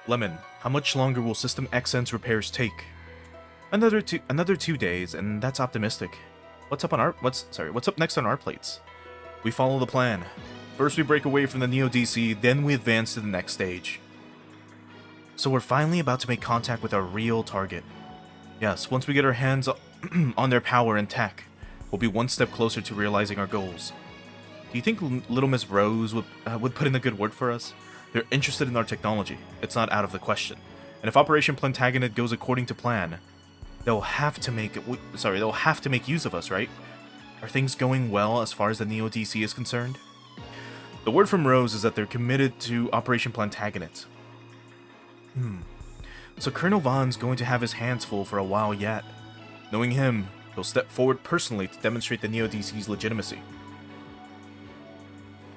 Lemon, how much longer will System XN's repairs take? Another 2 days, and that's optimistic. What's up next on our plates? We follow the plan. First we break away from the Neo DC, then we advance to the next stage. So we're finally about to make contact with our real target. Yes, once we get our hands on their power and tech, we'll be one step closer to realizing our goals. Do you think Little Miss Rose would put in a good word for us? They're interested in our technology. It's not out of the question. And if Operation Plantagenet goes according to plan, they'll have to make use of us, right? Are things going well as far as the Neo DC is concerned? The word from Rose is that they're committed to Operation Plantagenet. So Colonel Vaughn's going to have his hands full for a while yet. Knowing him, he'll step forward personally to demonstrate the Neo DC's legitimacy.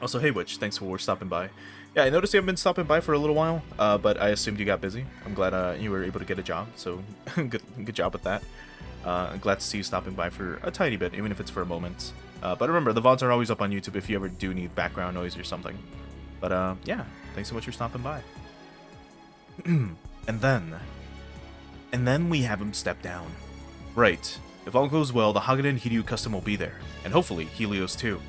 Also, hey Witch, thanks for stopping by. Yeah, I noticed you haven't been stopping by for a little while, but I assumed you got busy. I'm glad you were able to get a job, so good job with that. I'm glad to see you stopping by for a tiny bit, even if it's for a moment. But remember, the VODs are always up on YouTube if you ever do need background noise or something. But yeah, thanks so much for stopping by. And then we have him step down. Right. If all goes well, the Hagada and Hiryu custom will be there, and hopefully Helios too.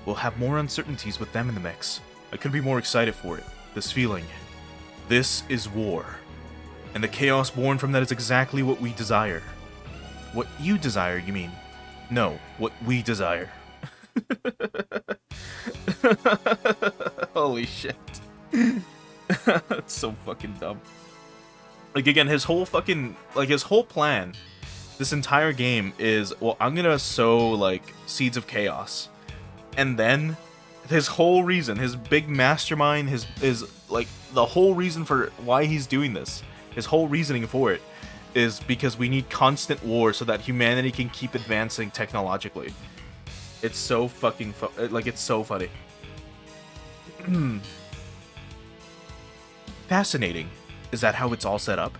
We'll have more uncertainties with them in the mix. I couldn't be more excited for it. This feeling. This is war. And the chaos born from that is exactly what we desire. What you desire, you mean? No, what we desire. Holy shit. That's so fucking dumb. Like, again, his whole plan, this entire game is, well, I'm gonna sow, like, seeds of chaos. And then, his whole reason, his big mastermind, his like, the whole reason for why he's doing this, his whole reasoning for it, is because we need constant war so that humanity can keep advancing technologically. It's so fucking it's so funny. Fascinating. Is that how it's all set up?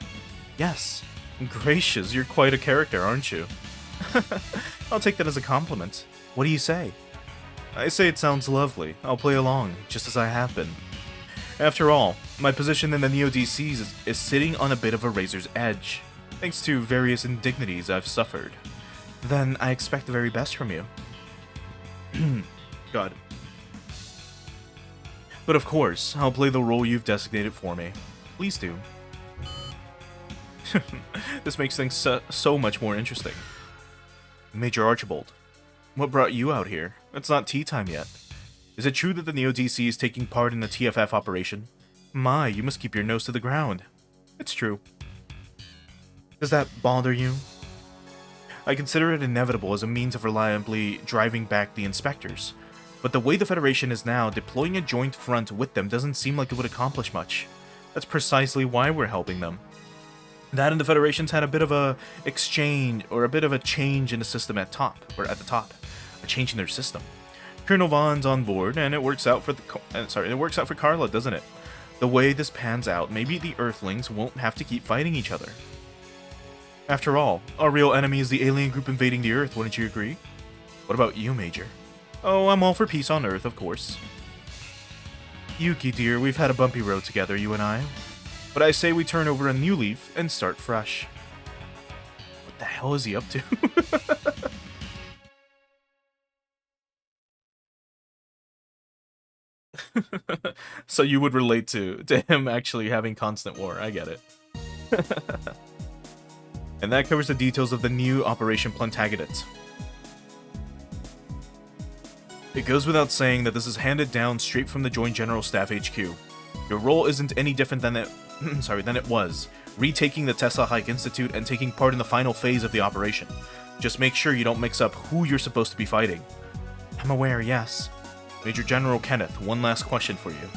Yes. Gracious, you're quite a character, aren't you? I'll take that as a compliment. What do you say? I say it sounds lovely. I'll play along, just as I have been. After all, my position in the Neo DCs is sitting on a bit of a razor's edge, thanks to various indignities I've suffered. Then I expect the very best from you. God. But of course, I'll play the role you've designated for me. Please do. This makes things so much more interesting. Major Archibald, what brought you out here? It's not tea time yet. Is it true that the Neo DC is taking part in the TFF operation? My, you must keep your nose to the ground. It's true. Does that bother you? I consider it inevitable as a means of reliably driving back the inspectors. But the way the Federation is now, deploying a joint front with them doesn't seem like it would accomplish much. That's precisely why we're helping them. That and the Federation's had a bit of a exchange, or a bit of a change in the system at the top. A change in their system. Colonel Vaughn's on board, and it works out for Carla, doesn't it? The way this pans out, maybe the Earthlings won't have to keep fighting each other. After all, our real enemy is the alien group invading the Earth, wouldn't you agree? What about you, Major? Oh, I'm all for peace on Earth, of course. Yuki, dear, we've had a bumpy road together, you and I. But I say we turn over a new leaf and start fresh. What the hell is he up to? So you would relate to him actually having constant war. I get it. And that covers the details of the new Operation Plantagenet. It goes without saying that this is handed down straight from the Joint General Staff HQ. Your role isn't any different than it was, retaking the Tesla Hike Institute and taking part in the final phase of the operation. Just make sure you don't mix up who you're supposed to be fighting. I'm aware, yes. Major General Kenneth, one last question for you.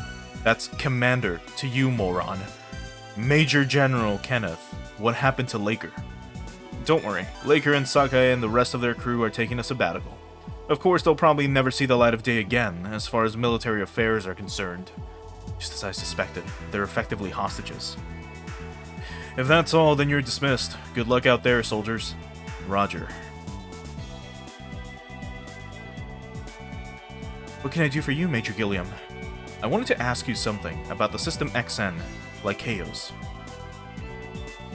That's Commander to you, moron. Major General Kenneth, what happened to Laker? Don't worry, Laker and Sakai and the rest of their crew are taking a sabbatical. Of course, they'll probably never see the light of day again, as far as military affairs are concerned. Just as I suspected, they're effectively hostages. If that's all, then you're dismissed. Good luck out there, soldiers. Roger. What can I do for you, Major Gilliam? I wanted to ask you something about the System XN. like Chaos.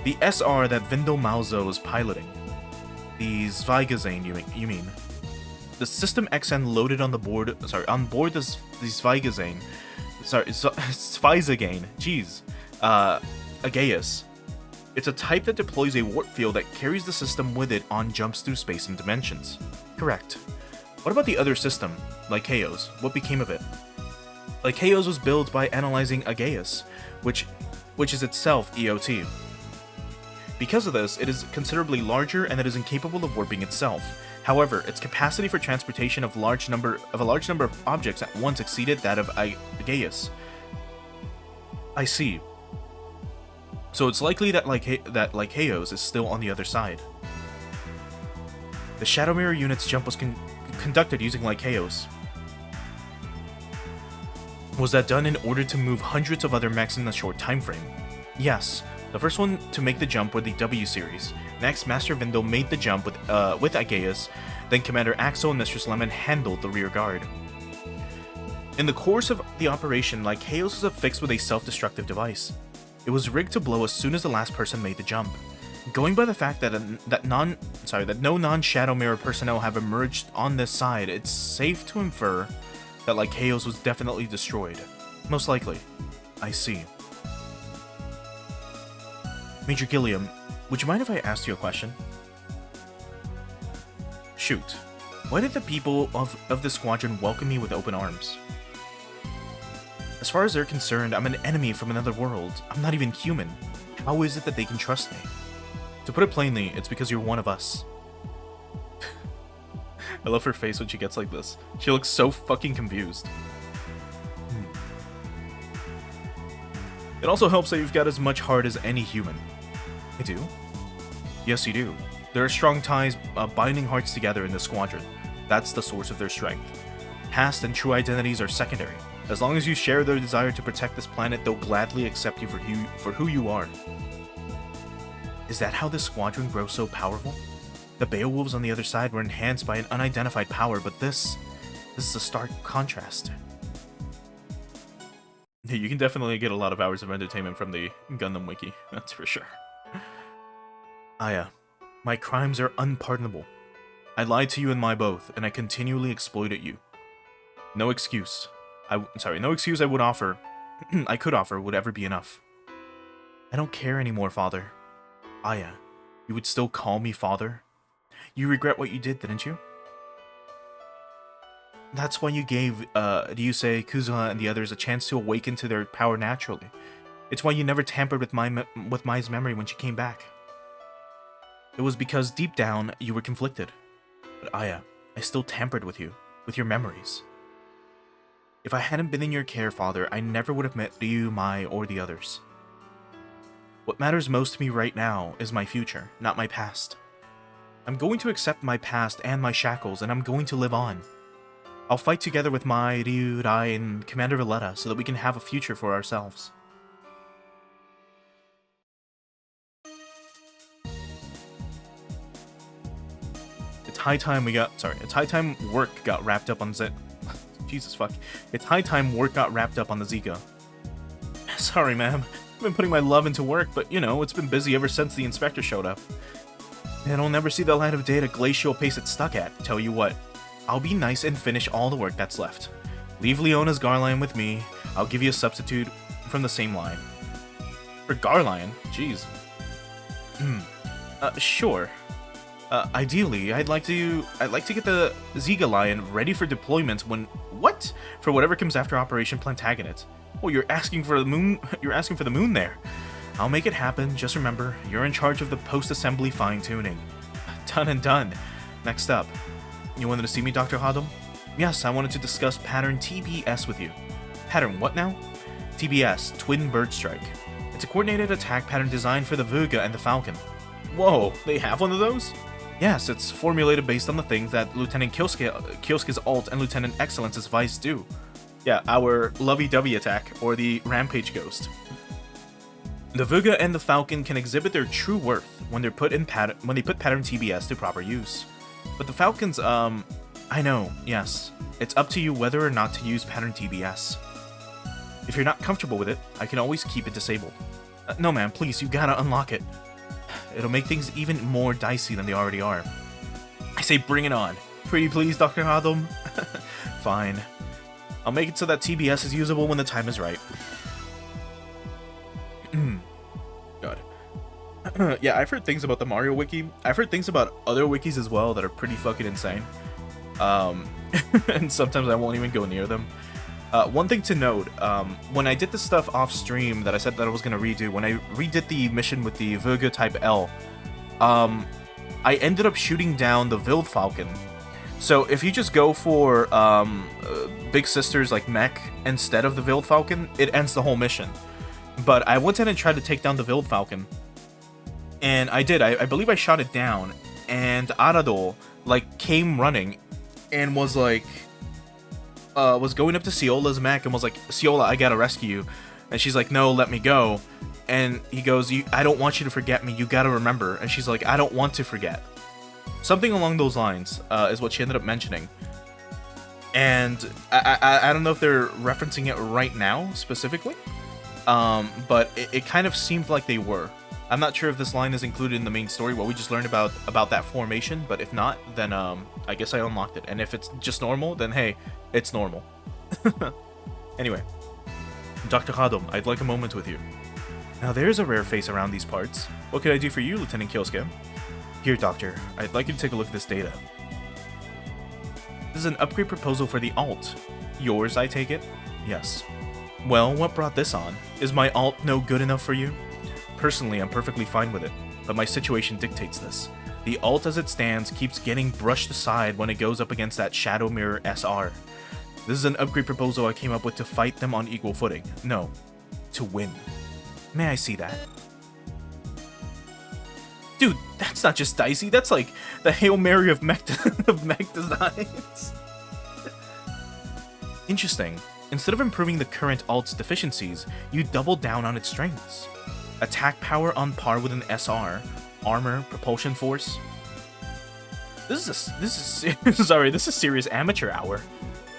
The SR that Vindel Malzo is piloting. The Zweigazane, you mean. The System XN loaded on the board, on board the Zweigazane, Zweizagane, jeez, Aegeus. It's a type that deploys a warp field that carries the system with it on jumps through space and dimensions. Correct. What about the other system, Lycaeus? What became of it? Lycaeus was built by analyzing Aegeus, which is itself EOT. Because of this, it is considerably larger and it is incapable of warping itself. However, its capacity for transportation of a large number of objects at once exceeded that of Aegeus. I see. So it's likely that Lycaeus is still on the other side. The Shadow Mirror unit's jump was conducted using Lycaeus. Was that done in order to move hundreds of other mechs in a short time frame? Yes. The first one to make the jump were the W series. Next, Master Vindel made the jump with Aegeus, then Commander Axel and Mistress Lemon handled the rear guard. In the course of the operation, Lycaeus was affixed with a self-destructive device. It was rigged to blow as soon as the last person made the jump. Going by the fact that no non-Shadow Mirror personnel have emerged on this side, it's safe to infer that Lycaeus was definitely destroyed. Most likely. I see. Major Gilliam, would you mind if I asked you a question? Shoot. Why did the people of the squadron welcome me with open arms? As far as they're concerned, I'm an enemy from another world. I'm not even human. How is it that they can trust me? To put it plainly, it's because you're one of us. I love her face when she gets like this. She looks so fucking confused. It also helps that you've got as much heart as any human. I do? Yes, you do. There are strong ties binding hearts together in this squadron. That's the source of their strength. Past and true identities are secondary. As long as you share their desire to protect this planet, they'll gladly accept you for who you are. Is that how this squadron grows so powerful? The Beowulfs on the other side were enhanced by an unidentified power, but this is a stark contrast. Yeah, you can definitely get a lot of hours of entertainment from the Gundam Wiki, that's for sure. Aya, my crimes are unpardonable. I lied to you and my both, and I continually exploited you. No excuse. No excuse I could offer would ever be enough. I don't care anymore, Father. Aya, you would still call me Father? You regret what you did, didn't you? That's why you gave Ryusei, Kuzuma, and the others a chance to awaken to their power naturally. It's why you never tampered with Mai's memory when she came back. It was because deep down you were conflicted. But Aya, I still tampered with you, with your memories. If I hadn't been in your care, Father, I never would have met Ryu, Mai, or the others. What matters most to me right now is my future, not my past. I'm going to accept my past and my shackles, and I'm going to live on. I'll fight together with Mai, Ryu, Rai, and Commander Valletta so that we can have a future for ourselves. It's high time work got wrapped up on Jesus fuck. It's high time work got wrapped up on the Zika. Sorry, ma'am. I've been putting my love into work, but you know, it's been busy ever since the inspector showed up. And I'll never see the light of day at a glacial pace it's stuck at. Tell you what, I'll be nice and finish all the work that's left. Leave Leona's Garline with me. I'll give you a substitute from the same line. For Garline? Jeez. Sure. Ideally, I'd like to get the Ziga Lion ready for deployment when what? For whatever comes after Operation Plantagenet. Oh, you're asking for the moon. You're asking for the moon there. I'll make it happen. Just remember, you're in charge of the post-assembly fine-tuning. Done and done. Next up, you wanted to see me, Dr. Hadam? Yes, I wanted to discuss Pattern TBS with you. Pattern what now? TBS, Twin Bird Strike. It's a coordinated attack pattern designed for the Vuga and the Falcon. Whoa, they have one of those? Yes, it's formulated based on the things that Lieutenant Kyosuke's Alt and Lieutenant Excellence's Vice do. Yeah, our lovey-dovey attack, or the Rampage Ghost. The Vuga and the Falcon can exhibit their true worth when they put Pattern TBS to proper use. But the Falcons, I know, yes. It's up to you whether or not to use Pattern TBS. If you're not comfortable with it, I can always keep it disabled. No, man, please, you gotta unlock it. It'll make things even more dicey than they already are. I say bring it on. Pretty please, Dr. Hadum? Fine. I'll make it so that TBS is usable when the time is right. God. Yeah, I've heard things about the Mario wiki. I've heard things about other wikis as well that are pretty fucking insane. And sometimes I won't even go near them. One thing to note, when I did the stuff off stream that I said that I was going to redo, when I redid the mission with the Wargod type L, I ended up shooting down the Wild Falcon. So if you just go for Big Sister's like mech instead of the Wild Falcon, it ends the whole mission. But I went in and tried to take down the Wild Falcon. And I did. I believe I shot it down. And Aradol, like, came running and was like... was going up to Ciola's mech and was like, Ciola, I gotta rescue you. And she's like, no, let me go. And he goes, I don't want you to forget me. You gotta remember. And she's like, I don't want to forget. Something along those lines is what she ended up mentioning. And I don't know if they're referencing it right now, specifically. But it kind of seemed like they were. I'm not sure if this line is included in the main story, what we just learned about that formation, but if not, then I guess I unlocked it. And if it's just normal, then hey, it's normal. Anyway, Dr. Hadum, I'd like a moment with you. Now there's a rare face around these parts. What could I do for you, Lieutenant Kyosuke? Here, Doctor, I'd like you to take a look at this data. This is an upgrade proposal for the alt. Yours, I take it? Yes. Well, what brought this on? Is my alt no good enough for you? Personally, I'm perfectly fine with it, but my situation dictates this. The alt as it stands keeps getting brushed aside when it goes up against that Shadow Mirror SR. This is an upgrade proposal I came up with to fight them on equal footing. No, to win. May I see that? Dude, that's not just dicey, that's like the Hail Mary of mech designs. Interesting. Instead of improving the current alt's deficiencies, you double down on its strengths. Attack power on par with an SR, armor, propulsion force. This is serious amateur hour.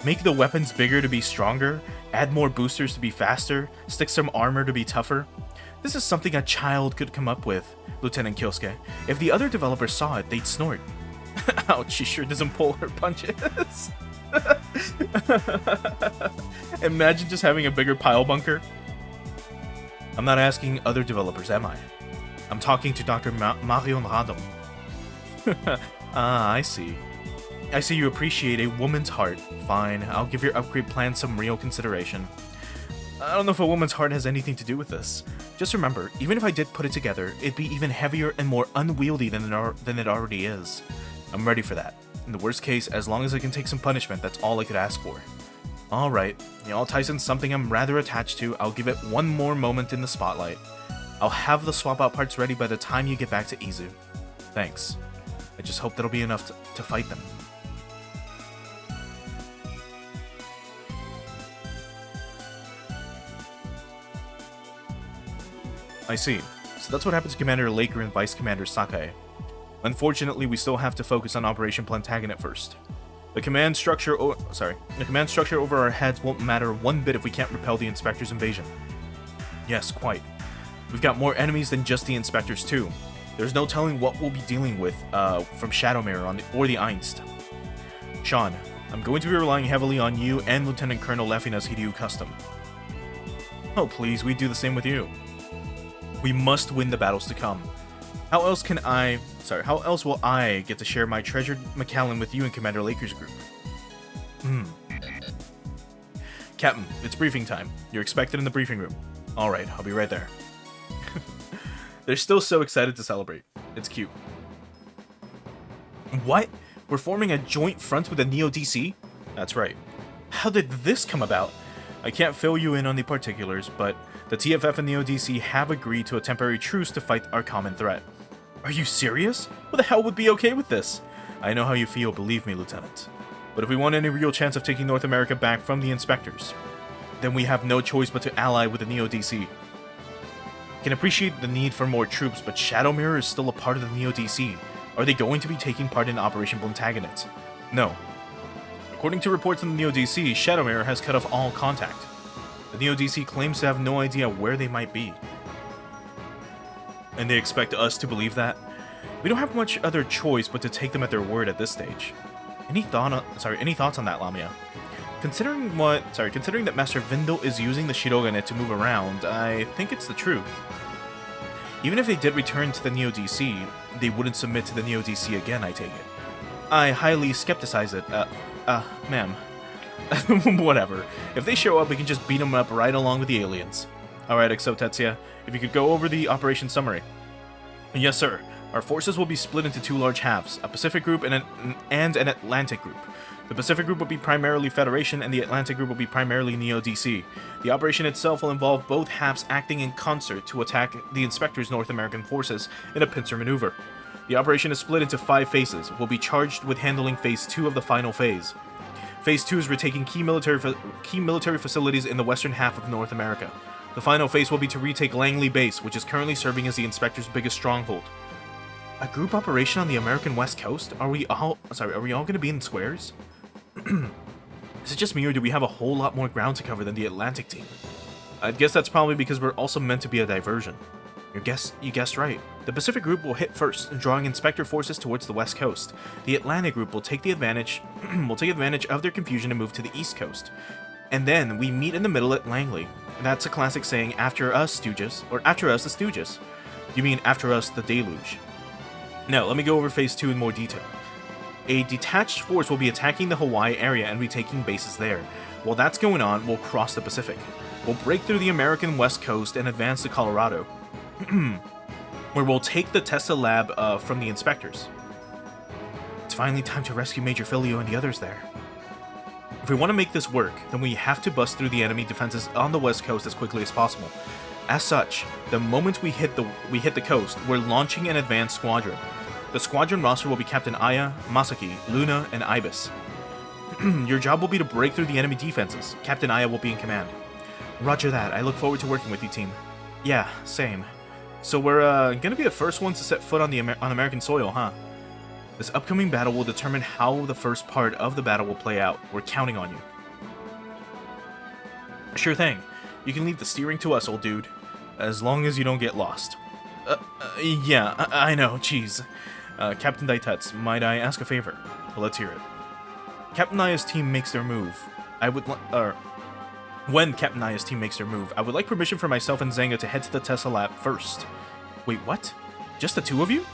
Make the weapons bigger to be stronger, add more boosters to be faster, stick some armor to be tougher. This is something a child could come up with, Lieutenant Kyosuke. If the other developers saw it, they'd snort. Ouch, she sure doesn't pull her punches. Imagine just having a bigger pile bunker. I'm not asking other developers, am I? I'm talking to Dr. Marion Radon. Ah, I see. I see you appreciate a woman's heart. Fine, I'll give your upgrade plan some real consideration. I don't know if a woman's heart has anything to do with this. Just remember, even if I did put it together, it'd be even heavier and more unwieldy than it already is. I'm ready for that. In the worst case, as long as I can take some punishment, that's all I could ask for. Alright, the alt Tyson's something I'm rather attached to. I'll give it one more moment in the spotlight. I'll have the swap out parts ready by the time you get back to Izu. Thanks. I just hope that'll be enough to fight them. I see. So that's what happened to Commander Laker and Vice Commander Sakai. Unfortunately, we still have to focus on Operation Plantagenet first. The command structure over our heads won't matter one bit if we can't repel the Inspector's invasion. Yes, quite. We've got more enemies than just the Inspectors too. There's no telling what we'll be dealing with from Shadow Mirror or the Einst. Sean, I'm going to be relying heavily on you and Lieutenant Colonel Lefina's Hiryu Custom. Oh please, we do the same with you. We must win the battles to come. How else will I get to share my treasured Macallan with you and Commander Laker's group? Captain, it's briefing time. You're expected in the briefing room. Alright, I'll be right there. They're still so excited to celebrate. It's cute. What? We're forming a joint front with the Neo-DC? That's right. How did this come about? I can't fill you in on the particulars, but the TFF and Neo-DC have agreed to a temporary truce to fight our common threat. Are you serious? Who the hell would be okay with this? I know how you feel, believe me, Lieutenant. But if we want any real chance of taking North America back from the Inspectors, then we have no choice but to ally with the Neo-DC. I can appreciate the need for more troops, but Shadow Mirror is still a part of the Neo-DC. Are they going to be taking part in Operation Plantagenet? No. According to reports in the Neo-DC, Shadow Mirror has cut off all contact. The Neo-DC claims to have no idea where they might be. And they expect us to believe that? We don't have much other choice but to take them at their word at this stage. Any thoughts on that, Lamia? Considering that Master Vindel is using the Shirogane to move around, I think it's the truth. Even if they did return to the Neo-DC, they wouldn't submit to the Neo-DC again, I take it. I highly skepticize it. Ma'am. Whatever. If they show up, we can just beat them up right along with the aliens. Alright, Exo Tetsuya, if you could go over the operation summary. Yes, sir. Our forces will be split into two large halves, a Pacific group and an Atlantic group. The Pacific group will be primarily Federation, and the Atlantic group will be primarily Neo-DC. The operation itself will involve both halves acting in concert to attack the Inspector's North American forces in a pincer maneuver. The operation is split into 5 phases. We'll be charged with handling Phase 2 of the final phase. Phase 2 is retaking key military facilities in the western half of North America. The final phase will be to retake Langley Base, which is currently serving as the Inspector's biggest stronghold. A group operation on the American West Coast? Are we all going to be in squares? Is it just me, or do we have a whole lot more ground to cover than the Atlantic team? I guess that's probably because we're also meant to be a diversion. You guessed right. The Pacific group will hit first, drawing Inspector forces towards the West Coast. The Atlantic group will take advantage of their confusion and move to the East Coast. And then we meet in the middle at Langley. That's a classic saying, after us, Stooges, or after us, the Stooges. You mean after us, the Deluge. Now, let me go over Phase 2 in more detail. A detached force will be attacking the Hawaii area and retaking bases there. While that's going on, we'll cross the Pacific. We'll break through the American West Coast and advance to Colorado, where we'll take the Tesla lab from the Inspectors. It's finally time to rescue Major Filio and the others there. If we want to make this work, then we have to bust through the enemy defenses on the West Coast as quickly as possible. As such, the moment we hit the coast, we're launching an advanced squadron. The squadron roster will be Captain Aya, Masaki, Luna, and Ibis. Your job will be to break through the enemy defenses. Captain Aya will be in command. Roger that. I look forward to working with you, team. Yeah, same. So we're gonna be the first ones to set foot on American soil, huh? This upcoming battle will determine how the first part of the battle will play out. We're counting on you. Sure thing. You can leave the steering to us, old dude. As long as you don't get lost. Yeah, I know, jeez. Captain Daitetsu, might I ask a favor? Well, let's hear it. Captain Aya's team makes their move. When Captain Aya's team makes their move, I would like permission for myself and Zenga to head to the Tesla lab first. Wait, what? Just the two of you?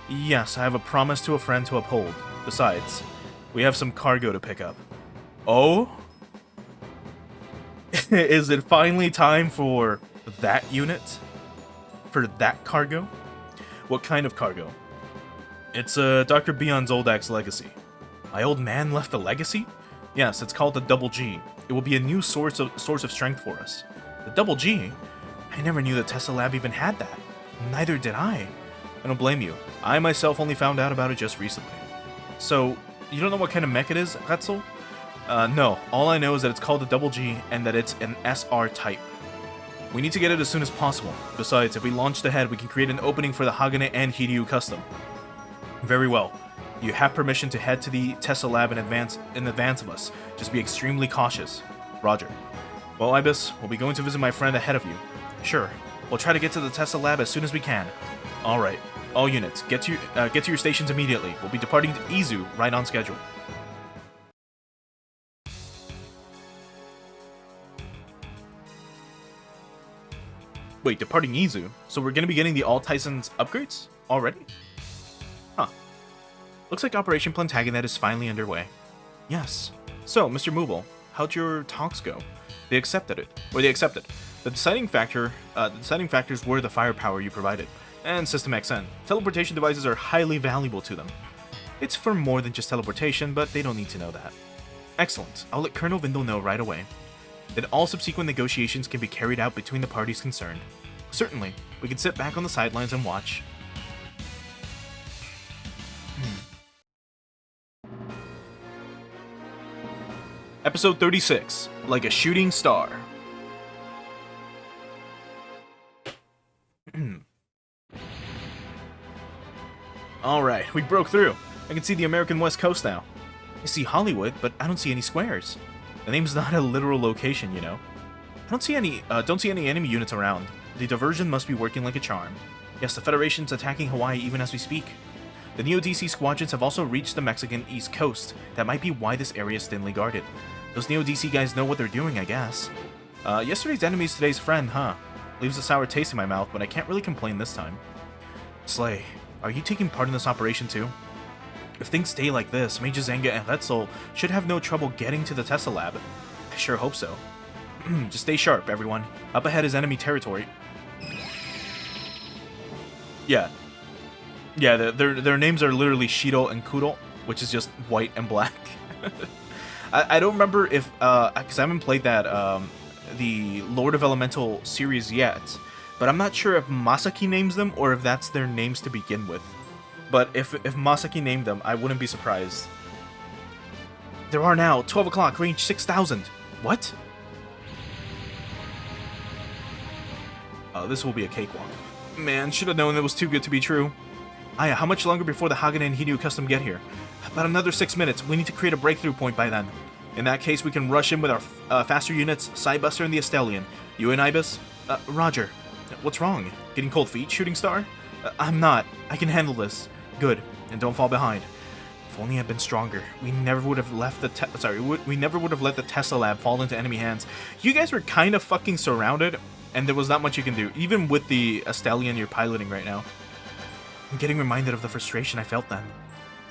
Yes, I have a promise to a friend to uphold. Besides, we have some cargo to pick up. Oh? Is it finally time for that unit? For that cargo? What kind of cargo? It's Dr. Bion's old axe legacy. My old man left a legacy? Yes, it's called the Double G. It will be a new source of strength for us. The Double G? I never knew the Tesla Lab even had that. Neither did I. I don't blame you. I myself only found out about it just recently. So, you don't know what kind of mech it is, Retzel? No. All I know is that it's called the Double G and that it's an SR type. We need to get it as soon as possible. Besides, if we launched ahead, we can create an opening for the Hagane and Hiryu custom. Very well. You have permission to head to the Tesla lab in advance of us. Just be extremely cautious. Roger. Well, Ibis, we'll be going to visit my friend ahead of you. Sure. We'll try to get to the Tesla lab as soon as we can. Alright. All units, get to your stations immediately. We'll be departing to Izu right on schedule. Wait, departing Izu? So we're gonna be getting the All Tyson's upgrades? Already? Huh. Looks like Operation Plantagenet is finally underway. Yes. So, Mr. Mooble, how'd your talks go? They accepted it. The deciding factors were the firepower you provided, and System XN. Teleportation devices are highly valuable to them. It's for more than just teleportation, but they don't need to know that. Excellent. I'll let Colonel Vindel know right away. Then all subsequent negotiations can be carried out between the parties concerned. Certainly, we can sit back on the sidelines and watch. Episode 36, Like a Shooting Star. Alright, we broke through. I can see the American West Coast now. I see Hollywood, but I don't see any squares. The name's not a literal location, you know. Don't see any enemy units around. The diversion must be working like a charm. Yes, the Federation's attacking Hawaii even as we speak. The Neo-DC squadrons have also reached the Mexican East Coast. That might be why this area is thinly guarded. Those Neo-DC guys know what they're doing, I guess. Yesterday's enemy is today's friend, huh? Leaves a sour taste in my mouth, but I can't really complain this time. Slay, are you taking part in this operation too? If things stay like this, Major Zenga and Retzel should have no trouble getting to the Tesla lab. I sure hope so. Just stay sharp, everyone. Up ahead is enemy territory. Yeah. Yeah, their names are literally Shido and Kuro, which is just white and black. I don't remember if, because I haven't played that, the Lord of Elemental series yet, but I'm not sure if Masaki names them or if that's their names to begin with. But if Masaki named them, I wouldn't be surprised. There are now 12 o'clock, range 6,000. What? This will be a cakewalk. Man, should have known it was too good to be true. Aya, how much longer before the Hagane and Hideo Custom get here? About another 6 minutes. We need to create a breakthrough point by then. In that case, we can rush in with our faster units, Sidebuster and the Estelian. You and Ibis? Roger. What's wrong? Getting cold feet, Shooting Star? I'm not. I can handle this. Good. And don't fall behind. If only I'd been stronger. We never would have left the we never would have let the Tesla lab fall into enemy hands. You guys were kind of fucking surrounded, and there was not much you can do, even with the Estelian you're piloting right now. I'm getting reminded of the frustration I felt then.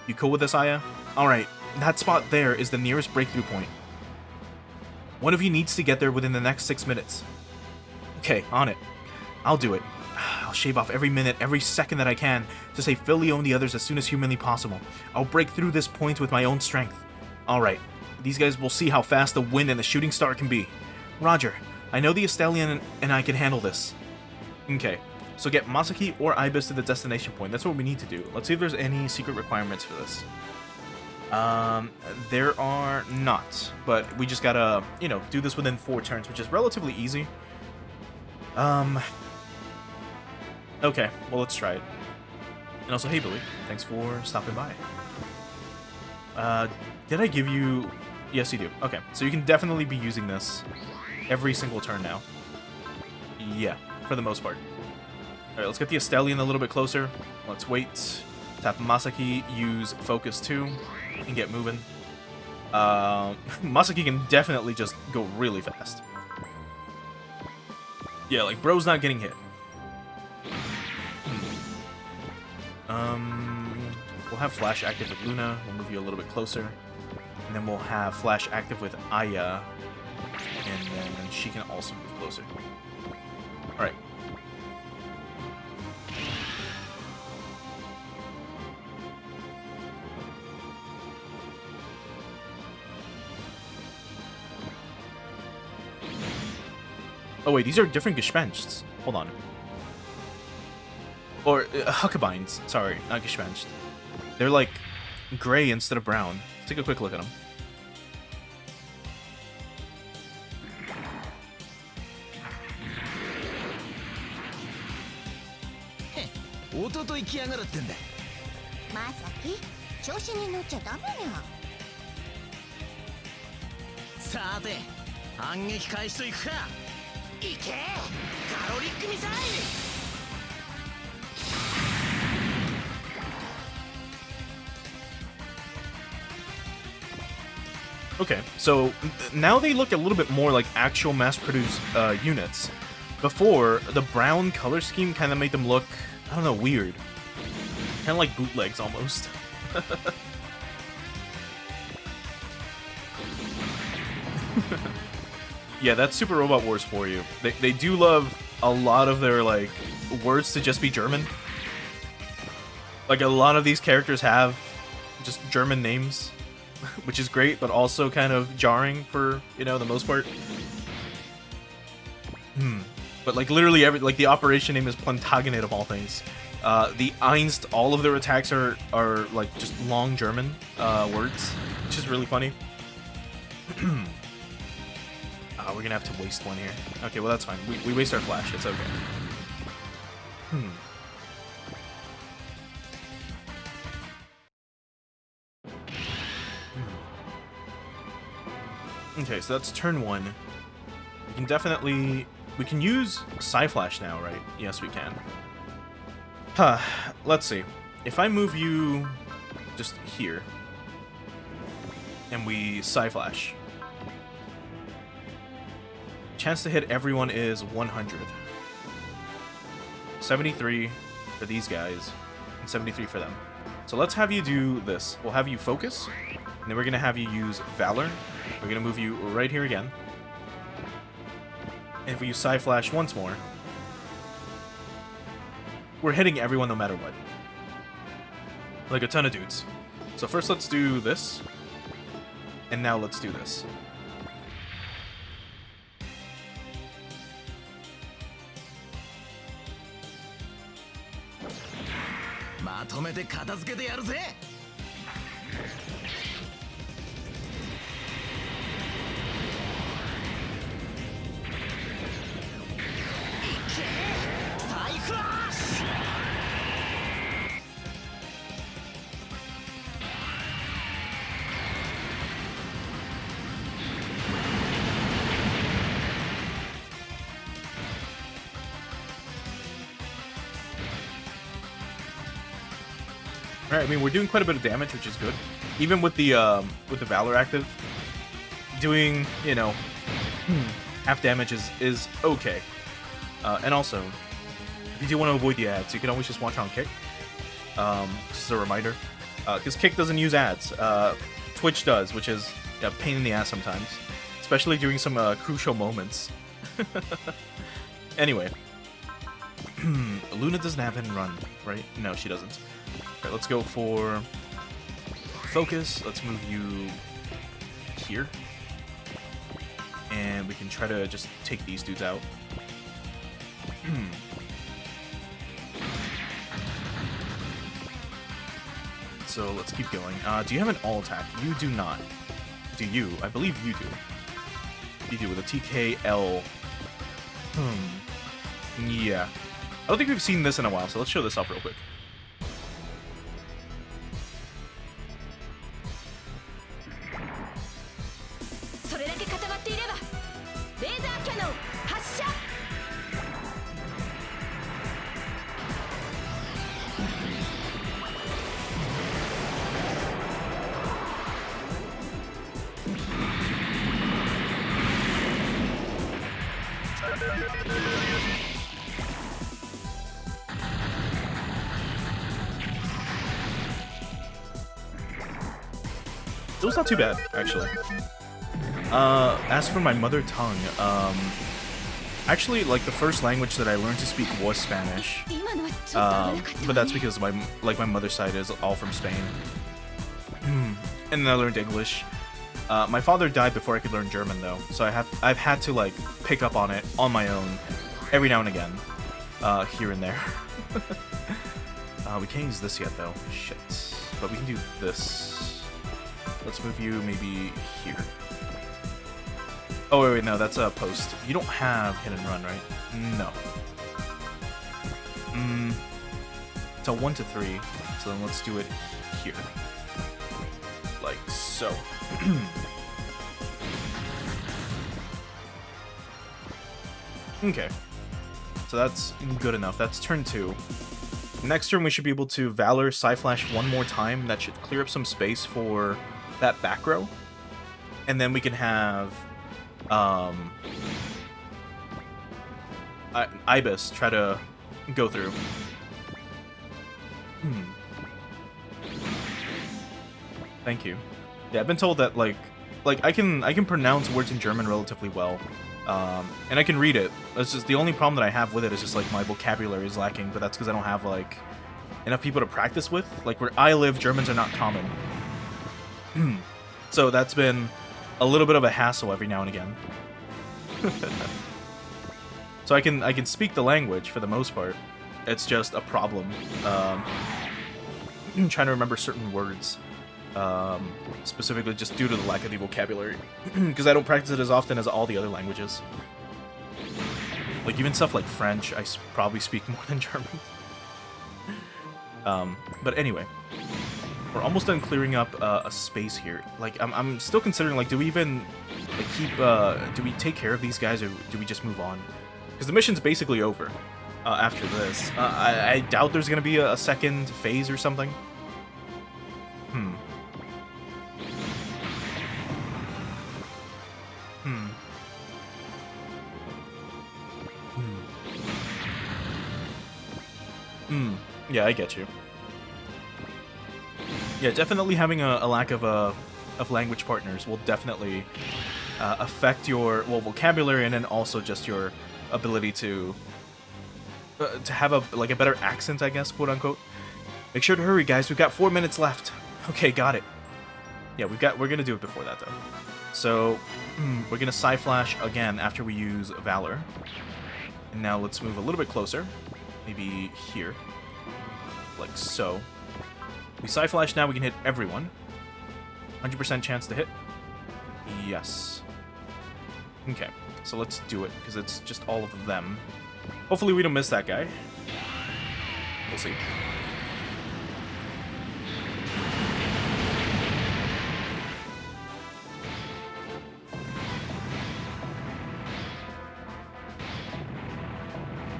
You cool with this, Aya? Alright, that spot there is the nearest breakthrough point. One of you needs to get there within the next 6 minutes. Okay, on it. I'll do it. I'll shave off every minute, every second that I can to save Filio and the others as soon as humanly possible. I'll break through this point with my own strength. Alright, these guys will see how fast the wind and the Shooting Star can be. Roger, I know the Estelian and I can handle this. Okay, so get Masaki or Ibis to the destination point. That's what we need to do. Let's see if there's any secret requirements for this. There are not, but we just gotta, you know, do this within 4 turns, which is relatively easy. Okay, well, let's try it. And also, hey, Billy, thanks for stopping by. Did I give you... Yes, you do. Okay, so you can definitely be using this every single turn now. Yeah, for the most part. Alright, let's get the Estelian a little bit closer. Let's wait. Tap Masaki, use Focus 2, and get moving. Masaki can definitely just go really fast. Yeah, like, bro's not getting hit. We'll have Flash active with Luna. We'll move you a little bit closer. And then we'll have Flash active with Aya. And then she can also move closer. Alright. Oh wait, these are different Gespensts. Hold on. Or Huckabines. Sorry, not Gespenst. They're like gray instead of brown. Let's take a quick look at them. Okay, so now they look a little bit more like actual mass-produced units. Before, the brown color scheme kind of made them look, I don't know, weird. Kind of like bootlegs, almost. Yeah, that's Super Robot Wars for you. They do love a lot of their, like, words to just be German. Like, a lot of these characters have just German names. Which is great, but also kind of jarring for, you know, the most part. But, like, literally every, like, the operation name is Plantagenet of all things. The Einst, all of their attacks are like, just long German words, which is really funny. We're gonna have to waste one here. Okay, well, that's fine. We waste our flash. It's okay. Okay, so that's turn 1. We can definitely... We can use Psy-Flash now, right? Yes, we can. Huh. Let's see. If I move you just here, and we Psy-Flash, chance to hit everyone is 100. 73 for these guys, and 73 for them. So let's have you do this. We'll have you focus, and then we're going to have you use Valor. We're going to move you right here again. And if we use Psy-Flash once more, we're hitting everyone no matter what. Like a ton of dudes. So first let's do this, and now let's do this. Alright, I mean, we're doing quite a bit of damage, which is good. Even with the Valor active, doing, you know, half damage is okay. And also, if you do want to avoid the ads, you can always just watch on Kick. Just as a reminder. Because Kick doesn't use ads. Twitch does, which is a pain in the ass sometimes. Especially during some crucial moments. Anyway. Luna doesn't have hit and run, right? No, she doesn't. Alright, let's go for focus. Let's move you here. And we can try to just take these dudes out. So let's keep going. Do you have an all attack? You do not. Do you? I believe you do. You do with a TKL. Yeah. I don't think we've seen this in a while, so let's show this off real quick. It was not too bad, actually. As for my mother tongue, actually, like, the first language that I learned to speak was Spanish. But that's because my mother's side is all from Spain. And then I learned English. My father died before I could learn German, though, so I've had to, like, pick up on it on my own every now and again, here and there. We can't use this yet, though. Shit. But we can do this. Let's move you maybe here. Oh, wait, no, that's a post. You don't have hit and run, right? No. It's a 1 to 3, so then let's do it here. Like so. Okay. So that's good enough. That's turn 2. Next turn, we should be able to Valor Psy-Flash one more time. That should clear up some space for that back row. And then we can have Ibis try to go through. Thank you. Yeah, I've been told that like I can pronounce words in German relatively well. And I can read it. That's just the only problem that I have with it is just like my vocabulary is lacking, but that's because I don't have like enough people to practice with. Like where I live, Germans are not common. So that's been a little bit of a hassle every now and again. So I can speak the language for the most part. It's just a problem. I'm trying to remember certain words. Specifically just due to the lack of the vocabulary. Because I don't practice it as often as all the other languages. Like even stuff like French, I probably speak more than German. But anyway. We're almost done clearing up a space here. Like, I'm still considering, like, do we even Like, do we take care of these guys, or do we just move on? Because the mission's basically over after this. I doubt there's going to be a second phase or something. Hmm. Yeah, I get you. Yeah, definitely having a lack of language partners will definitely affect your vocabulary, and then also just your ability to have a better accent, I guess, quote unquote. Make sure to hurry, guys. We've got 4 minutes left. Okay, got it. Yeah, we're gonna do it before that though. So we're gonna Psy Flash again after we use Valor. And now let's move a little bit closer. Maybe here. Like so. We Psy Flash now, we can hit everyone. 100% chance to hit. Yes. Okay, so let's do it, because it's just all of them. Hopefully we don't miss that guy. We'll see.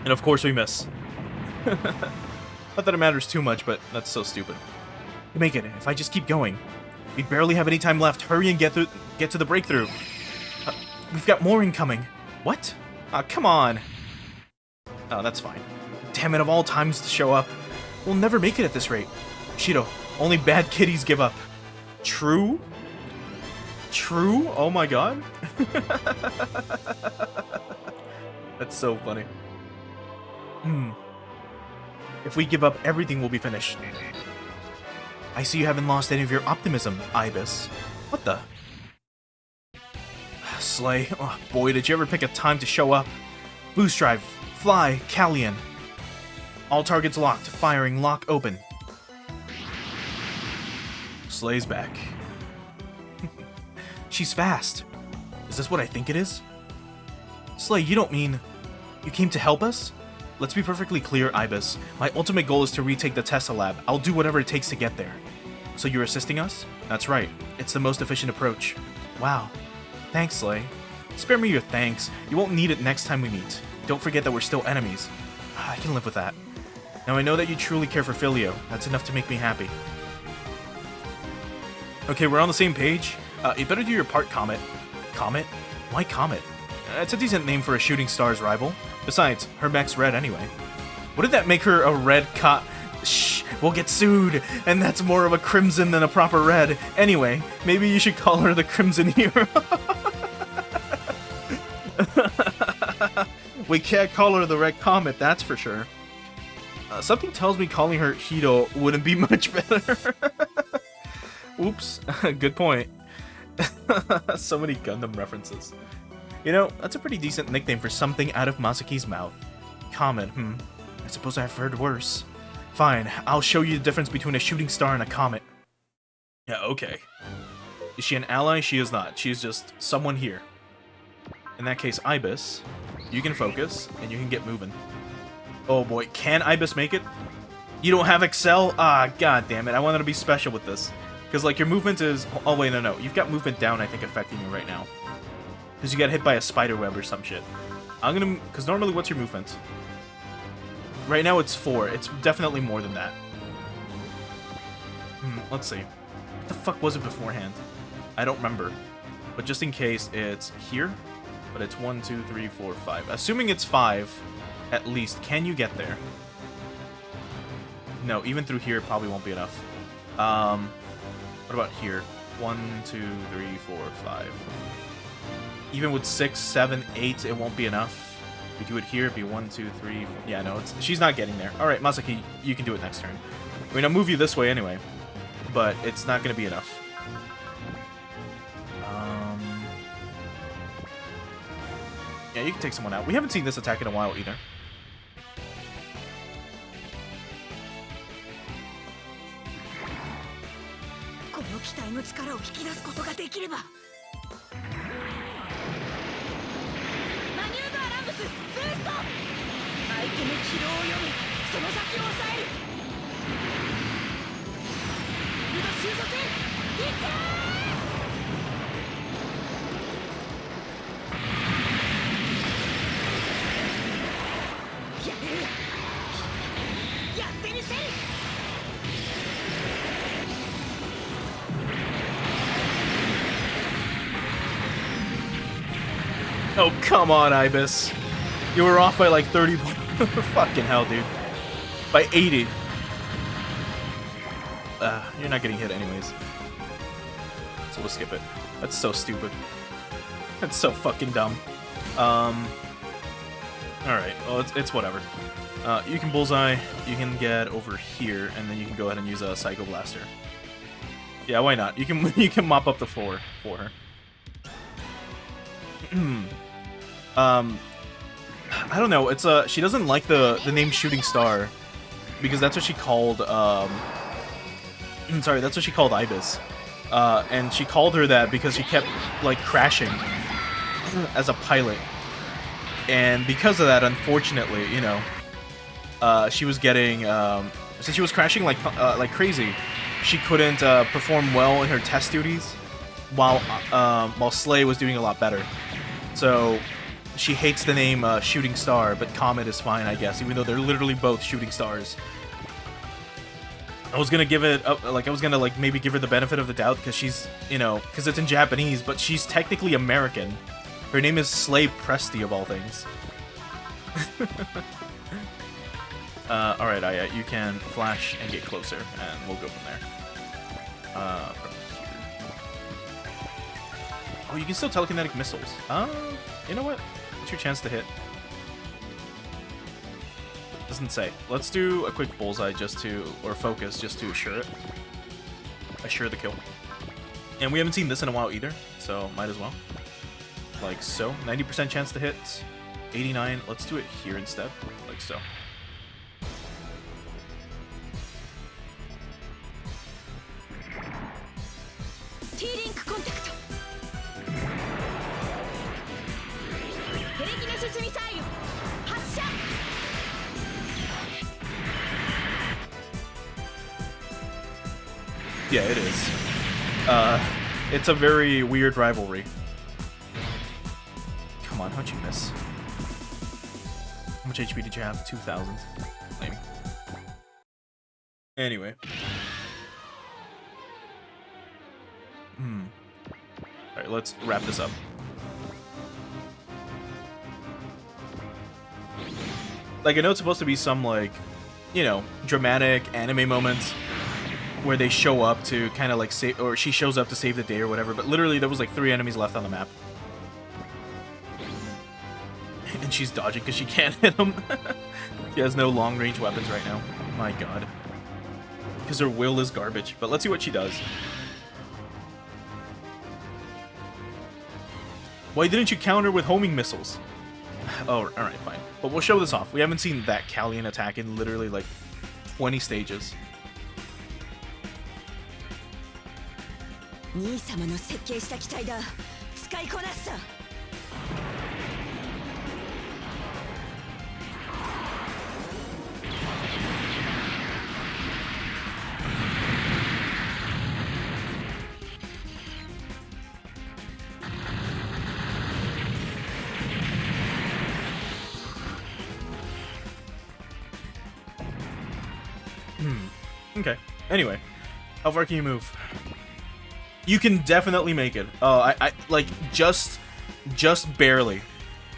And of course we miss. Not that it matters too much, but that's so stupid. You make it, if I just keep going. We'd barely have any time left. Hurry and get to the breakthrough. We've got more incoming. What? Come on. Oh, that's fine. Damn it, of all times to show up. We'll never make it at this rate. Shido, only bad kitties give up. True? True? Oh my god. That's so funny. If we give up, everything will be finished. I see you haven't lost any of your optimism, Ibis. What the? Slay. Oh boy, did you ever pick a time to show up. Boost drive. Fly. Callian. All targets locked. Firing. Lock open. Slay's back. She's fast. Is this what I think it is? Slay, you don't mean... You came to help us? Let's be perfectly clear, Ibis. My ultimate goal is to retake the Tesla lab. I'll do whatever it takes to get there. So you're assisting us? That's right. It's the most efficient approach. Wow. Thanks, Slay. Spare me your thanks. You won't need it next time we meet. Don't forget that we're still enemies. I can live with that. Now I know that you truly care for Filio. That's enough to make me happy. Okay, we're on the same page. You better do your part, Comet. Comet? Why Comet? It's a decent name for a shooting star's rival. Besides, her mech's red anyway. What did that make her a red Shh, we'll get sued, and that's more of a crimson than a proper red. Anyway, maybe you should call her the Crimson Hero. We can't call her the Red Comet, that's for sure. Something tells me calling her Hito wouldn't be much better. Oops, good point. So many Gundam references. You know, that's a pretty decent nickname for something out of Masaki's mouth. Comet, I suppose I've heard worse. Fine, I'll show you the difference between a shooting star and a comet. Yeah, okay. Is she an ally? She is not. She is just someone here. In that case, Ibis, you can focus, and you can get moving. Oh boy, can Ibis make it? You don't have Excel? Ah, god damn it, I wanted to be special with this. Because, like, your movement is... Oh, wait, no. You've got movement down, I think, affecting you right now. Because you got hit by a spider web or some shit. I'm gonna... Because normally, what's your movement? Right now, it's 4. It's definitely more than that. Let's see. What the fuck was it beforehand? I don't remember. But just in case, it's here. But it's 1, 2, 3, 4, 5. Assuming it's 5, at least, can you get there? No, even through here, it probably won't be enough. What about here? 1, 2, 3, 4, 5. Even with 6, 7, 8, it won't be enough. If we do it here, it'd be 1, 2, 3, 4. Yeah, no, she's not getting there. Alright, Masaki, you can do it next turn. I mean, I'll move you this way anyway. But it's not going to be enough. Yeah, you can take someone out. We haven't seen this attack in a while either. Oh, come on, Ibis. You were off by like 30 fucking hell, dude. By 80. You're not getting hit anyways. So we'll skip it. That's so stupid. That's so fucking dumb. Alright, well, it's whatever. You can bullseye, you can get over here, and then you can go ahead and use a Psycho Blaster. Yeah, why not? You can mop up the floor for her. I don't know. It's she doesn't like the name Shooting Star because that's what she called sorry, that's what she called Ibis. And she called her that because she kept like crashing as a pilot. And because of that, unfortunately, you know, she was getting since she was crashing like crazy, she couldn't perform well in her test duties while Slay was doing a lot better. So she hates the name Shooting Star, but Comet is fine, I guess, even though they're literally both shooting stars. I was gonna give it, maybe give her the benefit of the doubt because she's, you know, because it's in Japanese, but she's technically American. Her name is Slay Presti, of all things. Alright, Aya, you can flash and get closer, and we'll go from there. From here. Oh, you can still telekinetic missiles. You know what? What's your chance to hit? Doesn't say. Let's do a quick bullseye just to, or focus just to assure it. Assure the kill. And we haven't seen this in a while either, so might as well. Like so. 90% chance to hit. 89. Let's do it here instead. Like so. Yeah, it is. It's a very weird rivalry. Come on, how'd you miss? How much HP did you have? 2,000. Maybe. Anyway. Alright, let's wrap this up. Like, I know it's supposed to be some, like, you know, dramatic anime moments where they show up to kind of like save, or she shows up to save the day or whatever, but literally there was like 3 enemies left on the map. And she's dodging because she can't hit them. She has no long-range weapons right now. My god. Because her will is garbage. But let's see what she does. Why didn't you counter with homing missiles? Oh, alright, fine. But we'll show this off. We haven't seen that Callian attack in literally like 20 stages. 兄様の設計した機体だ。使いこなすさ。Okay. Anyway, how far can you move? You can definitely make it. I like just barely.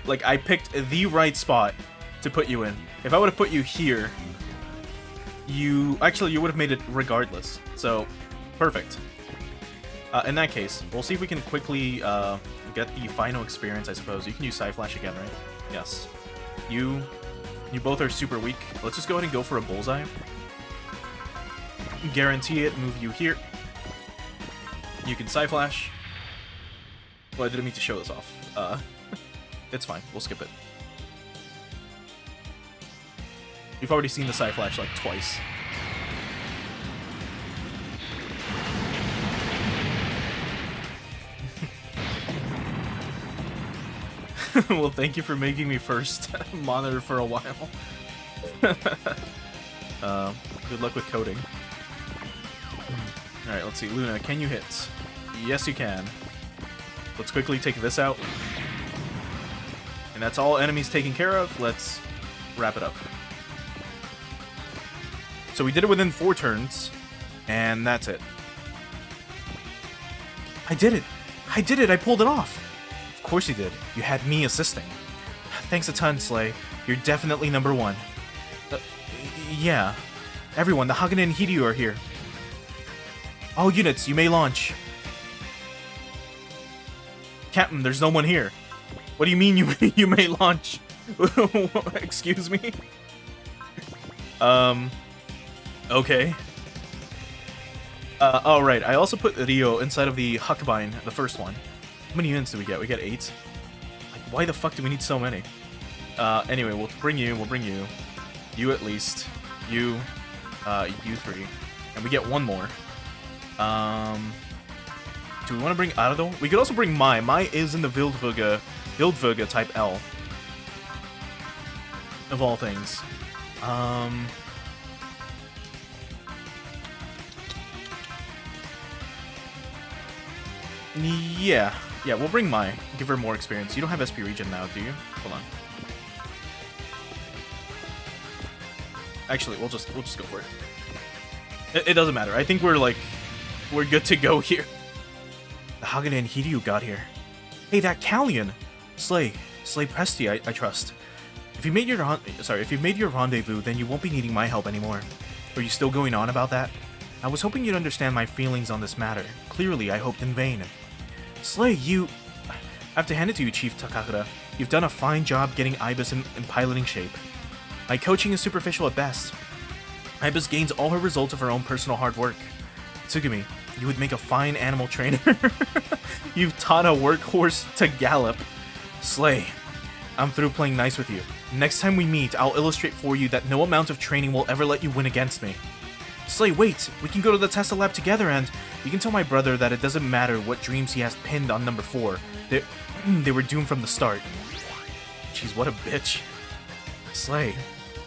Like I picked the right spot to put you in. If I would have put you here, you would have made it regardless. So, perfect. In that case, we'll see if we can quickly get the final experience. I suppose you can use Psy Flash again, right? Yes. You both are super weak. Let's just go ahead and go for a bullseye. Guarantee it. Move you here. You can Psy Flash. Well, I didn't mean to show this off. It's fine. We'll skip it. You've already seen the Psy Flash like twice. Well, thank you for making me first monitor for a while. Good luck with coding. Alright, let's see. Luna, can you hit? Yes, you can. Let's quickly take this out. And that's all enemies taken care of. Let's wrap it up. So we did it within 4 turns, and that's it. I did it! I did it! I pulled it off! Of course you did. You had me assisting. Thanks a ton, Slay. You're definitely number 1. Yeah. Everyone, the Hagane and Hiryu are here. All units, you may launch. Captain, there's no one here. What do you mean you may launch? Excuse me? Okay. Alright, I also put Ryo inside of the Hakabine, the first one. How many units do we get? We get 8? Like, why the fuck do we need so many? Anyway, we'll bring you. You at least. You 3. And we get 1 more. Do we want to bring Arado? We could also bring Mai. Mai is in the Wildverga type L. Of all things. Yeah, we'll bring Mai. Give her more experience. You don't have SP Regen now, do you? Hold on. Actually, we'll just go for it. It doesn't matter. I think we're good to go here. The Hagane and Hiryu got here. Hey, that Callion! Slay Presti, I trust. If you made your rendezvous, then you won't be needing my help anymore. Are you still going on about that? I was hoping you'd understand my feelings on this matter. Clearly, I hoped in vain. Slay, you... I have to hand it to you, Chief Takakura. You've done a fine job getting Ibis in piloting shape. My coaching is superficial at best. Ibis gains all her results of her own personal hard work. Tsugumi, you would make a fine animal trainer. You've taught a workhorse to gallop. Slay, I'm through playing nice with you. Next time we meet, I'll illustrate for you that no amount of training will ever let you win against me. Slay, wait! We can go to the Tesla lab together and you can tell my brother that it doesn't matter what dreams he has pinned on number 4. They were doomed from the start. Jeez, what a bitch. Slay,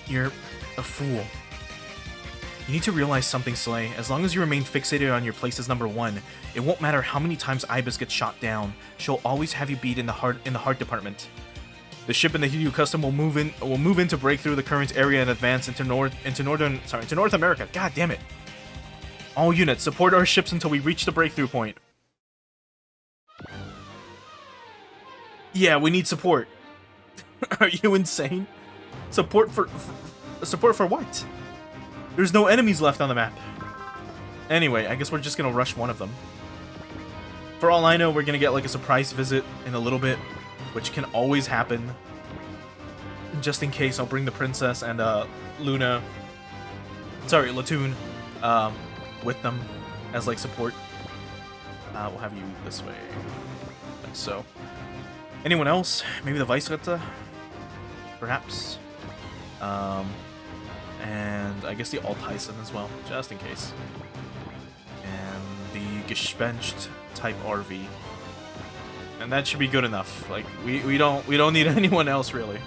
you're a fool. You need to realize something, Slay. As long as you remain fixated on your place as number 1, it won't matter how many times Ibis gets shot down. She'll always have you beat in the heart department. The ship and the Hiryu Custom will move in to break through the current area and advance into North America. God damn it! All units, support our ships until we reach the breakthrough point. Yeah, we need support. Are you insane? Support for what? There's no enemies left on the map. Anyway, I guess we're just gonna rush one of them. For all I know, we're gonna get like a surprise visit in a little bit, which can always happen. Just in case, I'll bring the princess and Latoon, with them as like support. We'll have you this way, like so. Anyone else? Maybe the Vice-Ritter? Perhaps. And I guess the Altheisen as well, just in case. And the Gespenst type RV. And that should be good enough. Like we don't need anyone else really.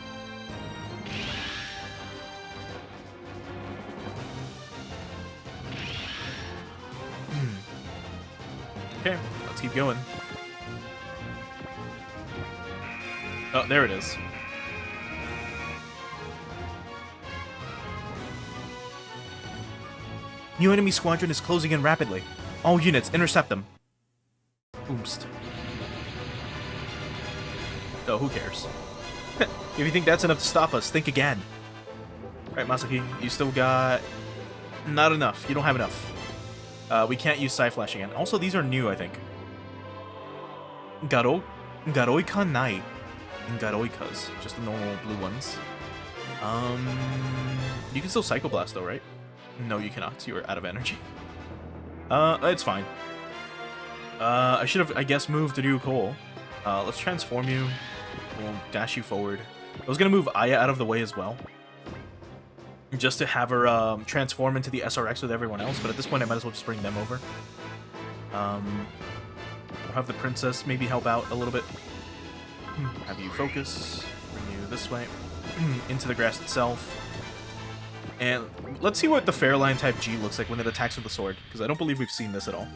Okay, let's keep going. Oh, there it is. New enemy squadron is closing in rapidly. All units, intercept them. Oomst. Oh, who cares? If you think that's enough to stop us, think again. Alright, Masaki, you still got... Not enough. You don't have enough. We can't use Side Flash again. Also, these are new, I think. Garoika Nai. And Garoikas. Just the normal blue ones. You can still Psycho Blast though, right? No, you cannot. You are out of energy. It's fine. I should have, I guess, moved to do Cole. Let's transform you. We'll dash you forward. I was gonna move Aya out of the way as well, just to have her transform into the SRX with everyone else. But at this point, I might as well just bring them over. We'll have the princess maybe help out a little bit. Have you focus. Bring you this way into the grass itself. And let's see what the Fairline type G looks like when it attacks with the sword, because I don't believe we've seen this at all.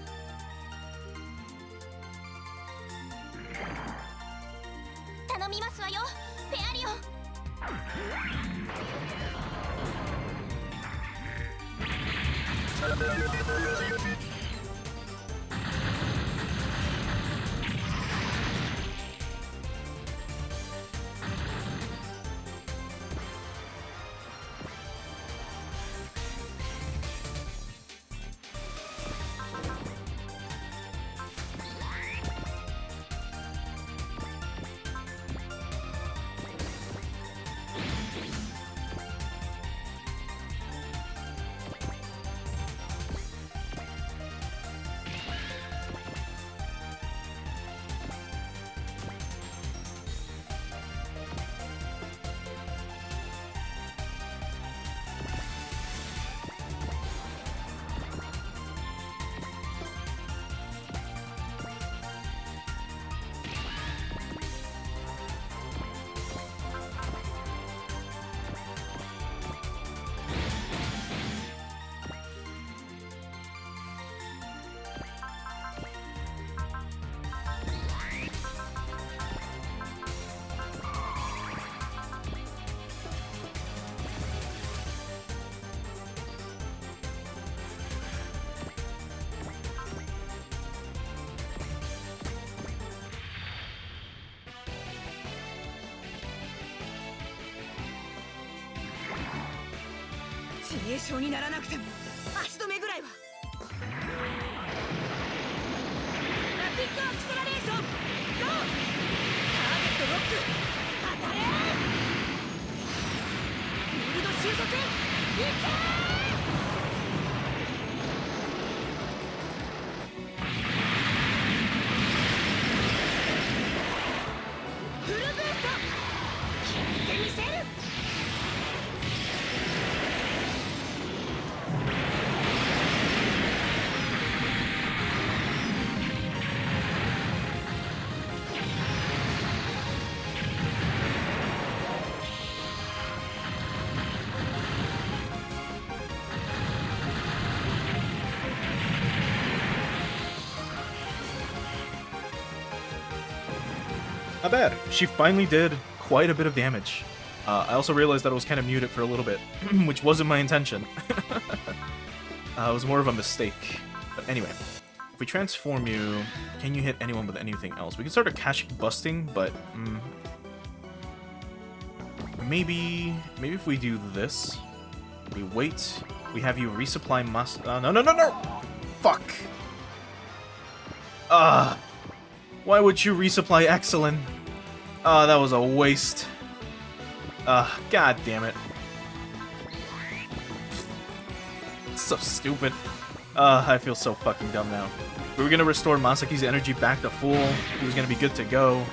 致命傷にならなくても足止めぐらいは。ラピッドアクセラレーションゴー。ターゲットロック当たれ。ビルド収束いけ。フルブースト決めてみせる。Not bad. She finally did quite a bit of damage. I also realized that it was kind of muted for a little bit, which wasn't my intention. It was more of a mistake. But anyway, if we transform you, can you hit anyone with anything else? We can start Akashic busting, but maybe if we do this, we wait, we have you resupply no! Fuck! Why would you resupply Excellent? That was a waste. God damn it. So stupid. I feel so fucking dumb now. We were gonna restore Masaki's energy back to full. He was gonna be good to go.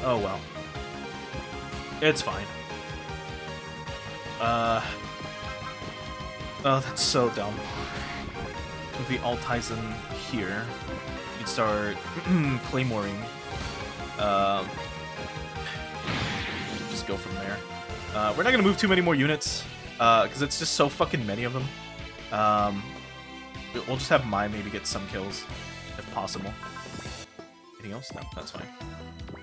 Oh well. It's fine. Oh, that's so dumb. With the Altizen here, you can start Claymoring. Just go from there. We're not gonna move too many more units, because it's just so fucking many of them. We'll just have Mai maybe get some kills, if possible. Anything else? No, that's fine.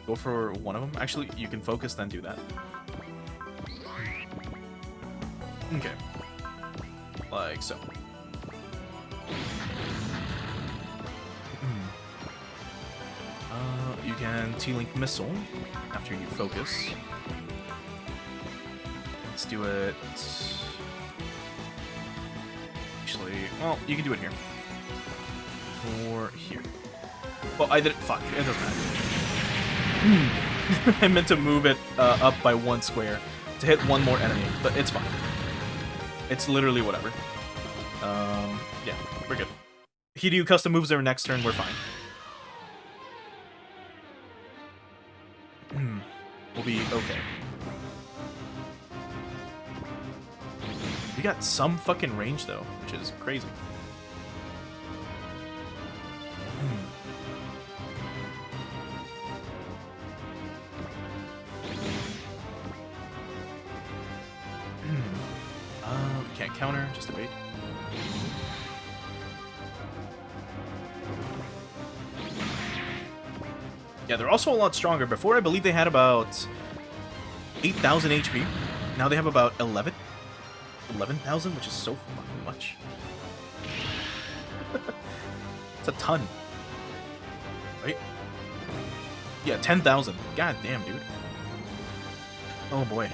Go for one of them. Actually, you can focus, then do that. Okay. Like so. You can T-Link Missile after you focus. Let's do it... Actually, well, you can do it here. Or here. Well, I didn't... Fuck, it doesn't matter. I meant to move it up by 1 square to hit 1 more enemy, but it's fine. It's literally whatever. Yeah, we're good. Hiryu custom moves their next turn, we're fine. We'll be okay. We got some fucking range though, which is crazy. Can't counter, just evade. Yeah, they're also a lot stronger. Before, I believe they had about 8,000 HP. Now they have about 11,000, which is so fucking much. It's a ton. Right? Yeah, 10,000. God damn, dude. Oh boy.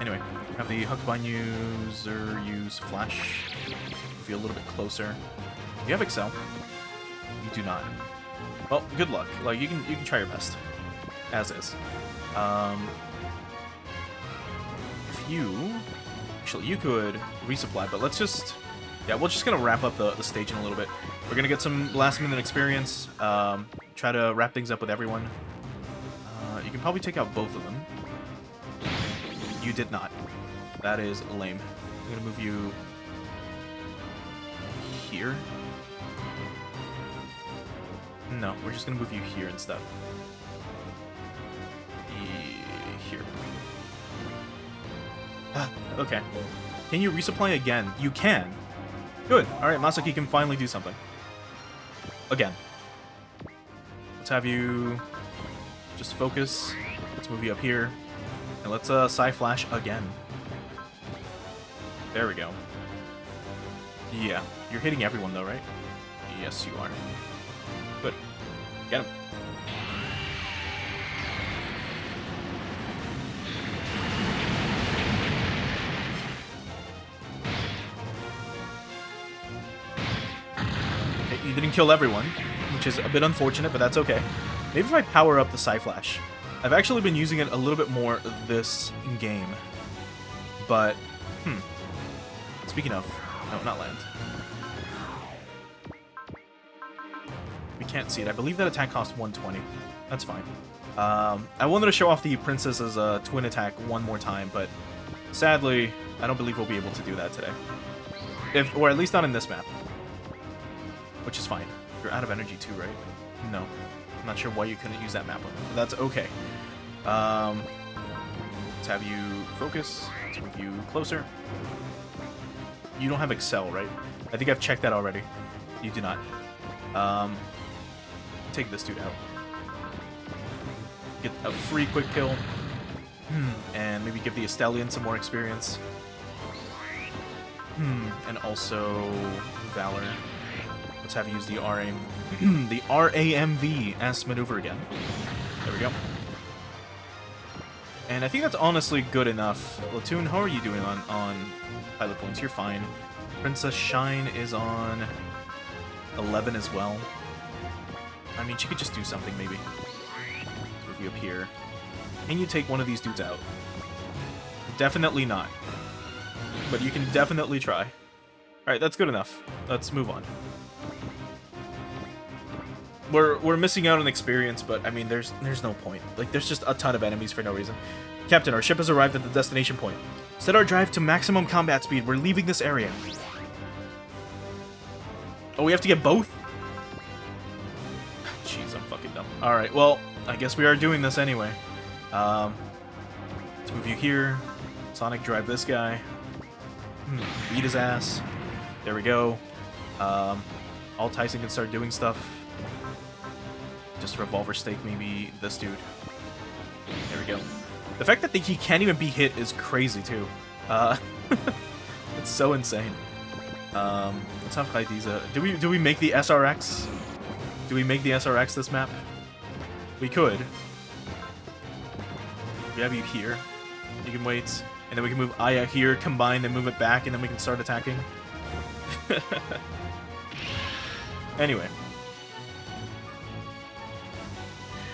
Anyway, have the Huckabine user use Flash. Move you a little bit closer. You have Excel. You do not. Well, good luck. Like, you can try your best. As is. If you... Actually, you could resupply, but let's just... Yeah, we're just gonna wrap up the stage in a little bit. We're gonna get some last-minute experience. Try to wrap things up with everyone. You can probably take out both of them. You did not. That is lame. I'm gonna move you... here? No, we're just gonna move you here instead. Here. Okay. Can you resupply again? You can. Good. Alright, Masaki can finally do something. Again. Let's have you just focus. Let's move you up here. And let's Psy-Flash again. There we go. Yeah. You're hitting everyone though, right? Yes, you are. Good. Get him. You didn't kill everyone, which is a bit unfortunate, but that's okay. Maybe if I power up the Psy-Flash. I've actually been using it a little bit more this game. But, Speaking of... No, not land. We can't see it. I believe that attack costs 120. That's fine. I wanted to show off the Princess's twin attack one more time, but sadly, I don't believe we'll be able to do that today. Or at least not in this map. Which is fine. You're out of energy too, right? No. I'm not sure why you couldn't use that map, but that's okay. Let's have you focus. Let's move you closer. You don't have Excel, right? I think I've checked that already. You do not. Take this dude out. Get a free quick kill. And maybe give the Estelian some more experience. And also Valor. Let's have you use the the RAMV-S maneuver again. There we go. And I think that's honestly good enough. Platoon, how are you doing on pilot points? You're fine. Princess Shine is on 11 as well. I mean, she could just do something, maybe. Move you up here. Can you take one of these dudes out? Definitely not. But you can definitely try. Alright, that's good enough. Let's move on. We're missing out on experience, but I mean, there's no point. Like, there's just a ton of enemies for no reason. Captain, our ship has arrived at the destination point. Set our drive to maximum combat speed. We're leaving this area. Oh, we have to get both? Jeez, I'm fucking dumb. Alright, well, I guess we are doing this anyway. Let's move you here. Sonic drive this guy. Beat his ass. There we go. All Tyson can start doing stuff. Just revolver stake maybe this dude. There we go. The fact that he can't even be hit is crazy too. It's so insane. Let's have Khaidiza. Do we make the SRX? Do we make the SRX this map? We could. We have you here. You can wait. And then we can move Aya here, combine, and move it back, and then we can start attacking. Anyway.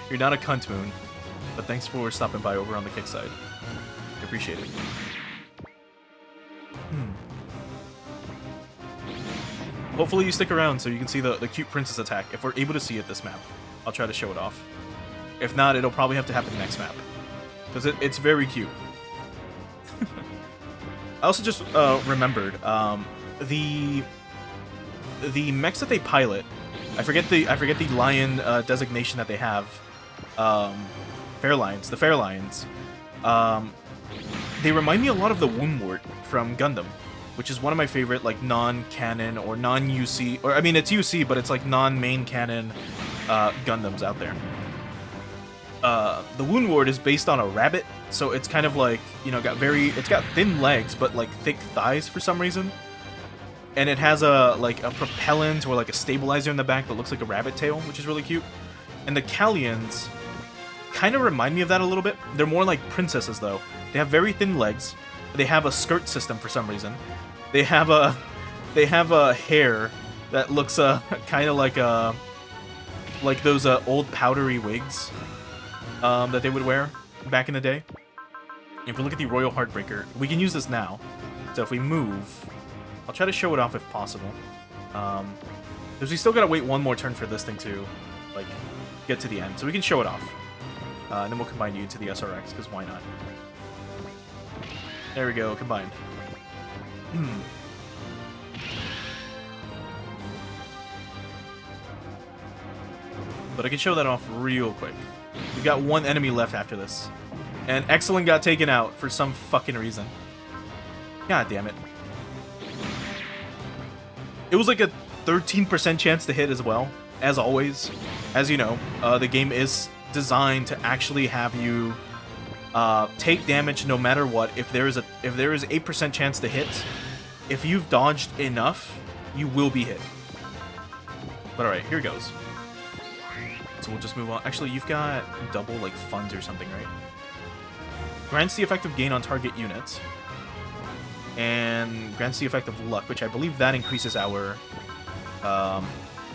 You're not a cunt, Moon, but thanks for stopping by over on the kick side. I appreciate it. Hopefully you stick around so you can see the cute princess attack. If we're able to see it this map, I'll try to show it off. If not, it'll probably have to happen next map. Because it's very cute. I also just remembered, the mechs that they pilot, I forget the lion designation that they have. Fairlions, the Fairlions. They remind me a lot of the Woundwort from Gundam, which is one of my favorite, like, non-canon or non-UC, or I mean it's UC, but it's like non-main canon Gundams out there. The Woundwort is based on a rabbit, so it's kind of like, you know, it's got thin legs, but like thick thighs for some reason. and it has a like a propellant or like a stabilizer in the back that looks like a rabbit tail, which is really cute. And the Callians kind of remind me of that a little bit. They're more like princesses though. They have very thin legs. They have a skirt system for some reason. They have a hair that looks kind of like those old powdery wigs that they would wear back in the day. If we look at the Royal Heartbreaker, we can use this now. So if we move, I'll try to show it off if possible. Because we still gotta wait one more turn for this thing to, like, get to the end. So we can show it off. And then we'll combine you into the SRX, because why not? There we go, combined. But I can show that off real quick. We've got one enemy left after this. And Excellent got taken out for some fucking reason. God damn it. It was like a 13% chance to hit as well, as always. As you know, the game is designed to actually have you take damage no matter what. If there is 8% chance to hit, if you've dodged enough, you will be hit. But alright, here goes. So we'll just move on. Actually, you've got double, like, funds or something, right? Grants the effect of gain on target units. And grants the effect of luck, which I believe that increases our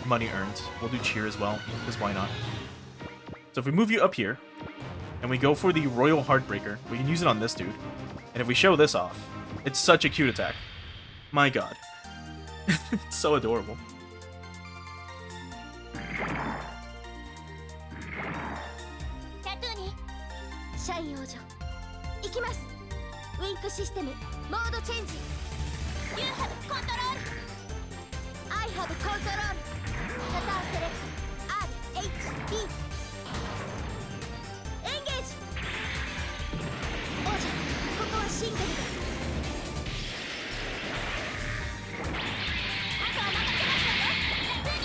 money earned. We'll do cheer as well, because why not? So if we move you up here, and we go for the Royal Heartbreaker, we can use it on this dude. And if we show this off, it's such a cute attack. My god. It's so adorable. Wink system mode change. You have control. I have control. Data select R H B. Engage. Oja, ここはシングルです。あとは任せますわよ。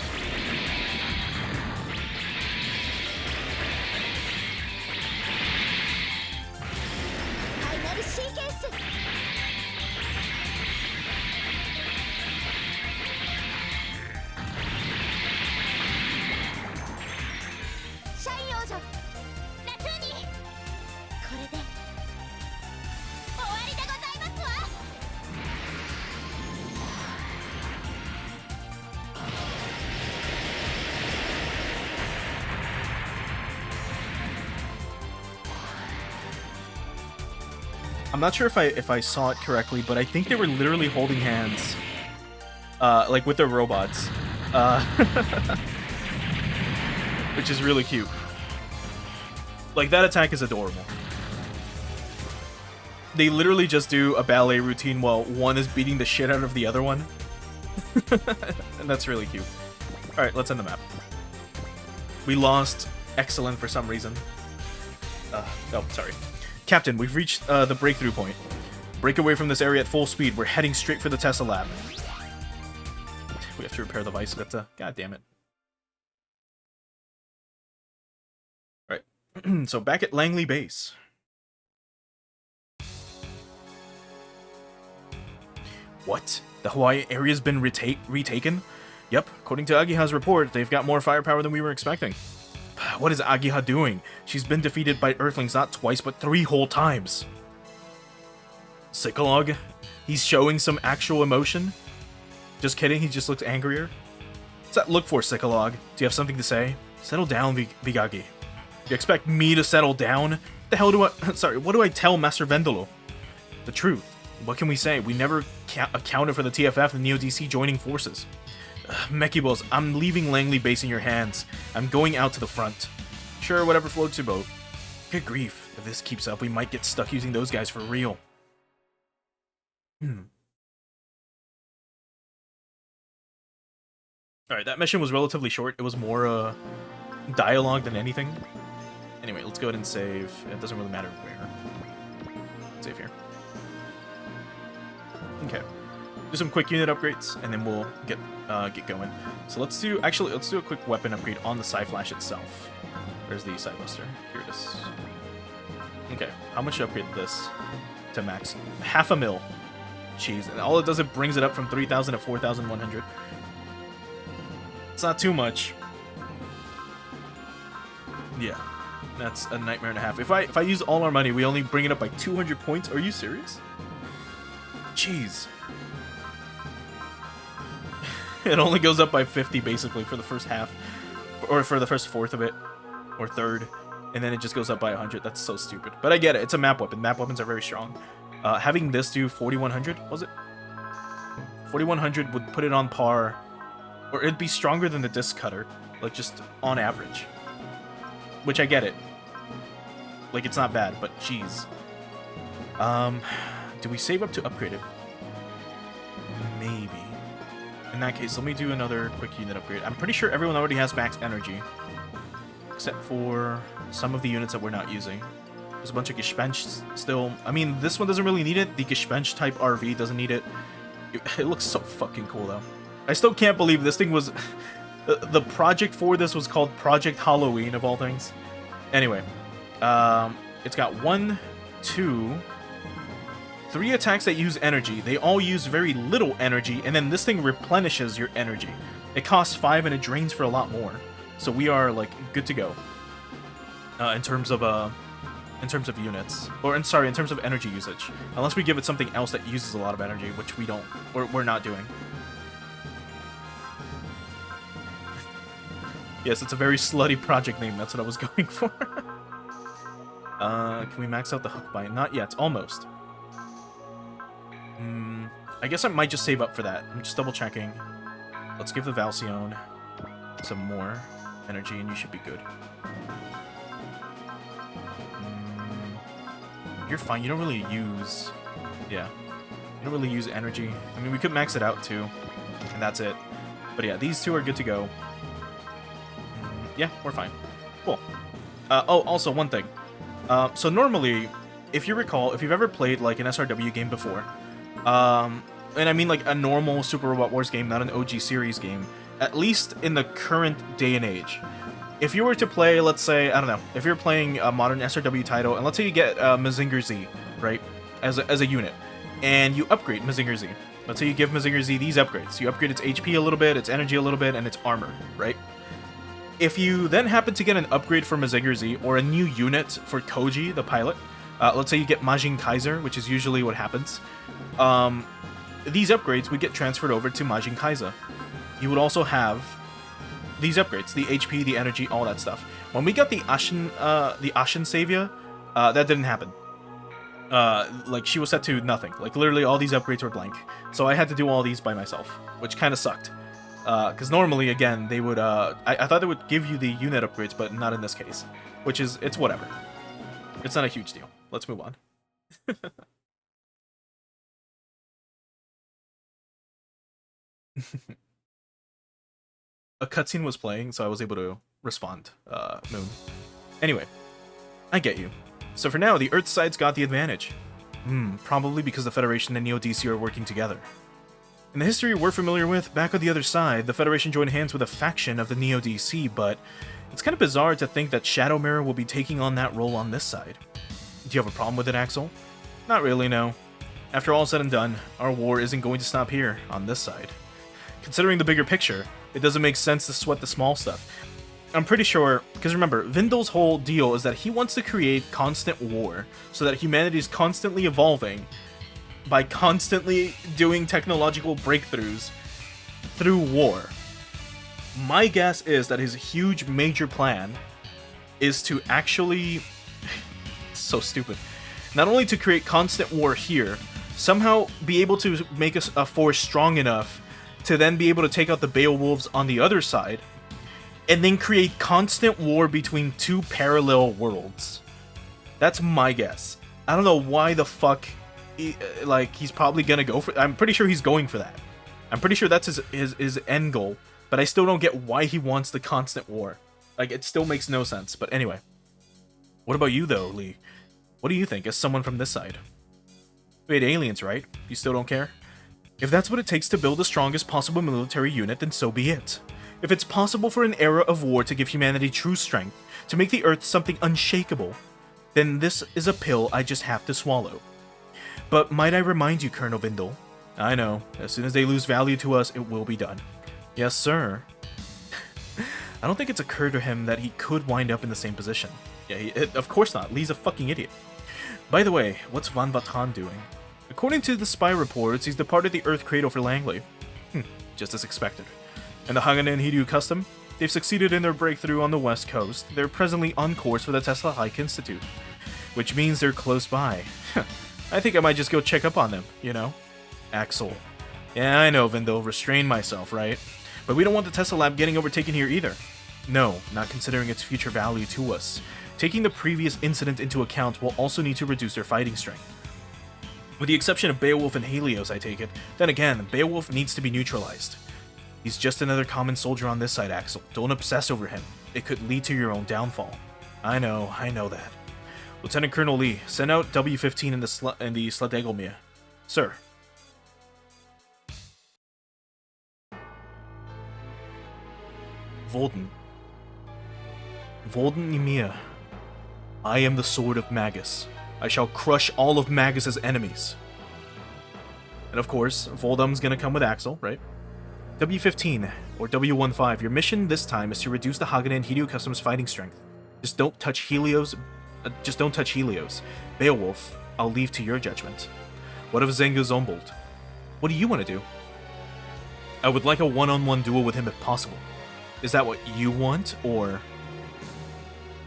ファイナルシーケンス。シャイン王女。ラトゥーニー。これで終わりでございますわ。I'm not sure if I saw it correctly, but I think they were literally holding hands, like with their robots, which is really cute. Like, that attack is adorable. They literally just do a ballet routine while one is beating the shit out of the other one. And that's really cute. Alright, let's end the map. We lost Excellent for some reason. Oh, sorry. Captain, we've reached the breakthrough point. Break away from this area at full speed. We're heading straight for the Tesla lab. We have to repair the vice. God damn it. Alright. So back at Langley Base. What? The Hawaii area's been retaken? Yep, according to Agiha's report, they've got more firepower than we were expecting. What is Agiha doing? She's been defeated by Earthlings not twice, but 3 whole times. Sikalog? He's showing some actual emotion? Just kidding, he just looks angrier? What's that look for, Sikalog? Do you have something to say? Settle down, Vigagi. You expect me to settle down? What the hell do I... Sorry, what do I tell Master Vendolo? The truth. What can we say? We never accounted for the TFF and Neo-DC joining forces. Mechibos, I'm leaving Langley Base in your hands. I'm going out to the front. Sure, whatever floats your boat. Good grief. If this keeps up, we might get stuck using those guys for real. Alright, that mission was relatively short. It was more dialogue than anything. Anyway, let's go ahead and save. It doesn't really matter where. Save here. Okay. Do some quick unit upgrades, and then we'll get going. So let's do a quick weapon upgrade on the Psy-Flash itself. Where's the Psy-Buster? Here it is. Okay, how much to upgrade this to max? 500,000. Jeez, and all it does, it brings it up from 3,000 to 4,100. It's not too much. Yeah, that's a nightmare and a half. If I use all our money, we only bring it up by 200 points. Are you serious? Jeez. It only goes up by 50 basically for the first half, or for the first fourth of it, or third, and then it just goes up by 100. That's so stupid. But I get it. It's a map weapon. Map weapons are very strong. Having this do 4,100, was it? 4,100 would put it on par, or it'd be stronger than the disc cutter, like just on average. Which I get it. Like, it's not bad, but jeez. Do we save up to upgrade it? Maybe. In that case, let me do another quick unit upgrade. I'm pretty sure everyone already has max energy. Except for some of the units that we're not using. There's a bunch of Gespenst still. I mean, this one doesn't really need it. The Gespenst type RV doesn't need it. It looks so fucking cool, though. I still can't believe this thing was... The project for this was called Project Halloween, of all things. Anyway. It's got 1, 2... 3 attacks that use energy. They all use very little energy, and then this thing replenishes your energy. It costs 5 and it drains for a lot more. So we are like good to go. In terms of units, or in terms of energy usage. Unless we give it something else that uses a lot of energy, which we don't, or we're not doing. Yes, it's a very slutty project name. That's what I was going for. Can we max out the hook bind? Not yet. Almost. I guess I might just save up for that. I'm just double checking. Let's give the Valcione some more energy and you should be good. You're fine. You don't really use... Yeah. You don't really use energy. I mean, we could max it out too. And that's it. But yeah, these two are good to go. Yeah, we're fine. Cool. Oh, also one thing. So normally, if you recall, if you've ever played like an SRW game before, and I mean like a normal Super Robot Wars game, not an OG series game, at least in the current day and age, if you were to play, let's say, I don't know, if you're playing a modern SRW title, and let's say you get Mazinger Z, right, as a unit, and you upgrade Mazinger Z. Let's say you give Mazinger Z these upgrades. You upgrade its HP a little bit, its energy a little bit, and its armor, right? If you then happen to get an upgrade for Mazinger Z, or a new unit for Koji, the pilot, let's say you get Majin Kaiser, which is usually what happens, these upgrades would get transferred over to Majin Kaiser. You would also have these upgrades, the HP, the energy, all that stuff. When we got the Ashen Savior, that didn't happen. Like, she was set to nothing. Like, literally all these upgrades were blank. So I had to do all these by myself, which kind of sucked. Because normally, again, they would, I thought they would give you the unit upgrades, but not in this case. Which is, it's whatever. It's not a huge deal. Let's move on. A cutscene was playing, so I was able to respond, Moon. Anyway, I get you. So for now, the Earth side's got the advantage. Probably because the Federation and Neo-DC are working together. In the history we're familiar with, back on the other side, the Federation joined hands with a faction of the Neo-DC, but it's kind of bizarre to think that Shadow Mirror will be taking on that role on this side. Do you have a problem with it, Axel? Not really, no. After all said and done, our war isn't going to stop here, on this side. Considering the bigger picture, it doesn't make sense to sweat the small stuff. I'm pretty sure, because remember, Vindal's whole deal is that he wants to create constant war, so that humanity is constantly evolving by constantly doing technological breakthroughs through war. My guess is that his huge major plan is to actually... so stupid. Not only to create constant war here, somehow be able to make a force strong enough to then be able to take out the Beowulfs on the other side, and then create constant war between two parallel worlds. That's my guess. I don't know why the fuck, he's probably gonna go for... I'm pretty sure he's going for that. I'm pretty sure that's his end goal, but I still don't get why he wants the constant war. Like, it still makes no sense, but anyway. What about you, though, Lee? What do you think, as someone from this side? You hate aliens, right? You still don't care? If that's what it takes to build the strongest possible military unit, then so be it. If it's possible for an era of war to give humanity true strength, to make the Earth something unshakable, then this is a pill I just have to swallow. But might I remind you, Colonel Bindle? I know, as soon as they lose value to us, it will be done. Yes, sir. I don't think it's occurred to him that he could wind up in the same position. Yeah, of course not. Lee's a fucking idiot. By the way, what's Van Vatan doing? According to the spy reports, he's departed the Earth Cradle for Langley. Just as expected. And the Haganen Hiryu Custom? They've succeeded in their breakthrough on the west coast. They're presently on course for the Tesla Hike Institute. Which means they're close by. I think I might just go check up on them, you know? Axel. Yeah, I know, Vindel. Restrain myself, right? But we don't want the Tesla Lab getting overtaken here either. No, not considering its future value to us. Taking the previous incident into account, we'll also need to reduce their fighting strength. With the exception of Beowulf and Helios, I take it. Then again, Beowulf needs to be neutralized. He's just another common soldier on this side, Axel. Don't obsess over him. It could lead to your own downfall. I know that. Lieutenant Colonel Lee, send out W-15 in the Sladegelmir. Sir. Volden. Volden Ymir. I am the sword of Magus. I shall crush all of Magus's enemies. And of course, Voldem's gonna come with Axel, right? W-15, or W-15, your mission this time is to reduce the Haganen Hiryu Customs fighting strength. Just don't touch Helios. Beowulf, I'll leave to your judgment. What of Zenga Zombold? What do you want to do? I would like a one-on-one duel with him if possible. Is that what you want, or...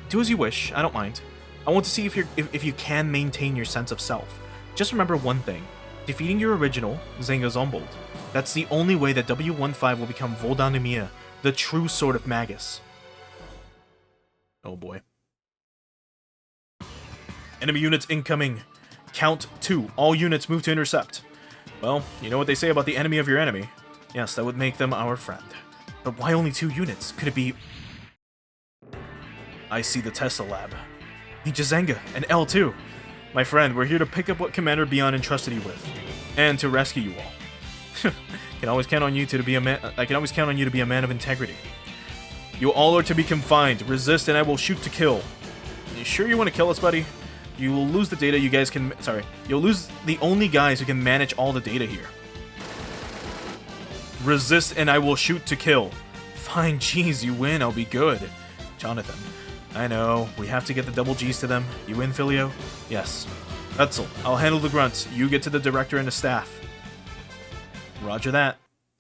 Do as you wish, I don't mind. I want to see if you can maintain your sense of self. Just remember one thing. Defeating your original, Zenga Zombold. That's the only way that W-15 will become Voldan Ymir, the true sword of Magus. Oh boy. Enemy units incoming. Count 2. All units move to intercept. Well, you know what they say about the enemy of your enemy. Yes, that would make them our friend. But why only 2 units? Could it be... I see the Tesla Lab. Ninja Zenga and L2. My friend, we're here to pick up what Commander Beyond entrusted you with. And to rescue you all. I can always count on you to be a man of integrity. You all are to be confined. Resist and I will shoot to kill. You sure you want to kill us, buddy? You will lose the data you guys can... Sorry. You'll lose the only guys who can manage all the data here. Resist and I will shoot to kill. Fine, geez, you win. I'll be good. Jonathan. I know. We have to get the double G's to them. You win, Filio? Yes. Etzel, I'll handle the grunts. You get to the director and the staff. Roger that.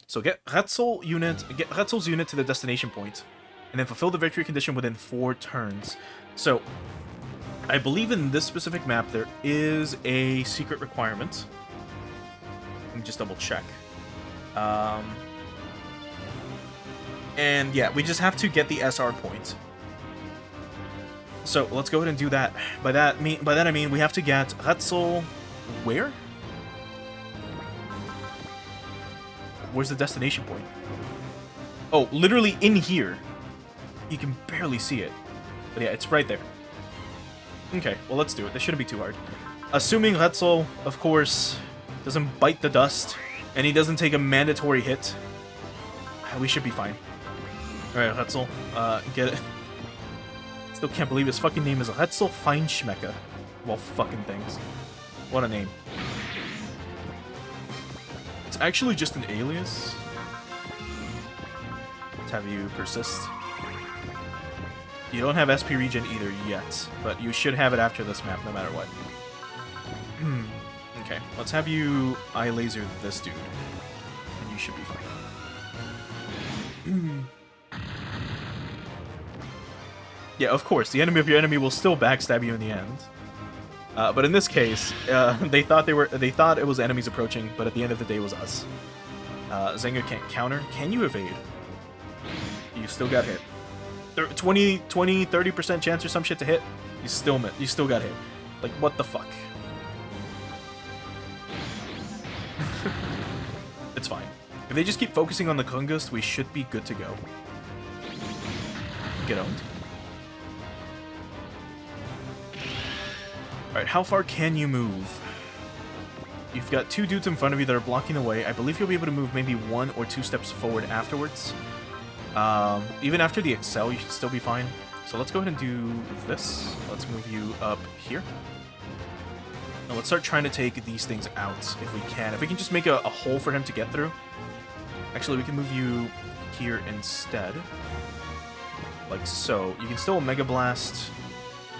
So get Retzel's unit to the destination point, and then fulfill the victory condition within 4 turns. So, I believe in this specific map there is a secret requirement. Let me just double check. And yeah, we just have to get the SR point. So let's go ahead and do that. By that I mean we have to get Retzel. Where? Where's the destination point? Oh, literally in here. You can barely see it. But yeah, it's right there. Okay, well let's do it. This shouldn't be too hard. Assuming Retzel, of course, doesn't bite the dust, and he doesn't take a mandatory hit, we should be fine. Alright, Retzel, get it. Still can't believe his fucking name is Retzel Feinschmecker. Well, fucking things. What a name. It's actually just an alias. Let's have you persist. You don't have SP regen either yet, but you should have it after this map no matter what. Okay, let's have you eye laser this dude. And you should be fine. Yeah, of course, the enemy of your enemy will still backstab you in the end. But in this case, they thought it was enemies approaching, but at the end of the day it was us. Zenga can't counter. Can you evade? You still got hit. 30% chance or some shit to hit. You still got hit. Like, what the fuck? It's fine. If they just keep focusing on the Kungust, we should be good to go. Get owned. Alright, how far can you move? You've got 2 dudes in front of you that are blocking the way. I believe you'll be able to move maybe 1 or 2 steps forward afterwards. Even after the Excel, you should still be fine. So let's go ahead and do this. Let's move you up here. Now let's start trying to take these things out if we can. If we can just make a hole for him to get through. Actually, we can move you here instead. Like so. You can still Omega Blast.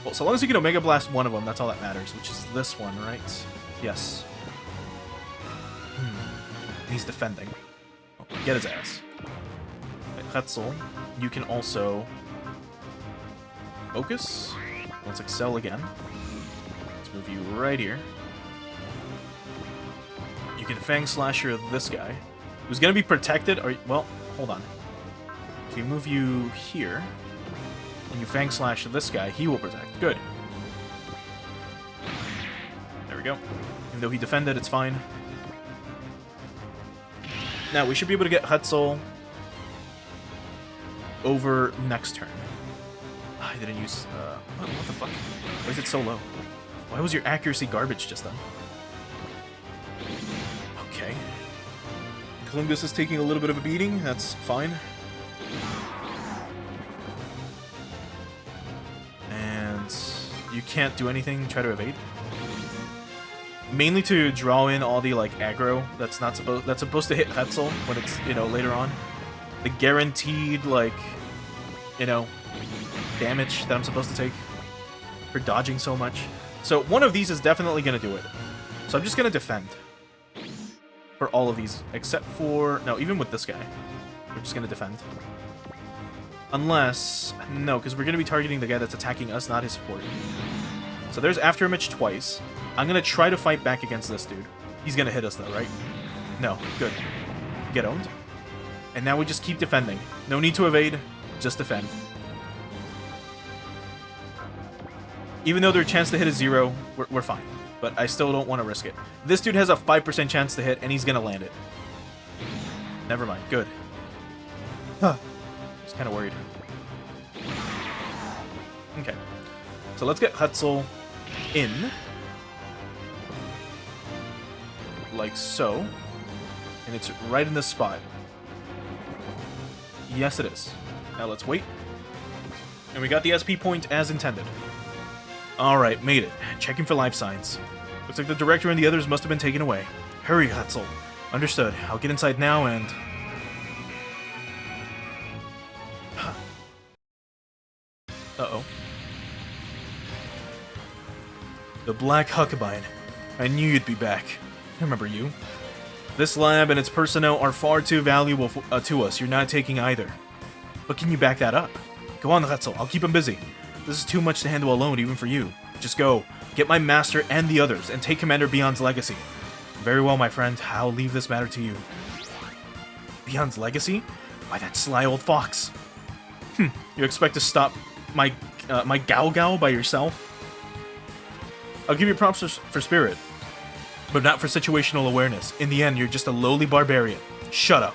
Well, so long as you can Omega Blast one of them, that's all that matters, which is this one, right? Yes. He's defending. Oh, get his ass. Right, Hetzel, you can also focus. Let's excel again. Let's move you right here. You can Fang Slasher this guy, who's going to be protected. Or, well, hold on. If you move you here, and you Fang Slash this guy, he will protect. Good. There we go. Even though he defended, it's fine. Now, we should be able to get Hetzel over next turn. I didn't use... what the fuck? Why is it so low? Why was your accuracy garbage just then? Okay. Kalingus is taking a little bit of a beating. That's fine. And you can't do anything. Try to evade. Mainly to draw in all the like aggro that's supposed to hit Hetzel when it's, you know, later on. The guaranteed like, you know, damage that I'm supposed to take for dodging so much. So one of these is definitely gonna do it. So I'm just gonna defend for all of these except for even with this guy. We're just gonna defend. Unless because we're gonna be targeting the guy that's attacking us, not his support. So there's Afterimage twice. I'm gonna try to fight back against this dude. He's gonna hit us though, right? No, good. Get owned. And now we just keep defending. No need to evade, just defend. Even though their chance to hit is 0, we're fine. But I still don't want to risk it. This dude has a 5% chance to hit, and he's gonna land it. Never mind, good. Huh. Just kind of worried. Okay. So let's get Hetzel in. Like so. And it's right in this spot. Yes, it is. Now let's wait. And we got the SP point as intended. Alright, made it. Checking for life signs. Looks like the director and the others must have been taken away. Hurry, Hetzel. Understood. I'll get inside now and... Uh-oh. The Black Huckabine. I knew you'd be back. I remember you. This lab and its personnel are far too valuable to us. You're not taking either. But can you back that up? Go on, Hetzel. I'll keep him busy. This is too much to handle alone, even for you. Just go. Get my master and the others, and take Commander Beyond's legacy. Very well, my friend. I'll leave this matter to you. Beyond's legacy? Why, that sly old fox. You expect to stop my Gao by yourself? I'll give you props for spirit, but not for situational awareness. In the end, you're just a lowly barbarian. Shut up.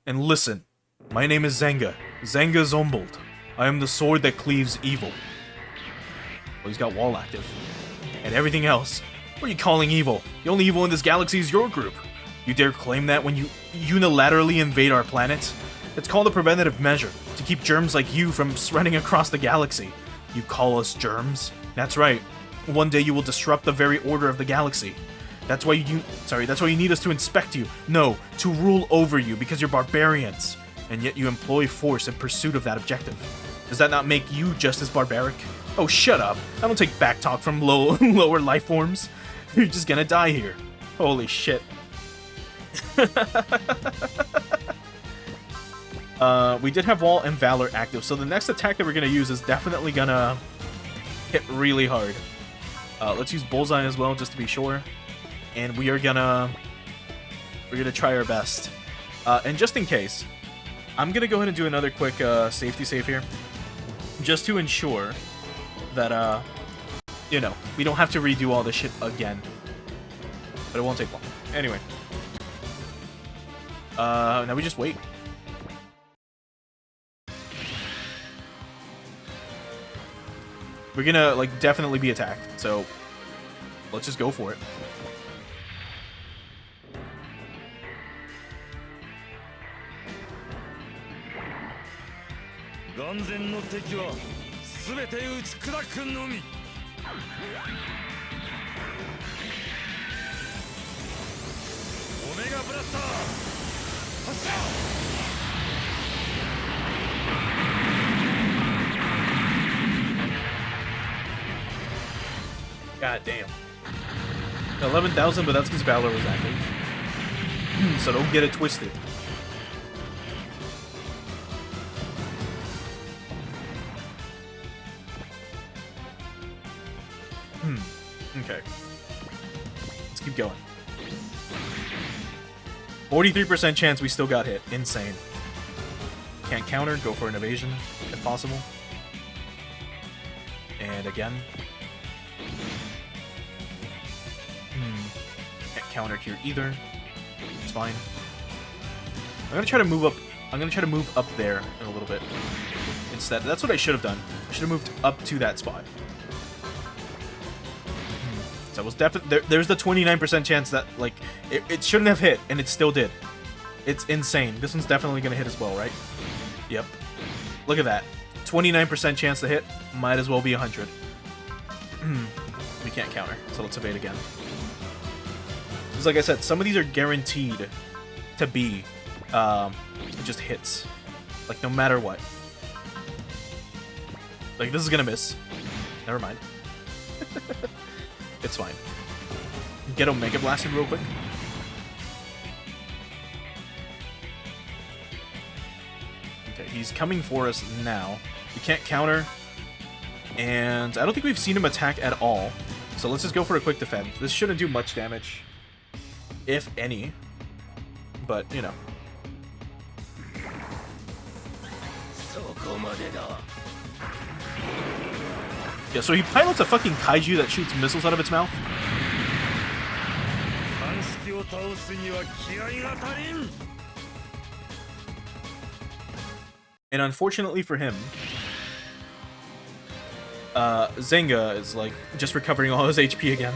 And listen, my name is Zenga. Zenga Zombold. I am the sword that cleaves evil. Well, he's got wall active. And everything else. What are you calling evil? The only evil in this galaxy is your group. You dare claim that when you unilaterally invade our planet? It's called a preventative measure, to keep germs like you from spreading across the galaxy. You call us germs? That's right. One day you will disrupt the very order of the galaxy. That's why you need us to inspect you. No, to rule over you, because you're barbarians. And yet you employ force in pursuit of that objective. Does that not make you just as barbaric? Oh, shut up. I don't take backtalk from lower life forms. You're just gonna die here. Holy shit. We did have Wall and Valor active, so the next attack that we're gonna use is definitely gonna hit really hard. Let's use Bullseye as well, just to be sure. And we're gonna try our best. And just in case, I'm gonna go ahead and do another quick safety save here, just to ensure that we don't have to redo all this shit again. But it won't take long. Anyway, now we just wait. We're gonna definitely be attacked, so let's just go for it. God damn. 11,000, but that's because Valor was active. So don't get it twisted. Okay. Let's keep going. 43% chance we still got hit. Insane. Can't counter. Go for an evasion, if possible. And again. Can't counter here either. It's fine. I'm gonna try to move up. I'm gonna try to move up there in a little bit. Instead, that's what I should have done. I should have moved up to that spot. So it was definitely there's the 29% chance that like it shouldn't have hit, and it still did. It's insane. This one's definitely gonna hit as well, right? Yep. Look at that. 29% chance to hit. Might as well be 100. We can't counter, so let's evade again. Because like I said, some of these are guaranteed to be just hits. Like no matter what. Like this is gonna miss. Never mind. It's fine. Get Omega Blasted real quick. Okay, he's coming for us now. We can't counter. And I don't think we've seen him attack at all. So let's just go for a quick defend. This shouldn't do much damage. If any. But, you know. Yeah, so he pilots a fucking kaiju that shoots missiles out of its mouth. And unfortunately for him, Zenga is like just recovering all his HP again.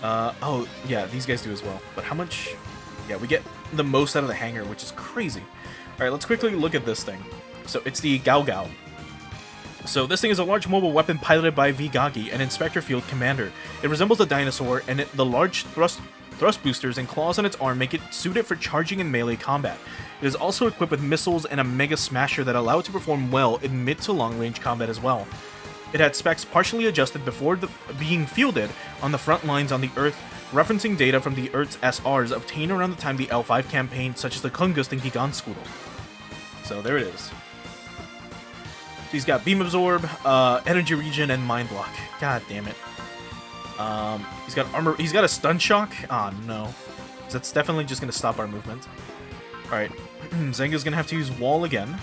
Oh yeah, these guys do as well. But how much? Yeah, we get the most out of the hangar, which is crazy. All right, let's quickly look at this thing. So it's the Gao Gao. So this thing is a large mobile weapon piloted by Vigagi, an Inspector Field Commander. It resembles a dinosaur, and the large thrust boosters and claws on its arm make it suited for charging in melee combat. It is also equipped with missiles and a Mega Smasher that allow it to perform well in mid to long range combat as well. It had specs partially adjusted before being fielded on the front lines on the Earth, referencing data from the Earth's SRs obtained around the time of the L5 campaign, such as the Kungust and Gigantskull. So there it is. He's got Beam Absorb, Energy Regen, and Mind Block. God damn it. He's got armor. He's got a Stun Shock. Ah, no. That's definitely just gonna stop our movement. All right, Zenga's gonna have to use Wall again.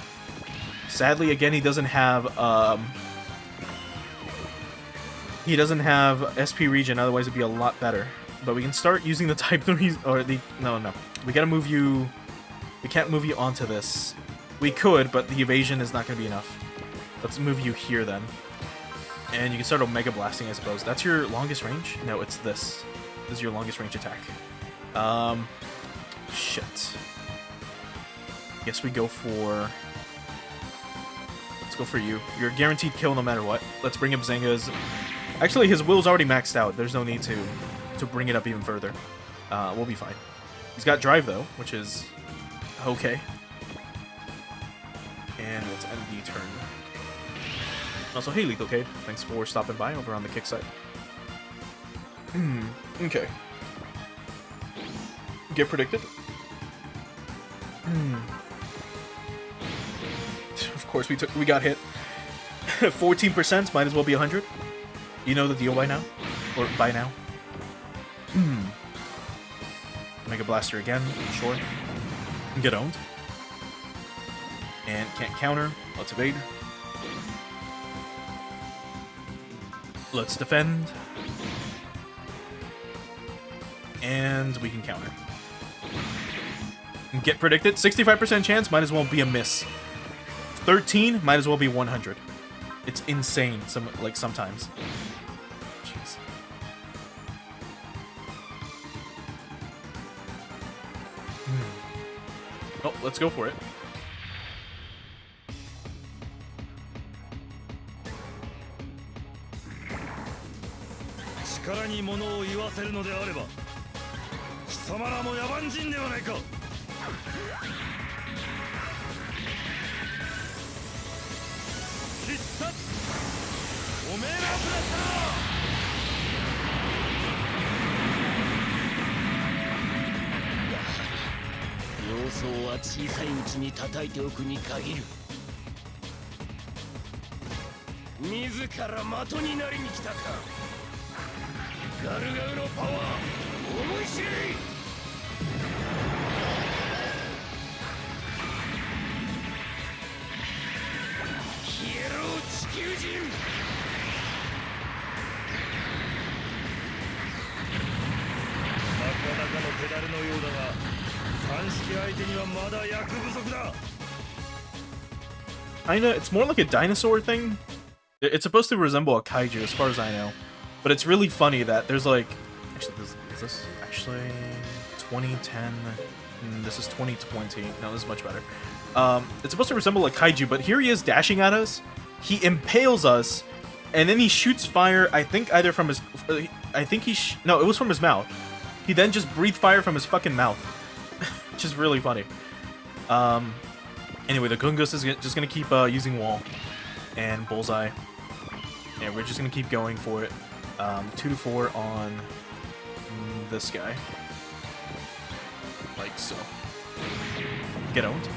Sadly, again, he doesn't have SP Regen. Otherwise, it'd be a lot better. But we can start using the Type 3 or the no. We gotta move you. We can't move you onto this. We could, but the evasion is not gonna be enough. Let's move you here then. And you can start Omega Blasting, I suppose. That's your longest range? No, it's this. This is your longest range attack. Shit. Guess we go for... Let's go for you. You're a guaranteed kill no matter what. Let's bring up Zenga's... Actually, his will's already maxed out. There's no need to bring it up even further. We'll be fine. He's got Drive, though, which is... okay. And let's end the turn. Also, hey, Lethal Cade. Thanks for stopping by over on the kick side. Okay. Get predicted. Of course, we got hit. 14%, might as well be 100. You know the deal by now? Or by now? Mega Blaster again, sure. Get owned. And can't counter. Let's evade. Let's defend. And we can counter. Get predicted. 65% chance, might as well be a miss. 13, might as well be 100. It's insane, sometimes. Jeez. Oh, let's go for it. 様らも野蛮人ではないか。必殺おめえらブラスター。様相は小さいうちに叩いておくに限る。自ら的になりに来たか。ガルガウのパワー思い知れ。消えろ地球人。なかなかのペダルのようだが、三式相手にはまだ役不足だ。Kinda, it's more like a dinosaur thing. It's supposed to resemble a kaiju, as far as I know. But it's really funny that there's like... Actually, is this actually 2010? This is 2020. No, this is much better. It's supposed to resemble a kaiju, but here he is dashing at us. He impales us, and then he shoots fire, I think either from his... No, it was from his mouth. He then just breathed fire from his fucking mouth. Which is really funny. Anyway, the Gungus is just gonna keep using wall. And bullseye. And we're just gonna keep going for it. 2 to 4 on this guy. Like so. Get owned.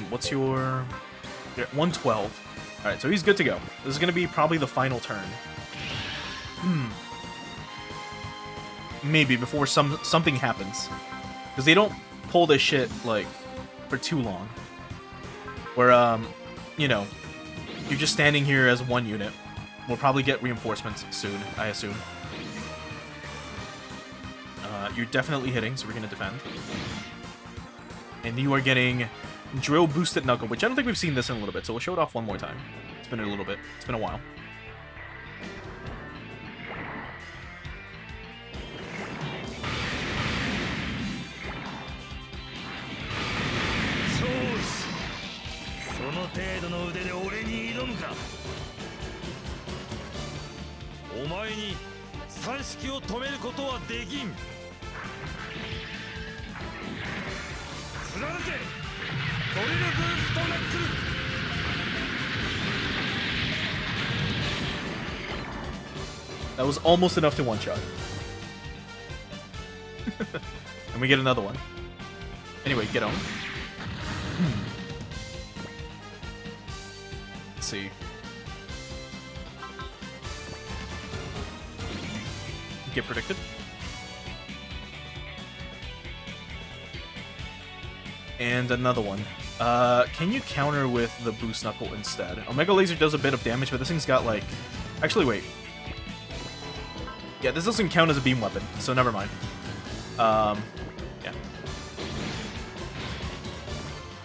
What's your... You're at 112. Alright, so he's good to go. This is gonna be probably the final turn. Maybe before something happens. Because they don't pull this shit, like, for too long. Where, you know, you're just standing here as one unit. We'll probably get reinforcements soon, I assume. You're definitely hitting, so we're gonna defend. And you are getting Drill Boosted Knuckle, which I don't think we've seen this in a little bit, so we'll show it off one more time. It's been a little bit. It's been a while. That was almost enough to one-shot. And we get another one. Anyway, get on. Let's see. Get predicted. And another one. Can you counter with the Boost Knuckle instead? Omega Laser does a bit of damage, but this thing's got like... Actually, wait. Yeah, this doesn't count as a beam weapon, so never mind. Yeah.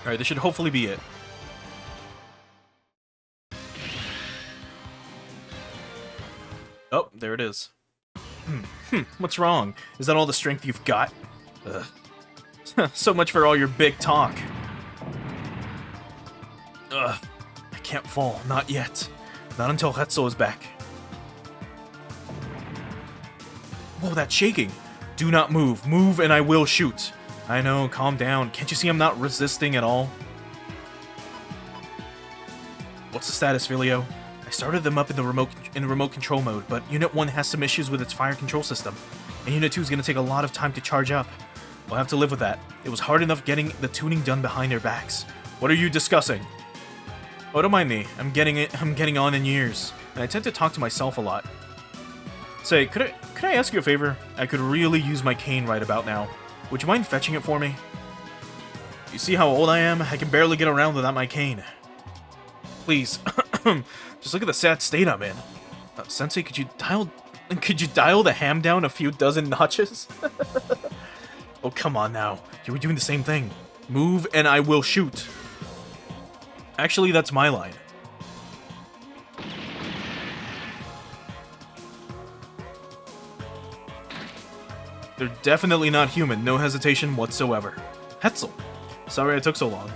Alright, this should hopefully be it. Oh, there it is. What's wrong? Is that all the strength you've got? So much for all your big talk. I can't fall, not yet. Not until Hetzel is back. Whoa, that's shaking. Do not move. Move and I will shoot. I know, calm down. Can't you see I'm not resisting at all? What's the status, Filio? I started them up in the remote control mode, but Unit 1 has some issues with its fire control system. And Unit 2 is going to take a lot of time to charge up. We'll have to live with that. It was hard enough getting the tuning done behind their backs. What are you discussing? Oh, don't mind me. I'm getting on in years, and I tend to talk to myself a lot. Say, could I ask you a favor? I could really use my cane right about now. Would you mind fetching it for me? You see how old I am? I can barely get around without my cane. Please, just look at the sad state I'm in. Sensei, could you dial the ham down a few dozen notches? Oh, come on now. You were doing the same thing. Move and I will shoot. Actually, that's my line. They're definitely not human, no hesitation whatsoever. Hetzel, sorry I took so long.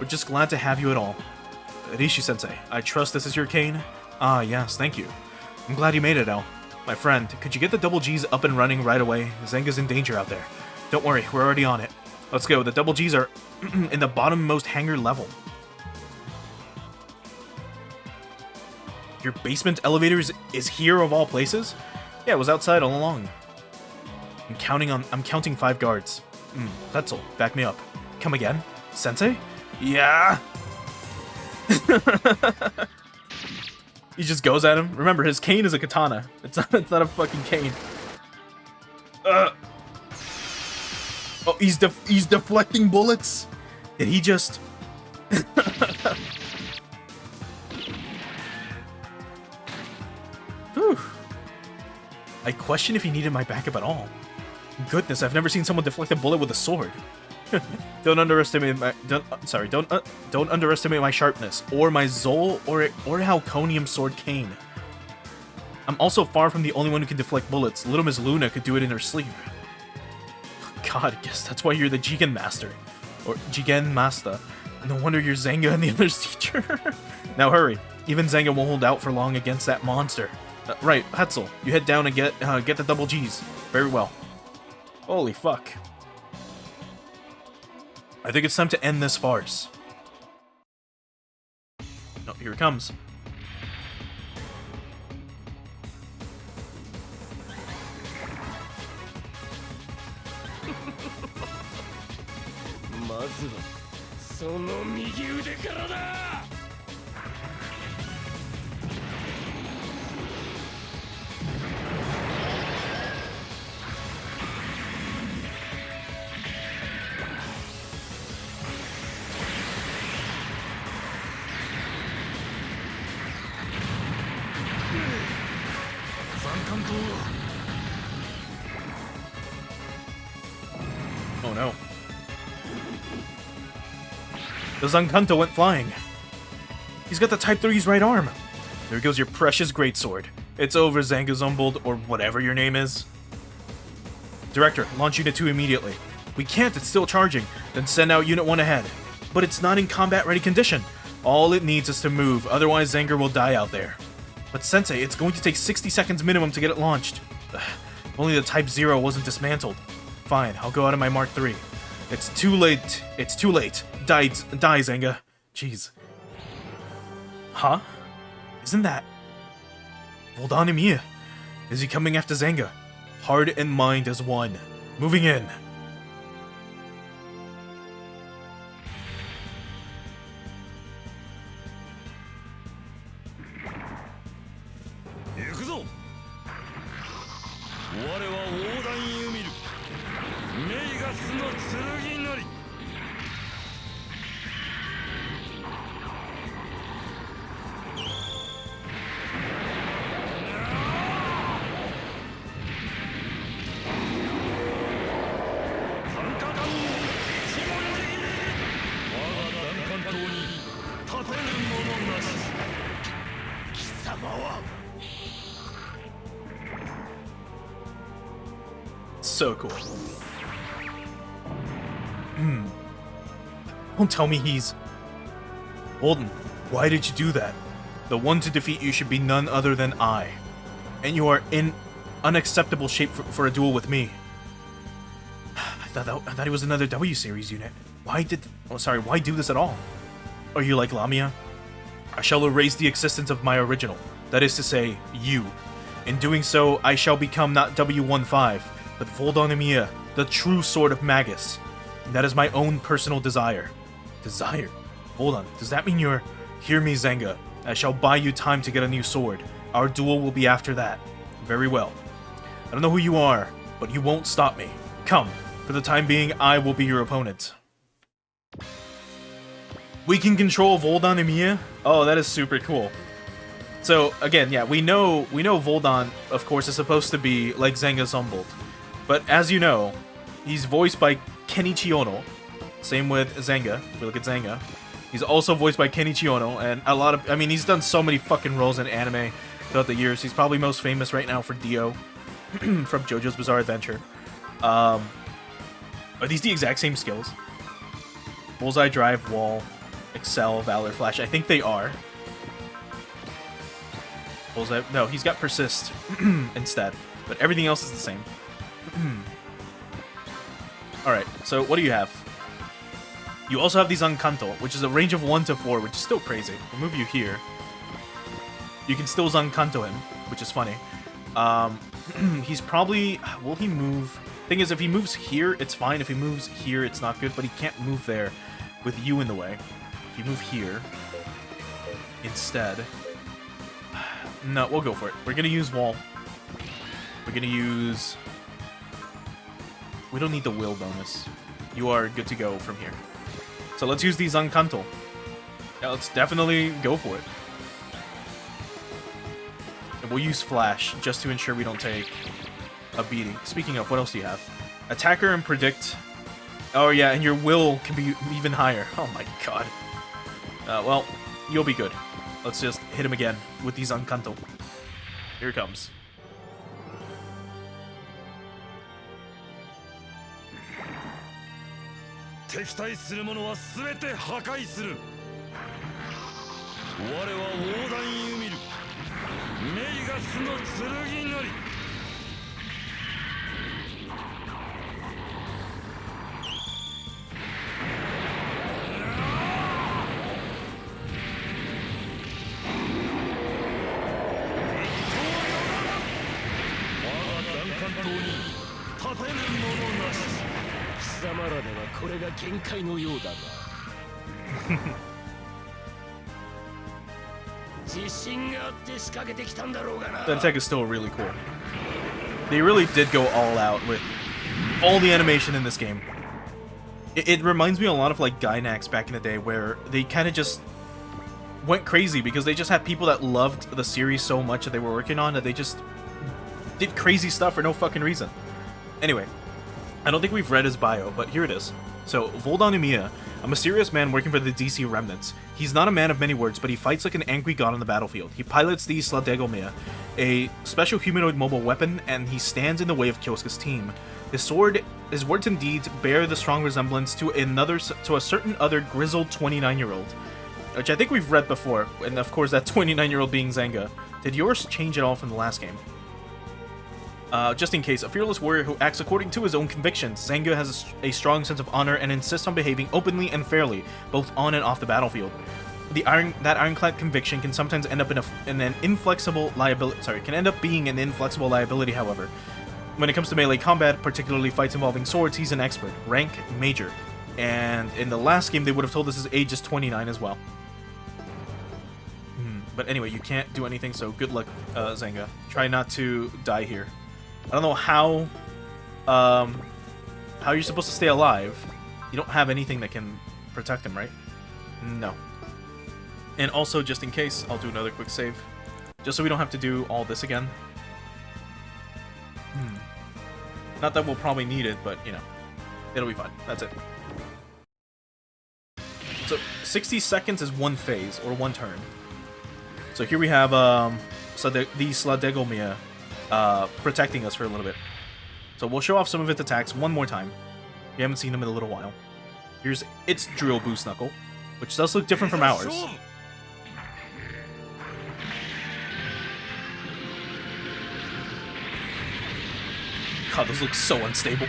We're just glad to have you at all. Rishi-sensei, I trust this is your cane? Ah, yes, thank you. I'm glad you made it, El. My friend, could you get the double G's up and running right away? Zenga's in danger out there. Don't worry, we're already on it. Let's go. The double G's are in the bottommost hangar level. Your basement elevator is here of all places? Yeah, it was outside all along. I'm counting 5 guards. Pretzel, back me up. Come again? Sensei? Yeah! He just goes at him. Remember, his cane is a katana. It's not a fucking cane. Oh, he's deflecting bullets? Did he just... Whew. I question if he needed my backup at all. Goodness, I've never seen someone deflect a bullet with a sword. Don't underestimate my don't underestimate my sharpness or my Zol or Halconium sword cane. I'm also far from the only one who can deflect bullets. Little Miss Luna could do it in her sleep. God, I guess that's why you're the Jigen Master. Or Jigen Master. No wonder you're Zenga and the other's teacher. Now hurry. Even Zenga won't hold out for long against that monster. Right, Hetzel, you head down and get the double G's. Very well. Holy fuck. I think it's time to end this farce. Oh, here it comes. Oh no. The Zankanto went flying. He's got the Type 3's right arm. There goes your precious greatsword. It's over, Zangazumbold, or whatever your name is. Director, launch Unit 2 immediately. We can't, it's still charging. Then send out Unit 1 ahead. But it's not in combat-ready condition. All it needs is to move, otherwise Zanger will die out there. But Sensei, it's going to take 60 seconds minimum to get it launched. If only the Type 0 wasn't dismantled. Fine, I'll go out of my Mark 3. It's too late. It's too late. Die, Zenga. Jeez. Huh? Isn't that... Voldanimir? Is he coming after Zenga? Heart and mind as one. Moving in. So cool. Don't tell me he's... Holden, why did you do that? The one to defeat you should be none other than I. And you are in unacceptable shape for a duel with me. I thought it was another W series unit. Why do this at all? Are you like Lamia? I shall erase the existence of my original. That is to say, you. In doing so, I shall become not W15, but Voldanimir, the true sword of Magus. And that is my own personal desire. Desire? Hold on, does that mean you're... Hear me, Zenga. I shall buy you time to get a new sword. Our duel will be after that. Very well. I don't know who you are, but you won't stop me. Come. For the time being, I will be your opponent. We can control Voldanimir? Oh, that is super cool. So, again, yeah, we know Voldan, of course, is supposed to be like Zangazumbold. But as you know, he's voiced by Kenichi Ono. Same with Zenga, if we look at Zenga. He's also voiced by Kenichi Ono, and a lot of... I mean, he's done so many fucking roles in anime throughout the years. He's probably most famous right now for Dio from JoJo's Bizarre Adventure. Are these the exact same skills? Bullseye, Drive, Wall, Excel, Valor, Flash. I think they are. Bullseye. No, he's got Persist instead. But everything else is the same. Alright, so what do you have? You also have the Zankanto, which is a range of 1 to 4, which is still crazy. We'll move you here. You can still Zankanto him, which is funny. He's probably... Will he move? Thing is, if he moves here, it's fine. If he moves here, it's not good, but he can't move there with you in the way. If you move here instead... No, we'll go for it. We're gonna use Wall. We're gonna use... We don't need the will bonus. You are good to go from here. So let's use the Zankanto. Yeah, let's definitely go for it. And we'll use Flash just to ensure we don't take a beating. Speaking of, what else do you have? Attacker and Predict. Oh yeah, and your will can be even higher. Oh my god. Well, you'll be good. Let's just hit him again with the Zankanto. Here it comes. I will destroy all that That attack is still really cool. They really did go all out with all the animation in this game. It reminds me a lot of like Gynax back in the day, where they kind of just went crazy because they just had people that loved the series so much that they were working on that they just did crazy stuff for no fucking reason. Anyway, I don't think we've read his bio, but here it is. So, Voldan Umiya, a mysterious man working for the DC Remnants. He's not a man of many words, but he fights like an angry god on the battlefield. He pilots the Sladegomia, a special humanoid mobile weapon, and he stands in the way of Kyosuke's team. His words and deeds bear the strong resemblance to a certain other grizzled 29-year-old, which I think we've read before, and of course that 29-year-old being Zenga. Did yours change at all from the last game? Just in case, a fearless warrior who acts according to his own convictions. Zenga has a strong sense of honor and insists on behaving openly and fairly, both on and off the battlefield. That ironclad conviction can sometimes end up in an inflexible liability. Sorry, can end up being an inflexible liability. However, when it comes to melee combat, particularly fights involving swords, he's an expert, rank major. And in the last game, they would have told us his age is 29 as well. But anyway, you can't do anything, so good luck, Zenga. Try not to die here. I don't know how you're supposed to stay alive. You don't have anything that can protect him, right? No. And also, just in case, I'll do another quick save. Just so we don't have to do all this again. Not that we'll probably need it, but, you know, it'll be fine. That's it. So, 60 seconds is one phase, or one turn. So here we have the Sladegomia protecting us for a little bit. So we'll show off some of its attacks one more time. We haven't seen them in a little while. Here's its Drill Boost Knuckle, which does look different from ours. God, those look so unstable.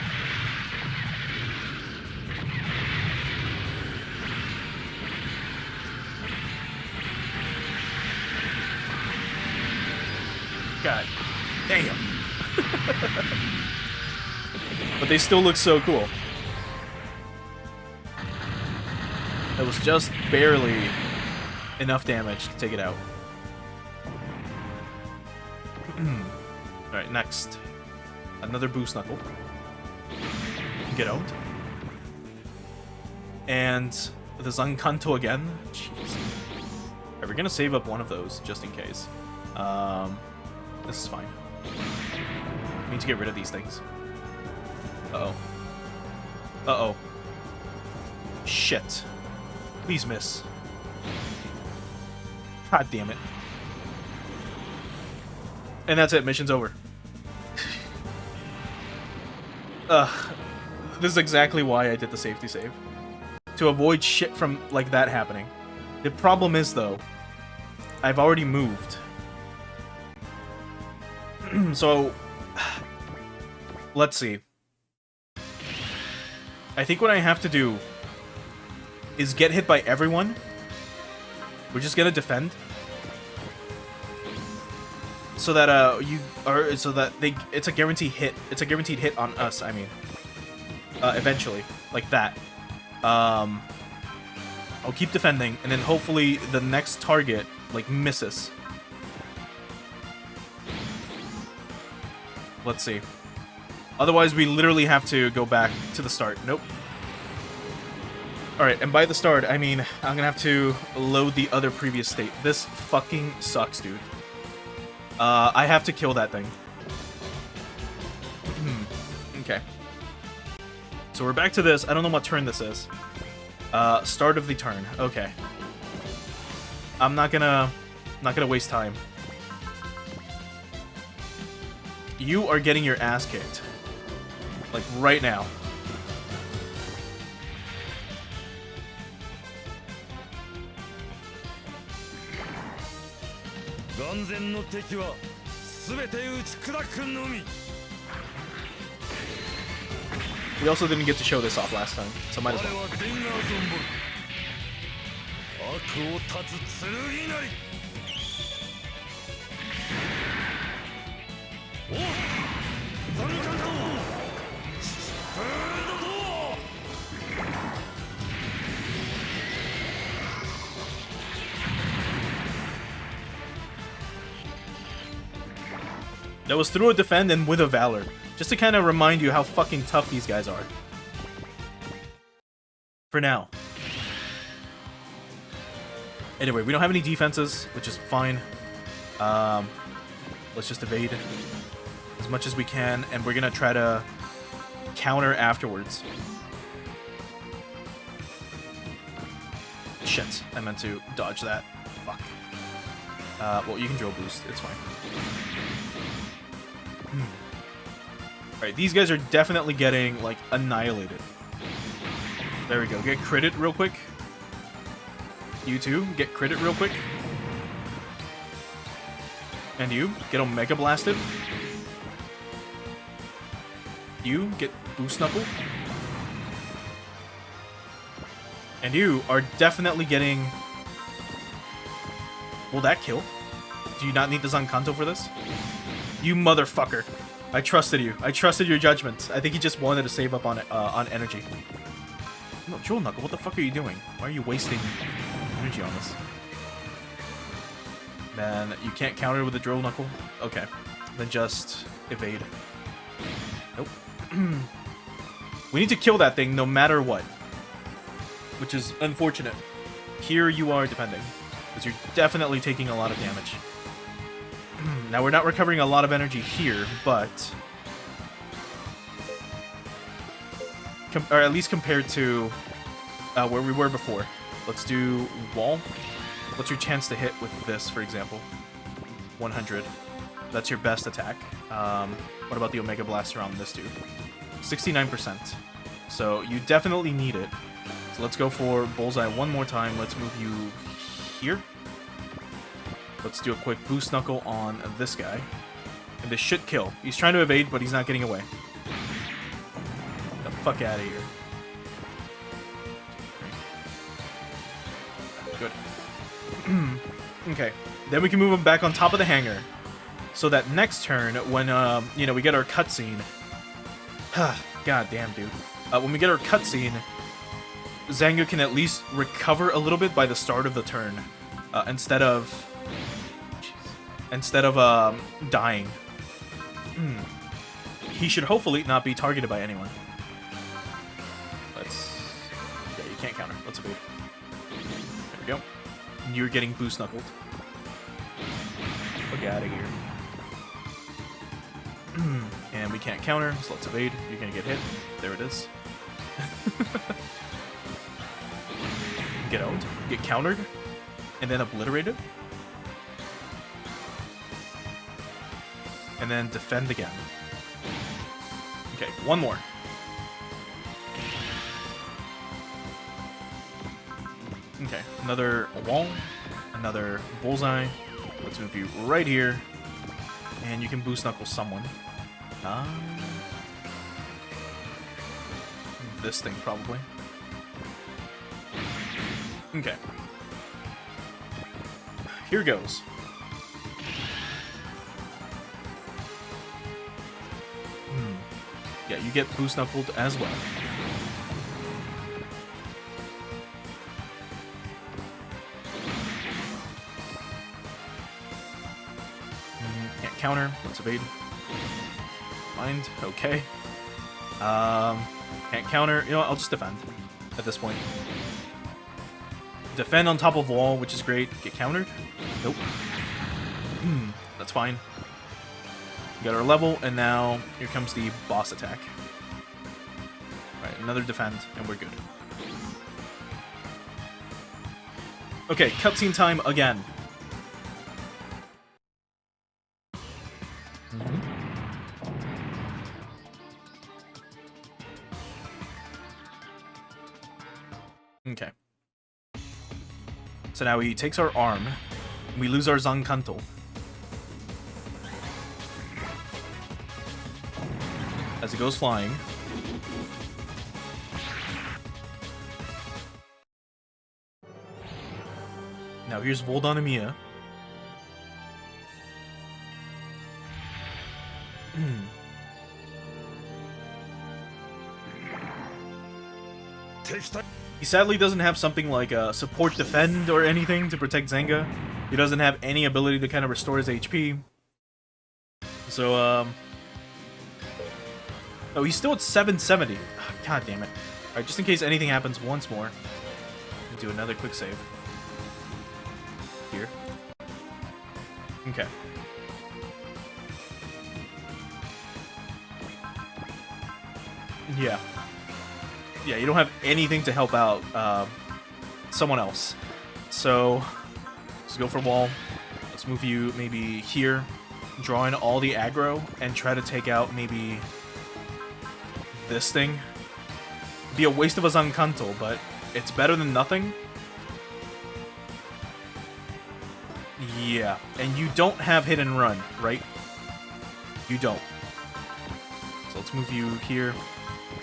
God damn. But they still look so cool. That was just barely enough damage to take it out. Alright, next. Another Boost Knuckle. Get out. And the Zankanto again. Jeez. Alright, we're gonna save up one of those, just in case. This is fine. We need to get rid of these things. Uh-oh. Uh-oh. Shit. Please miss. God damn it. And that's it. Mission's over. This is exactly why I did the safety save. To avoid shit from, like, that happening. The problem is, though, I've already moved. So, let's see. I think what I have to do is get hit by everyone. We're just gonna defend. So that it's a guaranteed hit. It's a guaranteed hit on us, I mean. Eventually. Like that. I'll keep defending, and then hopefully the next target, like, misses. Let's see. Otherwise, we literally have to go back to the start. Nope. Alright, and by the start, I mean, I'm gonna have to load the other previous state. This fucking sucks, dude. I have to kill that thing. Okay. So we're back to this. I don't know what turn this is. Start of the turn. Okay. I'm not gonna waste time. You are getting your ass kicked. Like, right now. We also didn't get to show this off last time, so might as well. That was through a defend and with a valor. Just to kind of remind you how fucking tough these guys are. For now. Anyway, we don't have any defenses, which is fine. Let's just evade as much as we can, and we're gonna try to counter afterwards. Shit, I meant to dodge that. Fuck. Well, you can drill boost, it's fine. Alright, these guys are definitely getting, like, annihilated. There we go. Get critted real quick. You too, get critted real quick. And you, get Omega Blasted. You, get Boost Knuckle. And you are definitely getting... Will that kill? Do you not need the Zankanto for this? You motherfucker. I trusted you. I trusted your judgment. I think he just wanted to save up on energy. No, Jewel Knuckle, what the fuck are you doing? Why are you wasting energy on this? Then you can't counter with the Drill Knuckle? Okay. Then just evade. Nope. We need to kill that thing no matter what. Which is unfortunate. Here you are defending. Because you're definitely taking a lot of damage. Now, we're not recovering a lot of energy here, but... or at least compared to where we were before. Let's do wall. What's your chance to hit with this, for example? 100. That's your best attack. What about the Omega Blaster on this dude? 69%. So you definitely need it. So let's go for Bullseye one more time. Let's move you here. Let's do a quick Boost Knuckle on this guy. And this should kill. He's trying to evade, but he's not getting away. Get the fuck out of here. Good. Okay. Then we can move him back on top of the hangar. So that next turn, when, you know, we get our cutscene... God damn, dude. When we get our cutscene, Zango can at least recover a little bit by the start of the turn. Instead of dying. He should hopefully not be targeted by anyone. Let's... yeah, you can't counter. Let's evade. There we go. You're getting Boost Knuckled. Look out of here. And we can't counter, so let's evade. You're gonna get hit. There it is. Get owned. Get countered. And then obliterated. And then defend again. Okay, one more. Okay, another wall, another bullseye. Let's move you right here. And you can boost knuckle someone. This thing, probably. Okay. Here goes. Yeah, you get boost knuckled as well. Can't counter. Let's evade. Mind. Okay. Can't counter. You know what? I'll just defend at this point. Defend on top of wall, which is great. Get countered? Nope. That's fine. We got our level, and now here comes the boss attack. Right, another defend, and we're good. Okay, cutscene time again. Okay. So now he takes our arm, and we lose our Zankanto. As it goes flying. Now here's Voldanamia. He sadly doesn't have something like a support defend or anything to protect Zenga. He doesn't have any ability to kind of restore his HP. So, oh, he's still at 770. God damn it. Alright, just in case anything happens once more. Do another quick save. Here. Okay. Yeah. Yeah, you don't have anything to help out someone else. So, let's go for wall. Let's move you maybe here. Draw in all the aggro and try to take out maybe this thing. It'd be a waste of a Zankanto, but it's better than nothing. Yeah, and you don't have hit and run, right? You don't. So let's move you here.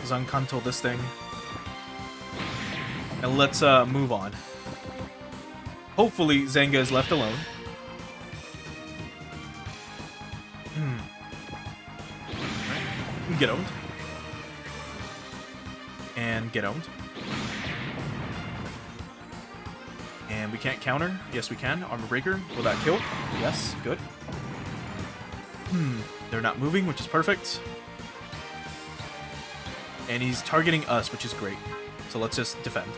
Zankanto this thing. And let's move on. Hopefully Zenga is left alone. Get owned. And get owned. And we can't counter. Yes, we can. Armor Breaker. Will that kill? Yes. Good. They're not moving, which is perfect. And he's targeting us, which is great. So let's just defend.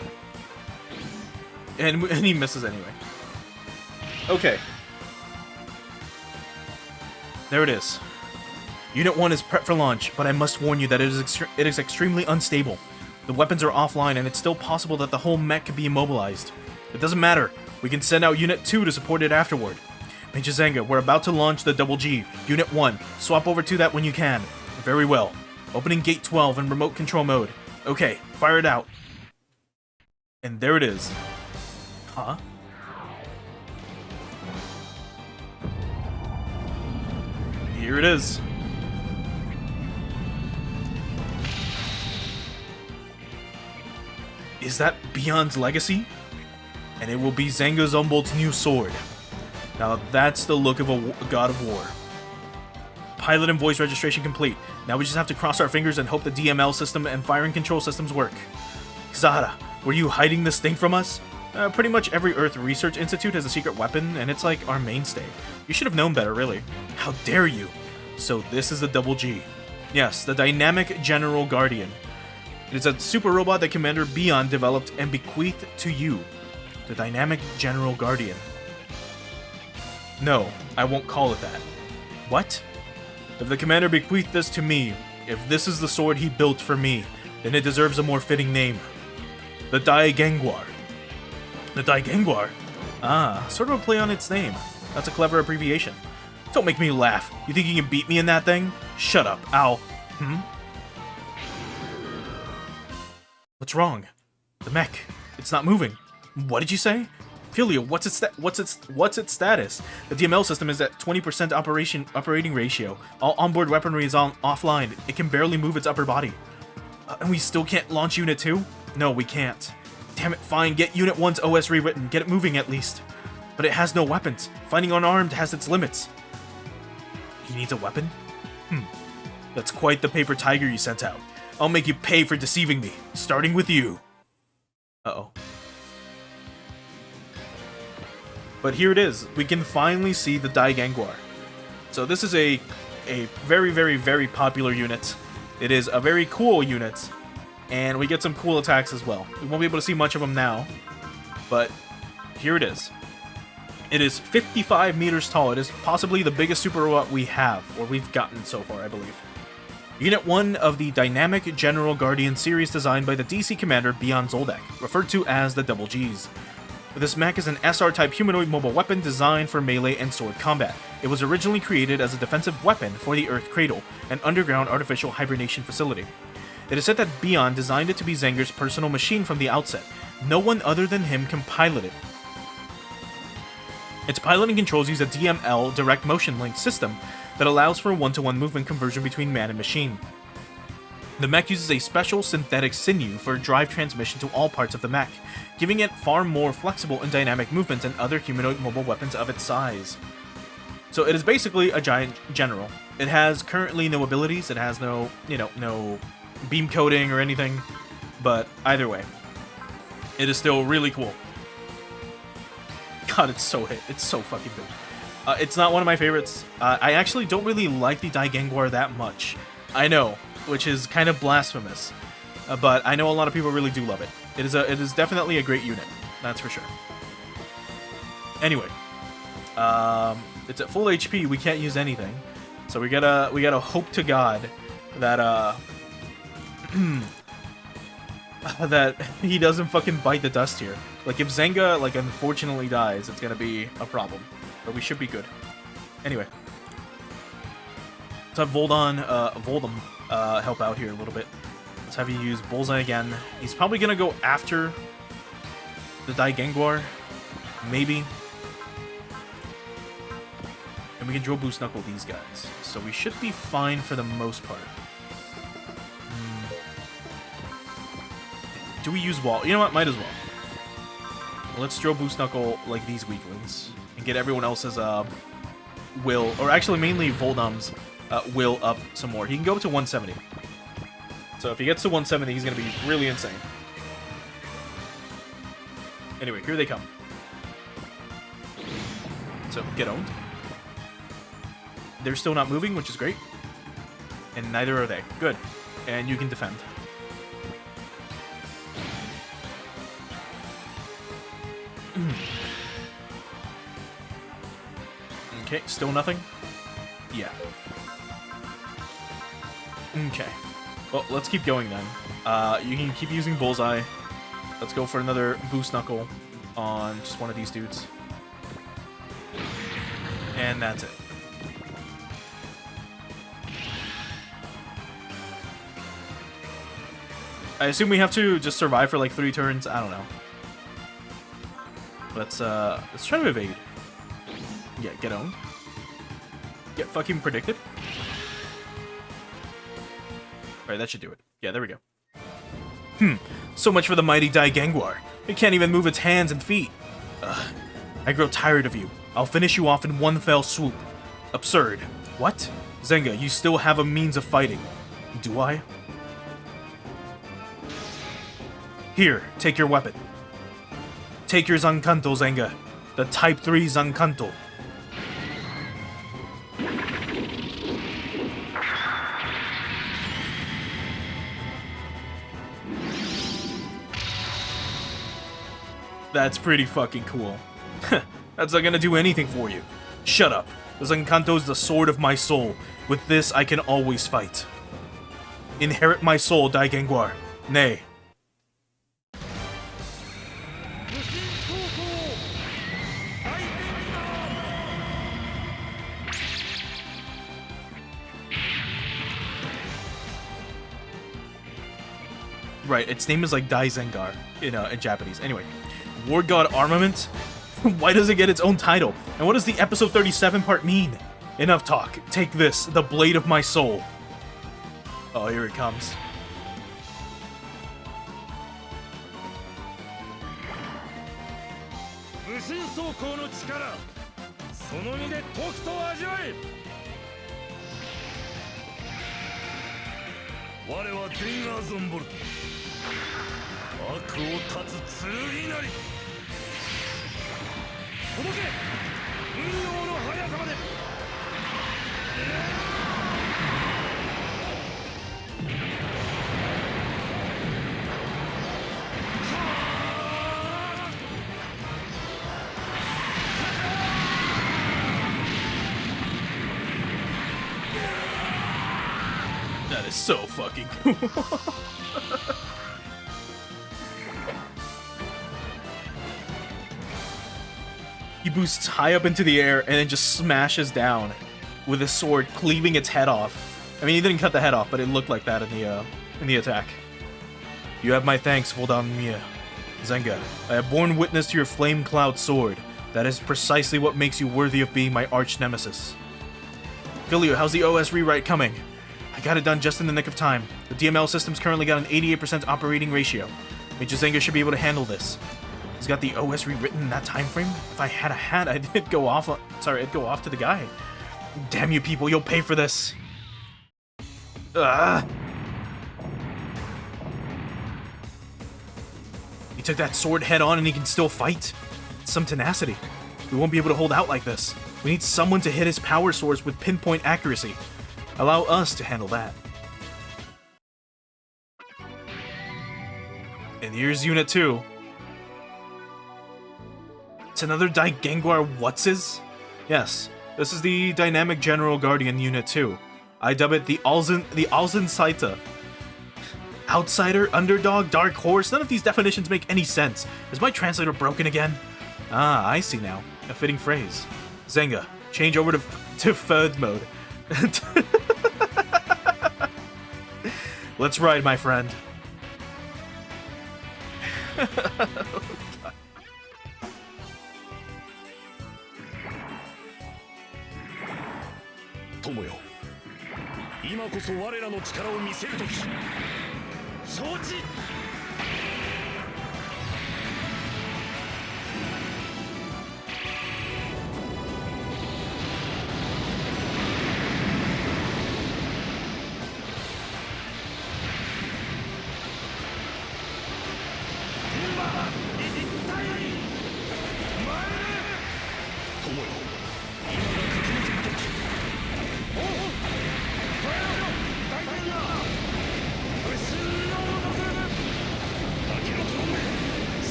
And he misses anyway. Okay. There it is. Unit 1 is prepped for launch, but I must warn you that it is extremely unstable. The weapons are offline, and it's still possible that the whole mech could be immobilized. It doesn't matter. We can send out Unit 2 to support it afterward. Major Zenga, we're about to launch the Double G. Unit 1, swap over to that when you can. Very well. Opening Gate 12 in remote control mode. Okay, fire it out. And there it is. Huh? Here it is. Is that Beyond's legacy? And it will be Zenga Zumbold's new sword. Now that's the look of a god of war. Pilot and voice registration complete. Now we just have to cross our fingers and hope the DML system and firing control systems work. Zahara, were you hiding this thing from us? Pretty much every Earth Research Institute has a secret weapon, and it's like our mainstay. You should have known better, really. How dare you? So this is the Double G. Yes, the Dynamic General Guardian. It is a super robot that Commander Beyond developed and bequeathed to you. The Dynamic General Guardian. No, I won't call it that. What? If the Commander bequeathed this to me, if this is the sword he built for me, then it deserves a more fitting name. The Dygenguar. The Dygenguar? Ah, sort of a play on its name. That's a clever abbreviation. Don't make me laugh. You think you can beat me in that thing? Shut up, ow. What's wrong? The mech. It's not moving. What did you say? Philia, what's its status? The DML system is at 20% operating ratio. All onboard weaponry is offline. It can barely move its upper body. And we still can't launch Unit 2? No, we can't. Damn it, fine, get Unit 1's OS rewritten. Get it moving at least. But it has no weapons. Fighting unarmed has its limits. He needs a weapon? That's quite the paper tiger you sent out. I'll make you pay for deceiving me, starting with you. Uh-oh. But here it is. We can finally see the Dygenguar. So this is a very, very, very popular unit. It is a very cool unit. And we get some cool attacks as well. We won't be able to see much of them now. But here it is. It is 55 meters tall. It is possibly the biggest super robot we have, or we've gotten so far, I believe. Unit 1 of the Dynamic General Guardian series designed by the DC commander Beyond Zoldak, referred to as the Double Gs. This mech is an SR-type humanoid mobile weapon designed for melee and sword combat. It was originally created as a defensive weapon for the Earth Cradle, an underground artificial hibernation facility. It is said that Beyond designed it to be Zengar's personal machine from the outset. No one other than him can pilot it. Its piloting controls use a DML direct motion link system that allows for one-to-one movement conversion between man and machine. The mech uses a special synthetic sinew for drive transmission to all parts of the mech, giving it far more flexible and dynamic movement than other humanoid mobile weapons of its size. So it is basically a giant general. It has currently no abilities, it has no beam coding or anything, but either way, it is still really cool. God, it's so fucking good. It's not one of my favorites. I actually don't really like the Dygenguar that much. I know, which is kind of blasphemous, but I know a lot of people really do love it. It is definitely a great unit, that's for sure. Anyway, it's at full HP. We can't use anything, so we gotta hope to God that that he doesn't fucking bite the dust here. Like, if Zenga, like, unfortunately dies, it's gonna be a problem. But we should be good. Anyway. Let's have Voldem help out here a little bit. Let's have you use Bullseye again. He's probably gonna go after the Dygenguar. Maybe. And we can drill boost knuckle these guys. So we should be fine for the most part. Do we use wall? You know what? Might as well. Let's drill boost knuckle like these weaklings and get everyone else's will, or actually mainly Voldem's will up some more. He can go up to 170. So if he gets to 170, he's gonna be really insane. Anyway, here they come. So get owned. They're still not moving, which is great. And neither are they. Good. And you can defend. Okay, still nothing? Yeah. Okay. Well, let's keep going then. You can keep using Bullseye. Let's go for another boost knuckle on just one of these dudes. And that's it. I assume we have to just survive for like 3 turns. I don't know. Let's try to evade. Yeah, get owned. Get fucking predicted. Alright, that should do it. Yeah, there we go. So much for the mighty Dygenguar. It can't even move its hands and feet. Ugh. I grow tired of you. I'll finish you off in one fell swoop. Absurd. What? Zenga, you still have a means of fighting. Do I? Here, take your weapon. Take your Zankanto, Zenga. The Type 3 Zankanto. That's pretty fucking cool. That's not gonna do anything for you. Shut up. The Zankanto is the sword of my soul. With this, I can always fight. Inherit my soul, Dygenguar. Nay. Right, its name is like Dygenguar in Japanese. Anyway, Wargod armament. Why does it get its own title? And what does the episode 37 part mean? Enough talk. Take this, the blade of my soul. Oh, here it comes. That is so fucking cool. He boosts high up into the air and then just smashes down with his sword, cleaving its head off. I mean, he didn't cut the head off, but it looked like that in the attack. You have my thanks, Voldamia. Zenga, I have borne witness to your flame cloud sword. That is precisely what makes you worthy of being my arch nemesis. Filio, how's the OS rewrite coming? I got it done just in the nick of time. The DML system's currently got an 88% operating ratio. Major Zenga should be able to handle this. He's got the OS rewritten in that time frame? If I had a hat, I'd go off to the guy. Damn you people, you'll pay for this. Ugh. He took that sword head on and he can still fight? It's some tenacity. We won't be able to hold out like this. We need someone to hit his power source with pinpoint accuracy. Allow us to handle that. And here's Unit 2. It's another Dygenguar what'ses? Yes, this is the Dynamic General Guardian Unit 2. I dub it the Alzen Saita. Outsider, underdog, dark horse, none of these definitions make any sense. Is my translator broken again? Ah, I see now. A fitting phrase. Zenga, change over to third mode. Let's ride, my friend. Tomoyo, 今こそ我らの力を見せる時。承知。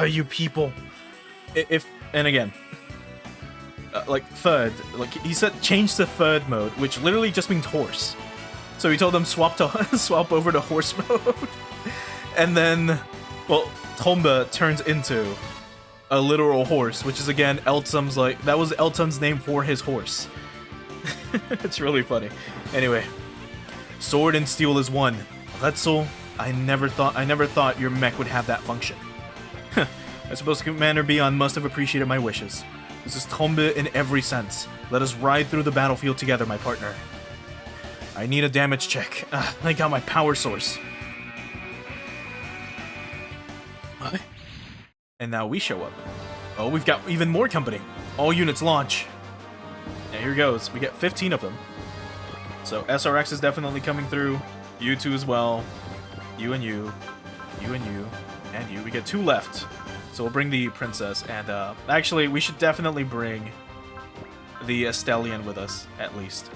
You people. And again, like third, like he said, change to third mode, which literally just means horse. So he told them swap over to horse mode, and then, well, Tomba turns into a literal horse, which is again Eltsum's that was Eltsum's name for his horse. It's really funny. Anyway, sword and steel is one. Letzel, I never thought your mech would have that function. I suppose Commander Beyond must have appreciated my wishes. This is Tomba in every sense. Let us ride through the battlefield together, my partner. I need a damage check. I got my power source. What? And now we show up. Oh, we've got even more company. All units launch. And here goes. We get 15 of them. So SRX is definitely coming through. You two as well. You and you. You and you. And you. We get 2 left. So we'll bring the princess, and actually we should definitely bring the Estelian with us, at least.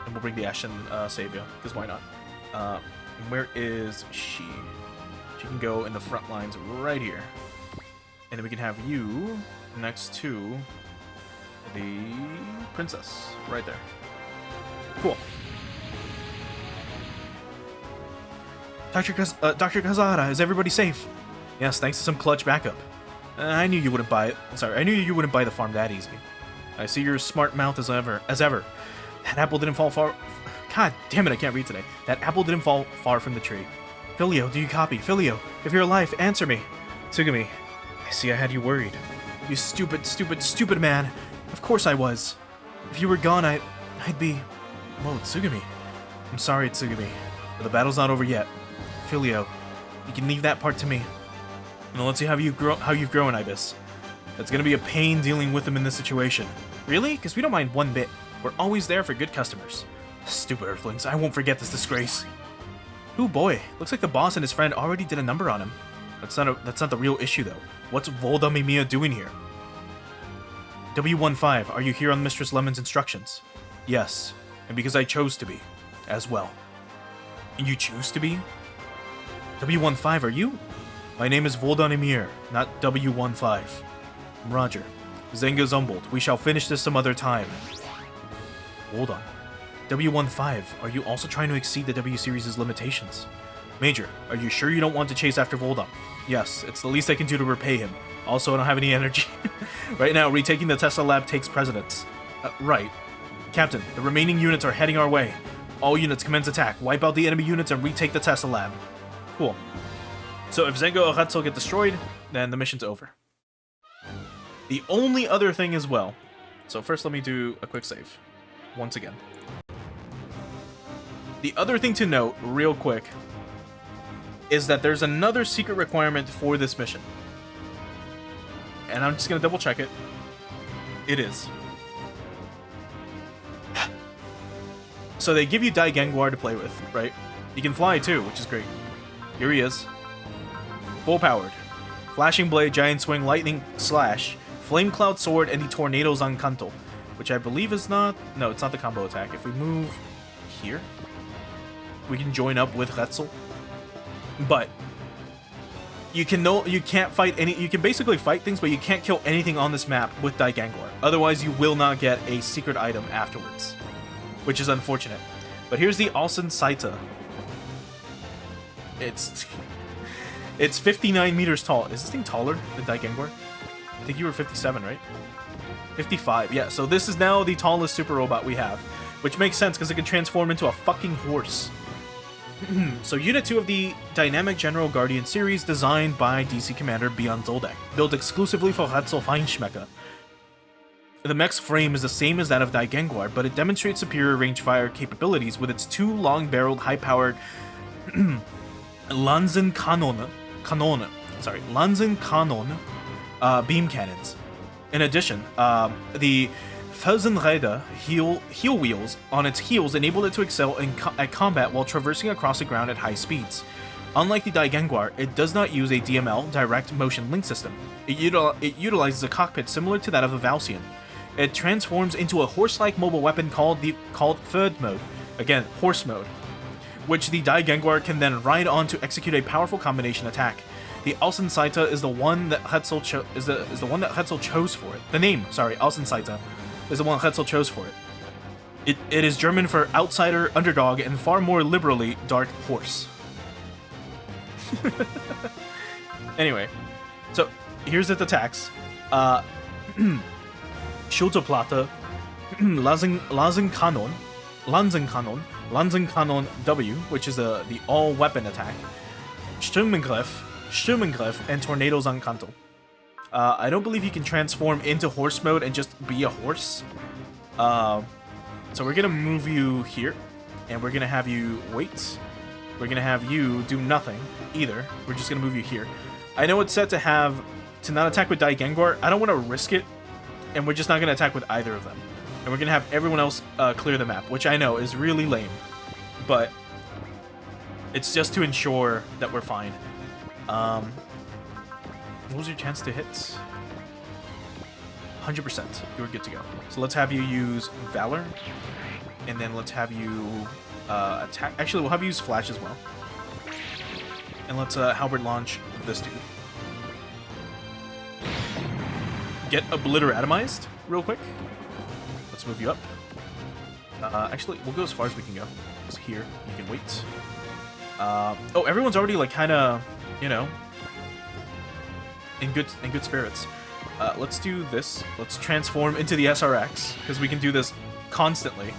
And we'll bring the Ashen Savior, because why not? Where is she? She can go in the front lines right here. And then we can have you next to the princess. Right there. Cool. Dr. Kazara, is everybody safe? Yes, thanks to some clutch backup. I knew you wouldn't buy it. Sorry, I knew you wouldn't buy the farm that easy. I see your smart mouth as ever. That apple didn't fall far. God damn it, I can't read today. That apple didn't fall far from the tree. Filio, do you copy? Filio, if you're alive, answer me. Tsugumi, I see I had you worried. You stupid, stupid, stupid man. Of course I was. If you were gone, I'd be... Whoa, Tsugumi. I'm sorry, Tsugumi, but the battle's not over yet. Filio, you can leave that part to me. And let's see how you've grown, Ibis. It's gonna be a pain dealing with them in this situation. Really? Because we don't mind one bit. We're always there for good customers. Stupid Earthlings, I won't forget this disgrace. Ooh boy, looks like the boss and his friend already did a number on him. That's not the real issue though. What's Volda Mimiya doing here? W15, are you here on Mistress Lemon's instructions? Yes, and because I chose to be, as well. And you choose to be? W15, are you? My name is Voldan Emir, not W15. Roger. Zenga Zumbold, we shall finish this some other time. Hold on. W15, are you also trying to exceed the W series' limitations? Major, are you sure you don't want to chase after Voldan? Yes, it's the least I can do to repay him. Also, I don't have any energy. Right now, retaking the Tesla lab takes precedence. Right. Captain, the remaining units are heading our way. All units commence attack, wipe out the enemy units, and retake the Tesla lab. Cool. So if Zengo or Hatsuel get destroyed, then the mission's over. The only other thing as well. So first let me do a quick save. Once again. The other thing to note, real quick, is that there's another secret requirement for this mission. And I'm just going to double check it. It is. So they give you Dygenguar to play with, right? You can fly too, which is great. Here he is. Full powered. Flashing Blade, Giant Swing, Lightning Slash, Flame Cloud Sword, and the Tornado Zankanto, which I believe is not... No, it's not the combo attack. If we move here, we can join up with Retzel. But you can't fight any... You can basically fight things, but you can't kill anything on this map with Dygenguar. Otherwise, you will not get a secret item afterwards, which is unfortunate. But here's the Alsen Saita. It's 59 meters tall. Is this thing taller than Dygenguar? I think you were 57, right? 55, yeah. So this is now the tallest super robot we have, which makes sense because it can transform into a fucking horse. So Unit 2 of the Dynamic General Guardian series, designed by DC Commander Bjorn Zoldek, built exclusively for Retzel Feinschmecker. The mech's frame is the same as that of Dygenguar, but it demonstrates superior range-fire capabilities with its two long-barreled, high-powered Lanzen Kanon beam cannons. In addition, the Felsenreiter heel wheels on its heels enabled it to excel at combat while traversing across the ground at high speeds. Unlike the Dygenguar, it does not use a DML, Direct Motion Link System. It utilizes a cockpit similar to that of a Valsian. It transforms into a horse-like mobile weapon called Third Mode, again, Horse Mode, which the Dygenguar can then ride on to execute a powerful combination attack. The Alsen Saita is the one that Retzel chose for it. The name, sorry, Alsen Saita, is the one Retzel chose for it. It is German for outsider, underdog, and far more liberally, dark horse. Anyway, so here's its attacks. Schulterplatte, Lanzenkanon W, which is the all-weapon attack, Sturmengriff, and Tornado Zankanto. I don't believe you can transform into horse mode and just be a horse. So we're gonna move you here, and we're gonna have you wait. We're gonna have you do nothing either. We're just gonna move you here. I know it's set to not attack with Dygenguar. I don't want to risk it, and we're just not gonna attack with either of them. And we're gonna have everyone else clear the map, which I know is really lame, but it's just to ensure that we're fine. What was your chance to hit? 100%. You're good to go. So let's have you use Valor, and then let's have you attack. Actually, we'll have you use Flash as well. And let's Halberd launch this dude. get obliteratomized real quick. Let's move you up. Actually, we'll go as far as we can go. Just here, you can wait. Oh, everyone's already like kind of, you know, in good spirits. Let's do this. Let's transform into the SRX because we can do this constantly.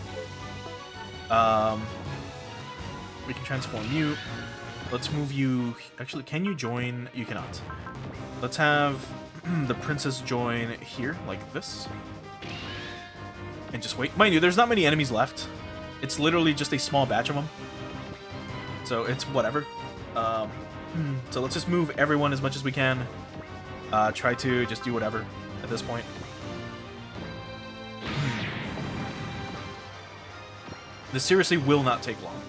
We can transform you. Let's move you. Actually, can you join? You cannot. Let's have the princess join here, like this. And just wait. Mind you, there's not many enemies left. It's literally just a small batch of them. So it's whatever. So let's just move everyone as much as we can. Try to just do whatever at this point. This seriously will not take long.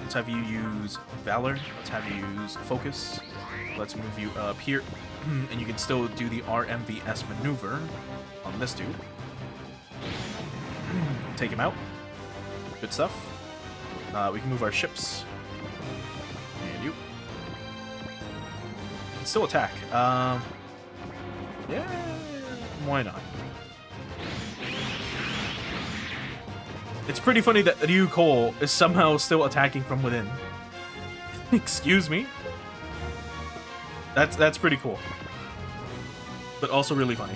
Let's have you use Valor. Let's have you use Focus. Let's move you up here. And you can still do the RMVS maneuver on this dude. Take him out. Good stuff. We can move our ships. And you. Can still attack. Yeah, why not? It's pretty funny that Ryu Cole is somehow still attacking from within. Excuse me? That's pretty cool. But also really funny.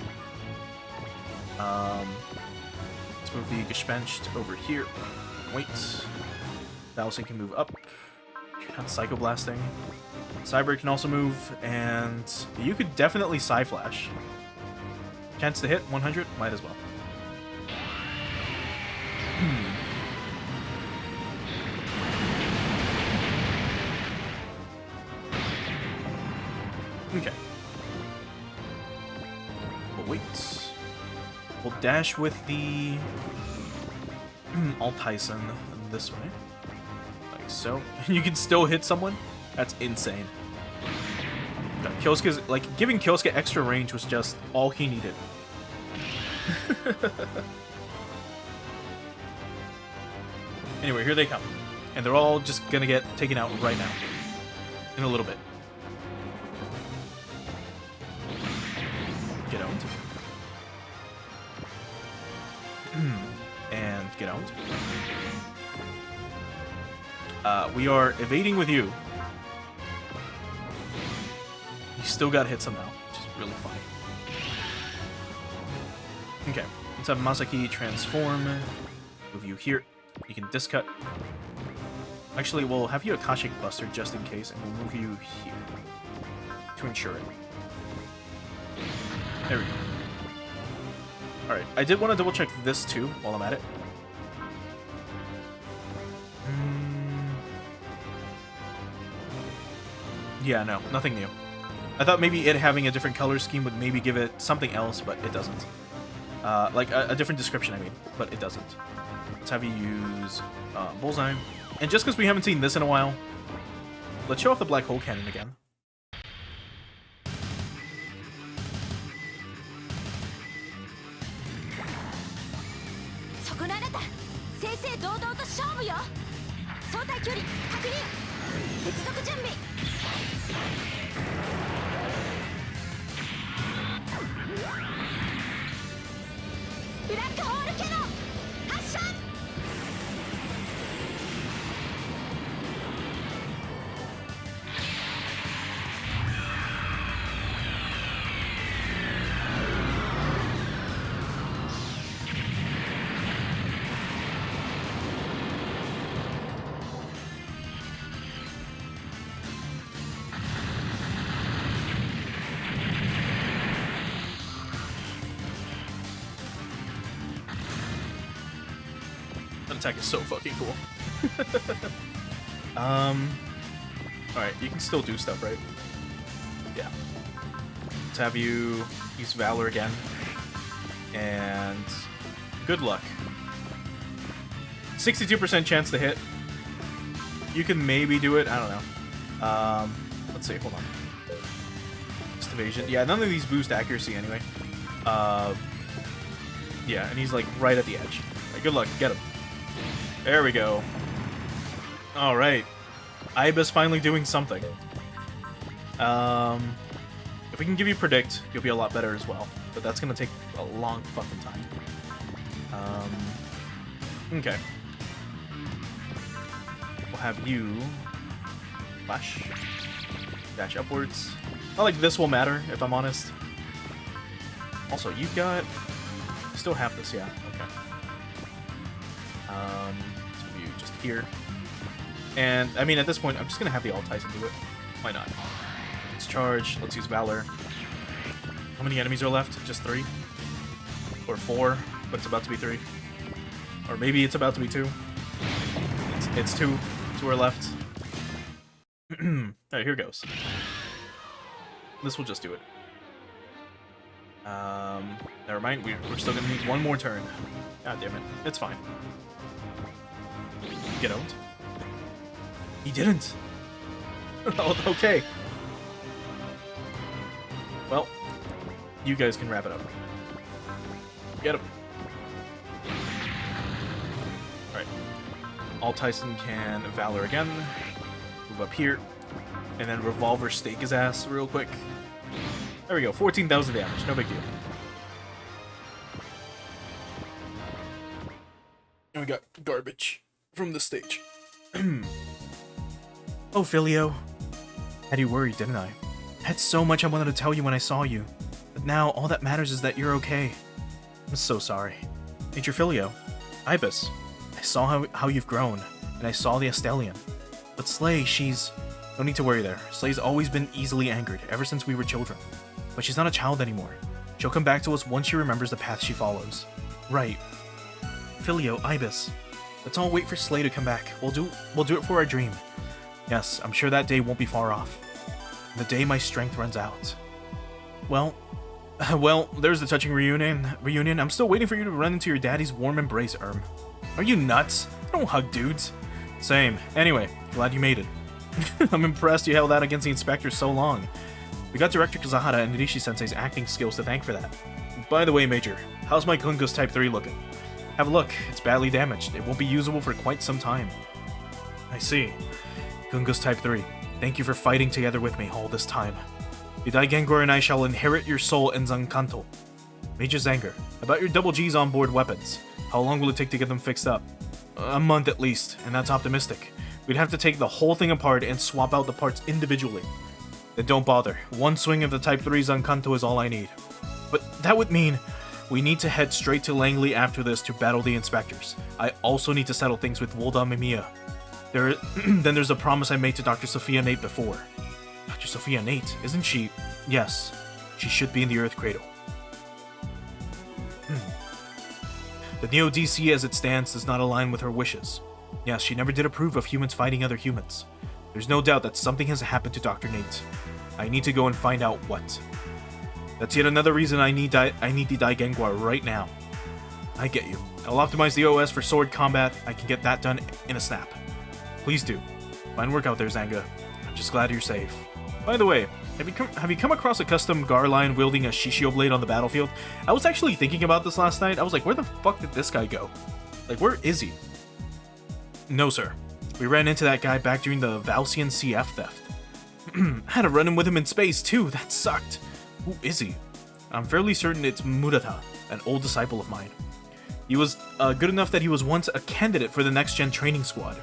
Let's move the Gespenst over here. Wait. Dowsing can move up. Not Psychoblasting. Cyber can also move, and you could definitely Psy-Flash. Chance to hit, 100? Might as well. Okay. We'll wait. We'll dash with the Alt-Tyson this way. Like so. You can still hit someone? That's insane. Kyosuke's, like, giving Kyosuke extra range was just all he needed. Anyway, here they come. And they're all just gonna get taken out right now. In a little bit. Get owned. And get owned. We are evading with you. You still got hit somehow, which is really funny. Okay, let's have Masaki transform. Move you here. You can discut. Actually, we'll have you Akashic Buster just in case, and we'll move you here to ensure it. There we go. Alright, I did want to double check this too while I'm at it. Yeah, no, nothing new. I thought maybe it having a different color scheme would maybe give it something else, but it doesn't. Like a different description, I mean, but it doesn't. Let's have you use Bullseye. And just because we haven't seen this in a while, let's show off the Black Hole Cannon again. Attack is so fucking cool. Alright, you can still do stuff, right? Yeah. Let's have you use Valor again. And good luck. 62% chance to hit. You can maybe do it, I don't know. Let's see, hold on. Just evasion. Yeah, none of these boost accuracy anyway. Yeah, and he's like right at the edge. Right, good luck, get him. There we go. Alright. Aiba's finally doing something. If we can give you predict, you'll be a lot better as well. But that's gonna take a long fucking time. Okay. We'll have you flash, dash upwards. Not like this will matter, if I'm honest. Also, you've got... Still have this, yeah. Okay. So you just here. And, I mean, at this point, I'm just gonna have the Alt Tyson do it. Why not? Let's charge. Let's use Valor. How many enemies are left? Just 3? Or 4? But it's about to be 3. Or maybe it's about to be 2. It's 2. 2 are left. Alright, here goes. This will just do it. Never mind. We're still gonna need one more turn. God damn it. It's fine. Get out. He didn't. Oh, okay. Well, you guys can wrap it up. Get him. Alright. Alt Tyson can Valor again. Move up here. And then Revolver stake his ass real quick. There we go. 14,000 damage. No big deal. And we got garbage from the stage. Oh, Filio. Had you worried, didn't I? I had so much I wanted to tell you when I saw you. But now, all that matters is that you're okay. I'm so sorry. Major Filio. Ibis. I saw how you've grown, and I saw the Estelian. But Slay, she's... No need to worry there. Slay's always been easily angered, ever since we were children. But she's not a child anymore. She'll come back to us once she remembers the path she follows. Right. Filio, Ibis. Let's all wait for Slay to come back. We'll do it for our dream. Yes, I'm sure that day won't be far off. The day my strength runs out. Well, there's the touching reunion. I'm still waiting for you to run into your daddy's warm embrace, Erm. Are you nuts? I don't hug dudes. Same. Anyway, glad you made it. I'm impressed you held out against the inspector so long. We got Director Kazahara and Nidishi-sensei's acting skills to thank for that. By the way, Major, how's my Gungus Type 3 looking? Have a look. It's badly damaged. It won't be usable for quite some time. I see. Gungus Type 3, thank you for fighting together with me all this time. The Dygenguar and I shall inherit your soul in Zankanto. Major Zanger, about your double G's onboard weapons. How long will it take to get them fixed up? A month at least, and that's optimistic. We'd have to take the whole thing apart and swap out the parts individually. Then don't bother. One swing of the Type 3 Zankanto is all I need. But that would mean we need to head straight to Langley after this to battle the inspectors. I also need to settle things with Volda Mimiya. Then there's a promise I made to Dr. Sophia Nate before. Dr. Sophia Nate? Isn't she? Yes. She should be in the Earth Cradle. The Neo DC as it stands does not align with her wishes. Yes, she never did approve of humans fighting other humans. There's no doubt that something has happened to Dr. Nate. I need to go and find out what. That's yet another reason I need the Dygenguar right now. I get you. I'll optimize the OS for sword combat. I can get that done in a snap. Please do. Fine work out there, Zanga. I'm just glad you're safe. By the way, have you come across a custom Gar line wielding a Shishio blade on the battlefield? I was actually thinking about this last night. I was like, where the fuck did this guy go? Like, where is he? No, sir. We ran into that guy back during the Valsian CF theft. I had a run-in with him in space, too. That sucked. Who is he? I'm fairly certain it's Murata, an old disciple of mine. He was good enough that he was once a candidate for the next-gen training squad.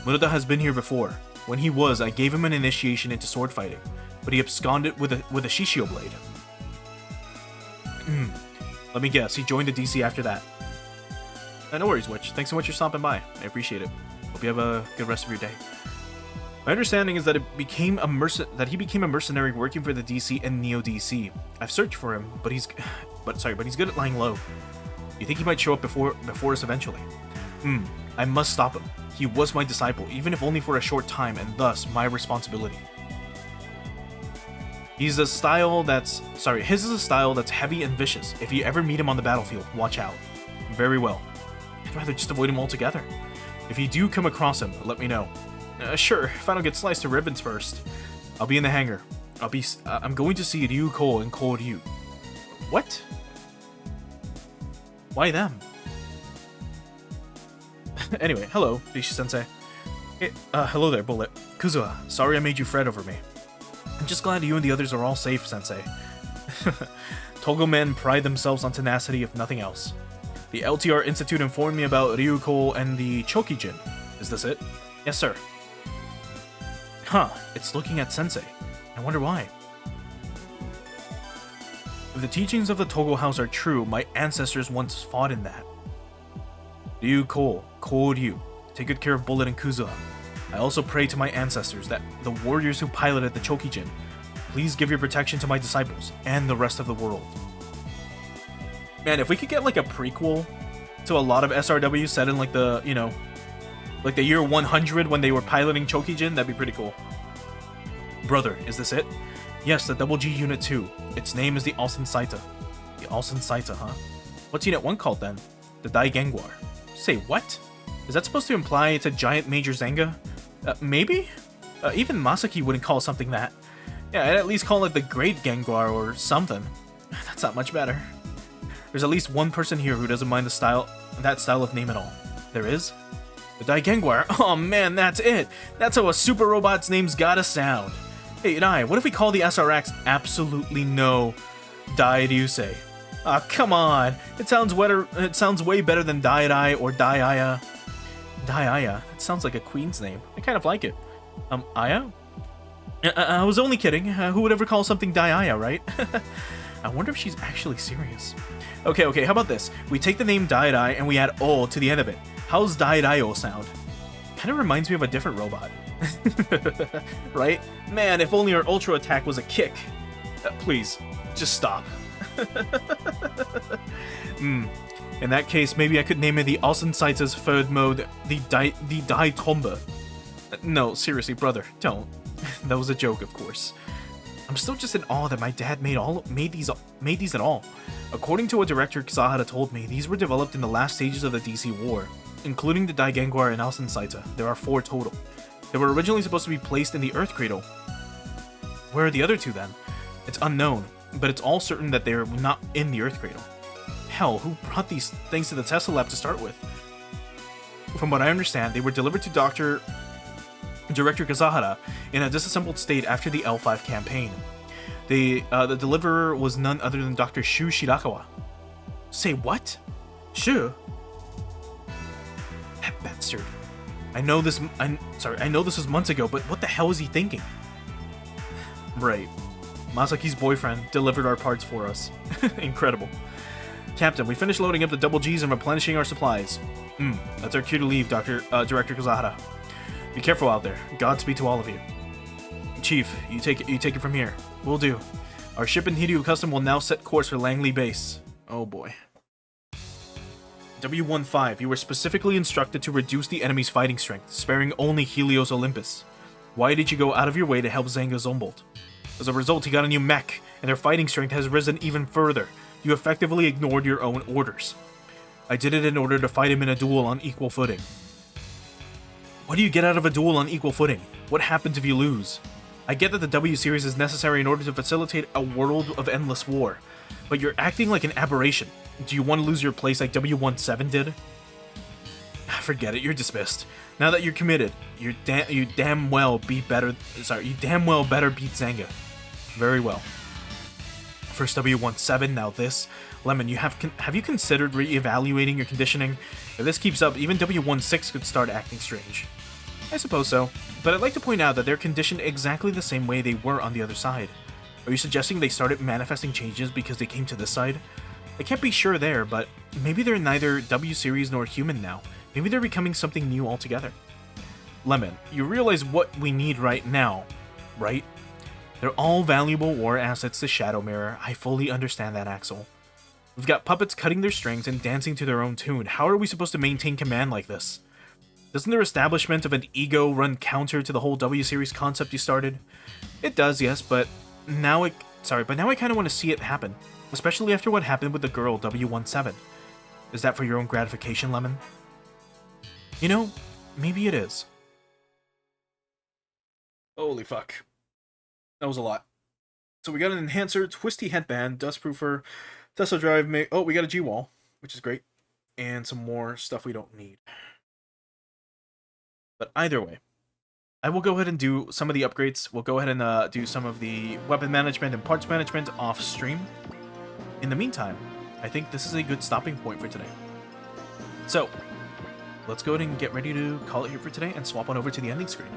Murata has been here before. When he was, I gave him an initiation into sword fighting, but he absconded with a Shishio blade. Let me guess, he joined the DC after that. No worries, Witch. Thanks so much for stopping by. I appreciate it. Hope you have a good rest of your day. My understanding is that he became a mercenary working for the DC and Neo DC. I've searched for him, but he's good at lying low. You think he might show up before us eventually? I must stop him. He was my disciple, even if only for a short time, and thus my responsibility. His is a style that's heavy and vicious. If you ever meet him on the battlefield, watch out. Very well. I'd rather just avoid him altogether. If you do come across him, let me know. Sure, if I don't get sliced to ribbons first. I'll be in the hangar. I'm going to see Ryu Ko and Ko Ryu. What? Why them? Anyway, hello, Rishi-sensei. Hey, hello there, Bullet. Kuzuha, sorry I made you fret over me. just glad you and the others are all safe, Sensei. Togo men pride themselves on tenacity, if nothing else. The LTR Institute informed me about Ryuko and the Chokijin. Is this it? Yes, sir. Huh, it's looking at Sensei. I wonder why. If the teachings of the Togo house are true, my ancestors once fought in that. Ryuko, Koryu, take good care of Bullet and Kuzuha. I also pray to my ancestors that the warriors who piloted the Chokijin, please give your protection to my disciples and the rest of the world. Man, if we could get like a prequel to a lot of SRW set in like the, you know, like the year 100 when they were piloting Chokijin, that'd be pretty cool. Brother, is this it? Yes, the Double G Unit 2. Its name is the Alsen Saita. The Alsen Saita, huh? What's Unit 1 called then? The Dygenguar. Say what? Is that supposed to imply it's a giant Major Zenga? Maybe? Even Masaki wouldn't call something that. Yeah, I'd at least call it the Great Genguar or something. That's not much better. There's at least one person here who doesn't mind that style of name at all. There is? The Dygenguar? Oh man, that's it! That's how a super robot's name's gotta sound. Hey, Dai, what if we call the SRX Absolutely No Dairyusei? Ah, come on! It sounds way better than Dai or Dai-Aya. Dai-Aya? It sounds like a queen's name. I kind of like it. Aya? I was only kidding. Who would ever call something Dai-Aya, right? I wonder if she's actually serious. Okay, how about this? We take the name Dai and we add O to the end of it. How's Dai-O sound? Kind of reminds me of a different robot. Right? Man, if only our Ultra Attack was a kick. Please, just stop. In that case, maybe I could name it the Alsen Saita's third mode, the Dai Tomba. No, seriously, brother, don't. That was a joke, of course. I'm still just in awe that my dad made these at all. According to what Director Kazahara told me, these were developed in the last stages of the DC war, including the Dygenguar and Alsen Saita. There are 4 total. They were originally supposed to be placed in the Earth Cradle. Where are the other 2 then? It's unknown, but it's all certain that they're not in the Earth Cradle. Hell, who brought these things to the Tesla lab to start with? From what I understand, they were delivered to Director Kazahara in a disassembled state after the L5 campaign. The deliverer was none other than Dr. Shu Shirakawa. Say what? Shu? That bastard. I know this was months ago, but what the hell is he thinking? Right. Masaki's boyfriend delivered our parts for us. Incredible. Captain, we finished loading up the Double Gs and replenishing our supplies. That's our cue to leave, Director Kazahara. Be careful out there. Godspeed to all of you. Chief, you take it from here. Will do. Our ship in Hiryu Custom will now set course for Langley Base. Oh boy. W-15, you were specifically instructed to reduce the enemy's fighting strength, sparing only Helios Olympus. Why did you go out of your way to help Zenga Zombolt? As a result, he got a new mech, and their fighting strength has risen even further. You effectively ignored your own orders. I did it in order to fight him in a duel on equal footing. What do you get out of a duel on equal footing? What happens if you lose? I get that the W series is necessary in order to facilitate a world of endless war, but you're acting like an aberration. Do you want to lose your place like W-17 did? Forget it, you're dismissed. Now that you're committed, you damn well better beat Zenga. Very well. First W-17, now this. Lemon, have you considered re-evaluating your conditioning? If this keeps up, even W-16 could start acting strange. I suppose so, but I'd like to point out that they're conditioned exactly the same way they were on the other side. Are you suggesting they started manifesting changes because they came to this side? I can't be sure there, but maybe they're neither W-series nor human now. Maybe they're becoming something new altogether. Lemon, you realize what we need right now, right? They're all valuable war assets to Shadow Mirror. I fully understand that, Axel. We've got puppets cutting their strings and dancing to their own tune. How are we supposed to maintain command like this? Doesn't their establishment of an ego run counter to the whole W-series concept you started? It does, yes, but now I kind of want to see it happen. Especially after what happened with the girl W-17. Is that for your own gratification, Lemon? You know, maybe it is. Holy fuck. That was a lot. So we got an enhancer, twisty headband, dustproofer, Tesla drive, we got a G-wall, which is great. And some more stuff we don't need. But either way, I will go ahead and do some of the upgrades. We'll go ahead and do some of the weapon management and parts management off stream. In the meantime, I think this is a good stopping point for today. So, let's go ahead and get ready to call it here for today and swap on over to the ending screen.